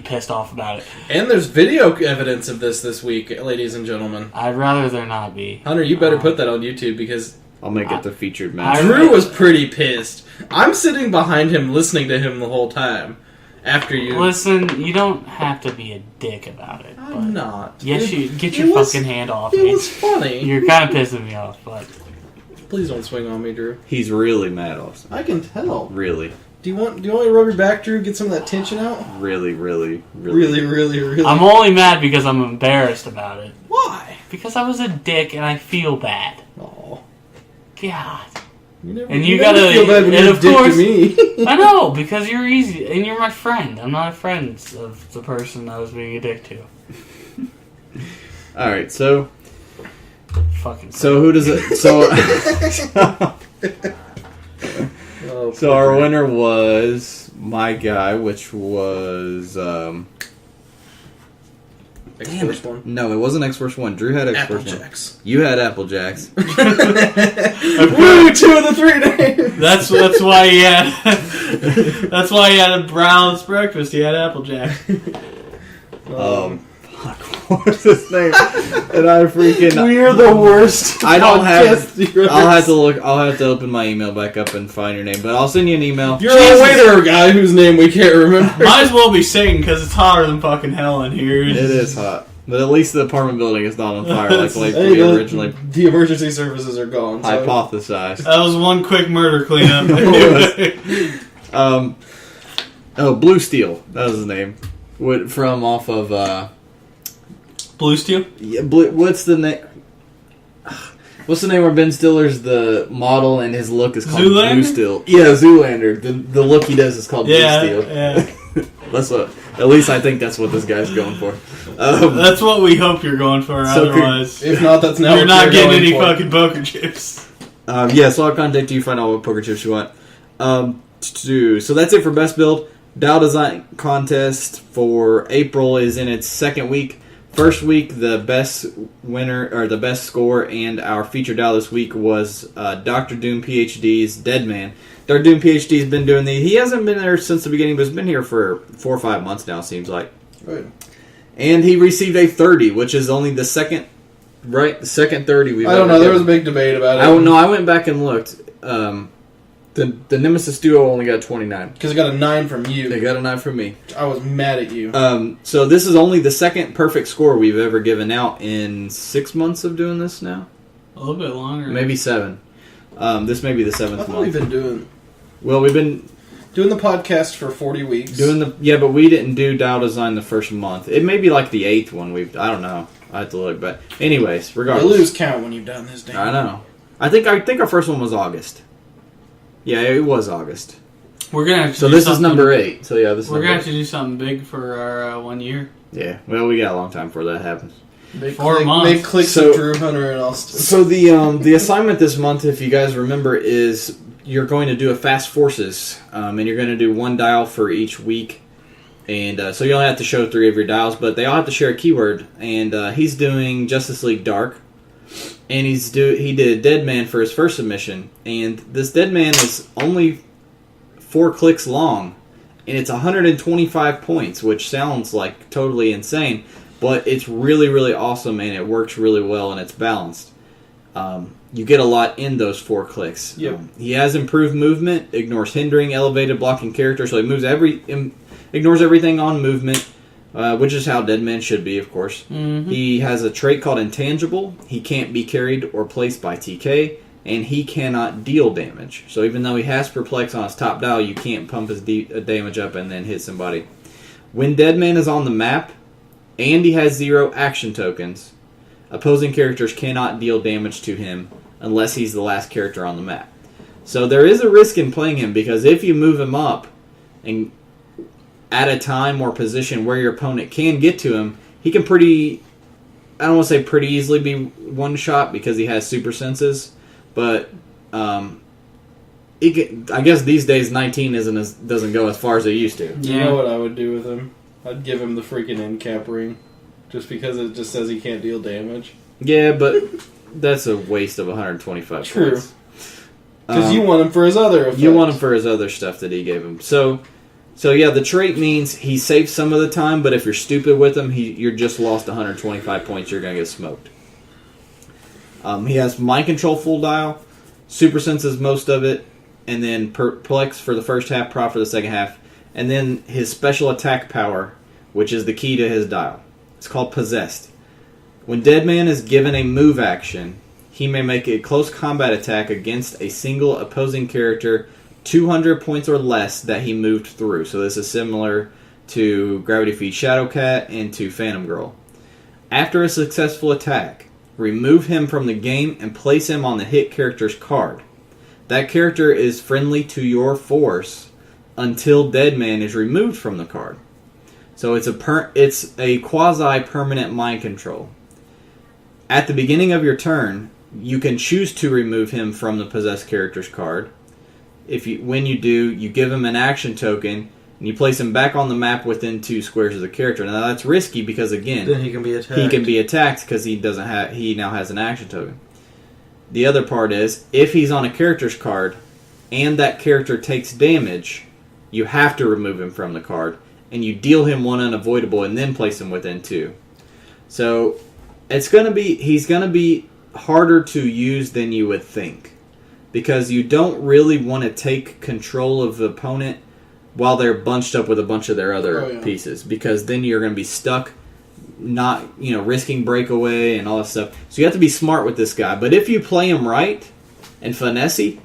pissed off about it. And there's video evidence of this week, ladies and gentlemen. I'd rather there not be. Hunter, you better put that on YouTube because I'll make it the featured match. Drew was pretty pissed. I'm sitting behind him listening to him the whole time. After you... Listen, you don't have to be a dick about it. I'm not. Yes, you get it your was- fucking hand off It me. was funny. You're kind of pissing me off, but Please don't swing on me, Drew. He's really mad, Austin. I can tell. Really. Do you want me to rub your back, Drew? Get some of that tension out? Really. Really. I'm only mad because I'm embarrassed about it. Why? Because I was a dick and I feel bad. Oh. God. And you never gotta- feel bad when and you're a of dick course- to me. I know, because you're easy and you're my friend. I'm not a friend of the person I was being a dick to. Alright, so Fucking. who does it Oh, So our winner was my guy, which was X-Force one. no, it wasn't X-Force 1. Drew had X-Force 1. Applejacks. You had Applejacks. Woo! 2 of the 3 names. That's why he had. That's why he had a Brown's breakfast. He had Applejack. Fuck, what was his name? And I freaking We're the worst. I don't have. podcast you've ever I'll have to look. I'll have to open my email back up and find your name. But I'll send you an email. You're a waiter guy whose name we can't remember. Might as well be singing because it's hotter than fucking hell in here. It is hot, but at least the apartment building is not on fire like Hey, we originally the emergency services are gone. So. hypothesized. That was one quick murder cleanup. Blue Steel. That was his name. From off of Blue Steel? yeah. What's the name? What's the name where Ben Stiller's the model and his look is called Zoolander? Blue Steel? Yeah, Zoolander. The look he does is called Blue Steel. Yeah. That's what. At least I think that's what this guy's going for. That's what we hope you're going for. So Otherwise, If not, that's now you're what not getting going any for. fucking poker chips. So I'll contact you, find out what poker chips you want. So that's it for Best Build. Dial Design Contest for April is in its second week. First week, the best winner, or the best score, and our featured dial this week was Dr. Doom PhD's Deadman. Dr. Doom PhD's been doing He hasn't been there since the beginning, but he's been here for 4 or 5 months now, it seems like. Right. And he received a 30, which is only the second, the second 30 we've I don't know. ever There was a given. big debate about it. I don't know. I went back and looked. The Nemesis Duo only got 29. Because it got a 9 from They you. got a 9 from me. I was mad at you. So this is only the second perfect score we've ever given out in 6 months of doing this now. A little bit longer. Maybe 7. This may be the I 7th thought we've month. been doing Well, we've been the podcast for 40 weeks. but we didn't do Dial Design the first month. It may be like the 8th one. I don't know. I have to look. But anyways, You regardless. lose count when you've done this. Damn. I know. I think our first one was August. Yeah, it was August. We're gonna have to So do this is something- number 8. So yeah, this is We're number gonna have 8. to do something big for our 1 year. Yeah. Well, we got a long time before that happens. Make 4 months. Make clicks So- of Drew Hunter and Austin. So the assignment this month, if you guys remember, is you're going to do a Fast Forces, and you're going to do one dial for each week, and so you only have to show 3 of your dials, but they all have to share a keyword. And he's doing Justice League Dark, and he did Deadman for his first submission, and this Deadman is only 4 clicks long, and it's 125 points, which sounds like totally insane, but it's really, really awesome, and it works really well, and it's balanced. You get a lot in those 4 clicks. Yep. He has improved movement, ignores hindering, elevated blocking character, so he ignores everything on movement, which is how Deadman should be, of course. Mm-hmm. He has a trait called Intangible. He can't be carried or placed by TK, and he cannot deal damage. So even though he has Perplex on his top dial, you can't pump his damage up and then hit somebody. When Deadman is on the map, and he has 0 action tokens, opposing characters cannot deal damage to him unless he's the last character on the map. So there is a risk in playing him, because if you move him up and at a time or position where your opponent can get to him, he can I don't want to say pretty easily be one shot because he has super senses, but I guess these days 19 doesn't go as far as it used to. You know what I would do with him? I'd give him the freaking end cap ring. Just because it just says he can't deal damage. Yeah, but that's a waste of 125 True. points. Because you want him for his other effects. You want him for his other stuff that he gave him. So yeah, the trait means he saves some of the time, but if you're stupid with him, you're just lost 125 points. You're going to get smoked. He has Mind Control full dial, Super Senses most of it, and then Perplex for the first half, Prop for the second half, and then his special attack power, which is the key to his dial. It's called Possessed. When Deadman is given a move action, he may make a close combat attack against a single opposing character 200 points or less that he moved through. So this is similar to Gravity Feed Shadowcat and to Phantom Girl. After a successful attack, remove him from the game and place him on the hit character's card. That character is friendly to your force until Deadman is removed from the card. So it's a quasi-permanent mind control. At the beginning of your turn, you can choose to remove him from the possessed character's card. When you do, you give him an action token, and you place him back on the map within 2 squares of the character. Now that's risky because, again, Then he can be attacked. he can be attacked because he now has an action token. The other part is, if he's on a character's card and that character takes damage, you have to remove him from the card, and you deal him 1 unavoidable and then place him within 2. So he's going to be harder to use than you would think, because you don't really want to take control of the opponent while they're bunched up with a bunch of their other pieces, because then you're going to be stuck not risking breakaway and all that stuff. So you have to be smart with this guy. But if you play him right and finesse,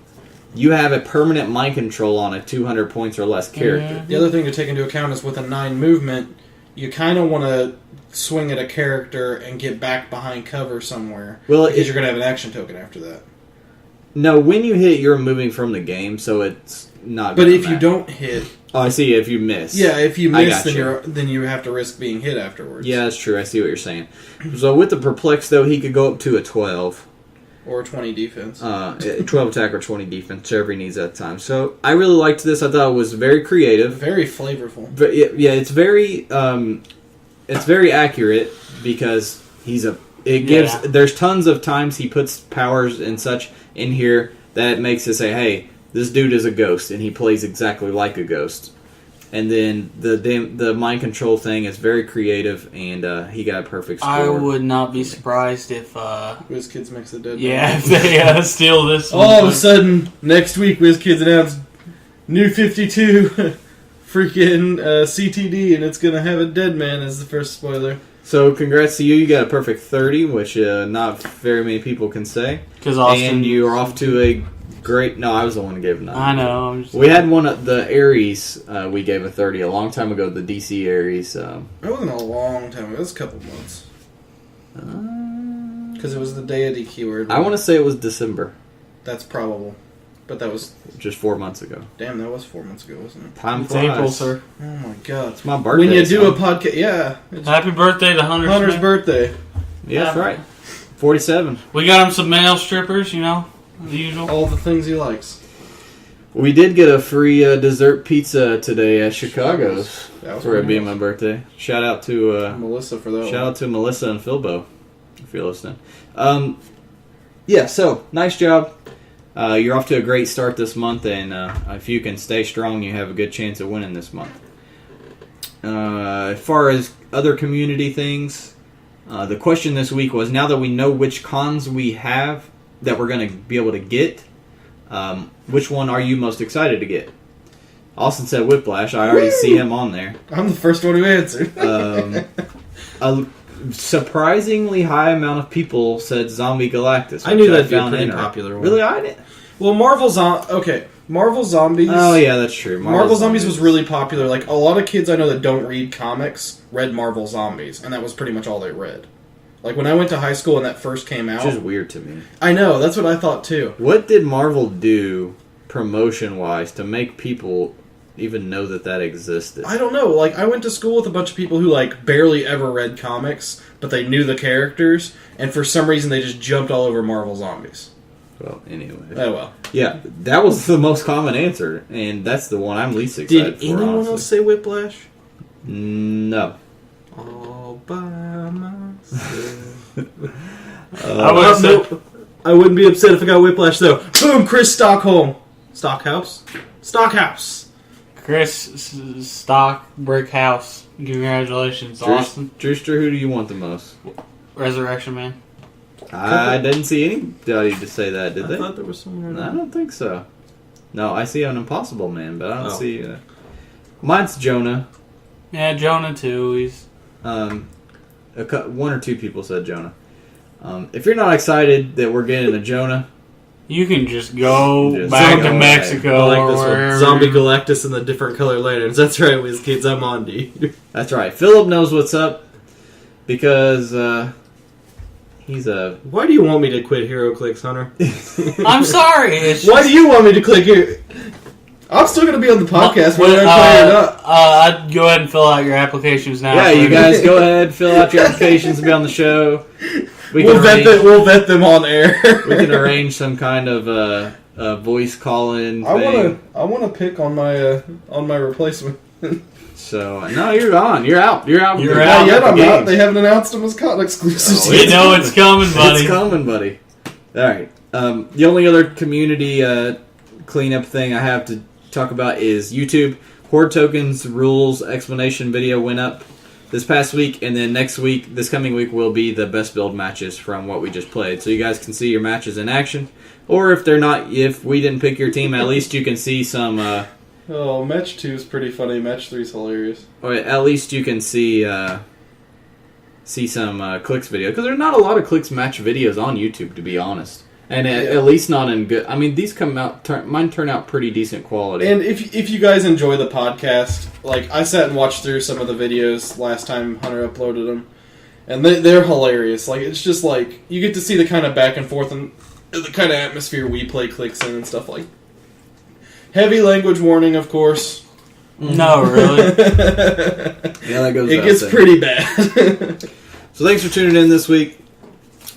you have a permanent mind control on a 200 points or less character. The other thing to take into account is with a 9 movement, you kind of want to swing at a character and get back behind cover somewhere. Well, because you're going to have an action token after that. No, when you hit, you're moving from the game, so it's not. But gonna if you matter. don't hit, Oh, I see. If you miss. yeah, if you I miss, gotcha. then you have to risk being hit afterwards. Yeah, that's true. I see what you're saying. So with the Perplex, though, he could go up to a 12. Or 20 defense. 12 attack or 20 defense, whichever he needs at the time. So I really liked this. I thought it was very creative. Very flavorful. But yeah, it's very accurate because there's tons of times he puts powers and such in here that makes it say, hey, this dude is a ghost and he plays exactly like a ghost. And then the mind control thing is very creative, and he got a perfect score. I would not be surprised if WizKids makes the dead. if they steal this one. All of a sudden, next week, WizKids announced new 52 freaking CTD, and it's going to have a dead man as the first spoiler. So congrats to you. You got a perfect 30, which not very many people can say. Because Austin, And you are off to a great... No, I was the one who gave it 9. I know. We had one of the Ares. We gave a 30 a long time ago. The DC Ares. That wasn't a long time ago. It was a couple months. Because it was the deity keyword. I want to say it was December. That's probable. But that was... Just 4 months ago. Damn, that was 4 months ago, wasn't it? Time It's flies. April, sir. Oh my god. It's my birthday. When you do son. a podcast... Yeah. It's Happy birthday to Hunter's Hunter's man. birthday. Yeah, that's right. 47. We got him some male strippers, you know, the usual. All the things he likes. We did get a free dessert pizza today at Chicago's That was for it being nice. my birthday. Shout out to Melissa for that shout one. out to Melissa and Philbo, if you're listening. Yeah, so nice job. You're off to a great start this month, and if you can stay strong, you have a good chance of winning this month. As far as other community things, the question this week was: now that we know which cons we have that we're going to be able to get, which one are you most excited to get? Austin said Whiplash. I already see him on there. I'm the first one who answered. A surprisingly high amount of people said Zombie Galactus. I knew which that'd be a found pretty interesting. popular one. Really, I didn't. Well, Marvel Zombies... Oh yeah, that's true. Marvel Zombies was really popular. Like, a lot of kids I know that don't read comics read Marvel Zombies, and that was pretty much all they read. Like, when I went to high school and that first came out... Which is weird to me. I know, that's what I thought too. What did Marvel do promotion-wise to make people even know that existed? I don't know. Like, I went to school with a bunch of people who, like, barely ever read comics, but they knew the characters, and for some reason they just jumped all over Marvel Zombies. Well, anyway. Oh, well. Yeah, that was the most common answer, and that's the one I'm least excited Did for, anyone honestly. else say Whiplash? No. All by myself. I would have said, Nope. I wouldn't be upset if I got Whiplash, though. Boom! Chris Stockholm. Stockhouse? Stockhouse. Chris Stock Brick House. Congratulations, Austin. Drewster, who do you want the most? Resurrection Man. I didn't see anybody to say that, did I they? thought there was someone... I don't think so. No, I see an Impossible Man, but I don't Oh. see... Mine's Jonah. Yeah, Jonah too. He's One or two people said Jonah. If you're not excited that we're getting a Jonah... You can just go Just back go to away. Mexico I like or this one. wherever. Zombie Galactus and the different color lanterns. That's right, WizKids. I'm on D. That's right. Philip knows what's up because he's a... Why do you want me to quit Heroclix, Hunter? I'm sorry. It's Why just, do you want me to click here? I'm still going to be on the podcast whether I play it or not. I'd go ahead and fill out your applications now. Yeah, you guys go ahead, fill out your applications to be on the show. We'll vet them on air. We can arrange some kind of voice call-in thing. I want to pick on my replacement. So no, you're on. You're out. You're out. You're You're out. Not yet, the I'm game. not. They haven't announced them as con exclusives. Oh, We know it's coming, buddy. It's coming, buddy. All right. The only other community cleanup thing I have to talk about is YouTube. Horde tokens rules explanation video went up this past week, and then this coming week, will be the best build matches from what we just played. So you guys can see your matches in action, or if we didn't pick your team, at least you can see some. Oh, Match 2 is pretty funny. Match 3 is hilarious. Or at least you can see some clicks video, because there's not a lot of clicks match videos on YouTube, to be honest. And at least not in good. I mean, these mine turn out pretty decent quality. And if you guys enjoy the podcast, like I sat and watched through some of the videos last time Hunter uploaded them, And they're hilarious. Like, it's just like, you get to see the kind of back and forth and the kind of atmosphere we play clicks in and stuff like. Heavy language warning, of course. No, really. Yeah, that goes. It gets pretty bad. So thanks for tuning in this week.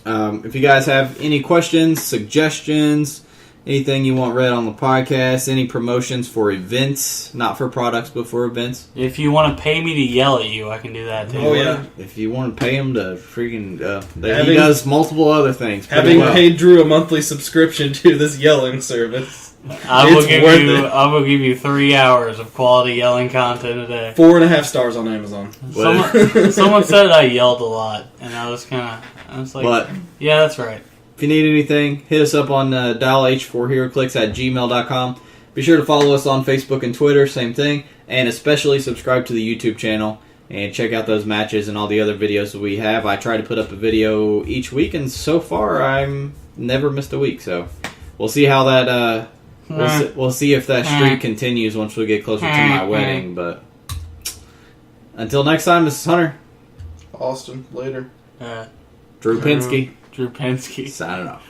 If you guys have any questions, suggestions, anything you want read on the podcast, any promotions for events, not for products but for events. If you want to pay me to yell at you, I can do that too. Oh, yeah. If you want to pay him to freaking... he does multiple other things. Having paid Drew a monthly subscription to this yelling service, I will give you 3 hours of quality yelling content a day. 4.5 stars on Amazon. Someone said I yelled a lot, and I was like, But yeah, that's right. if you need anything, hit us up on dial H4Heroclix@gmail.com. Be sure to follow us on Facebook and Twitter, same thing, and especially subscribe to the YouTube channel and check out those matches and all the other videos that we have. I try to put up a video each week, and so far I'm never missed a week. So we'll see how that. We'll see if that streak continues once we get closer to my wedding. But until next time, this is Hunter. Austin, later. Drew Pinsky. Drew Pinsky. Signing off.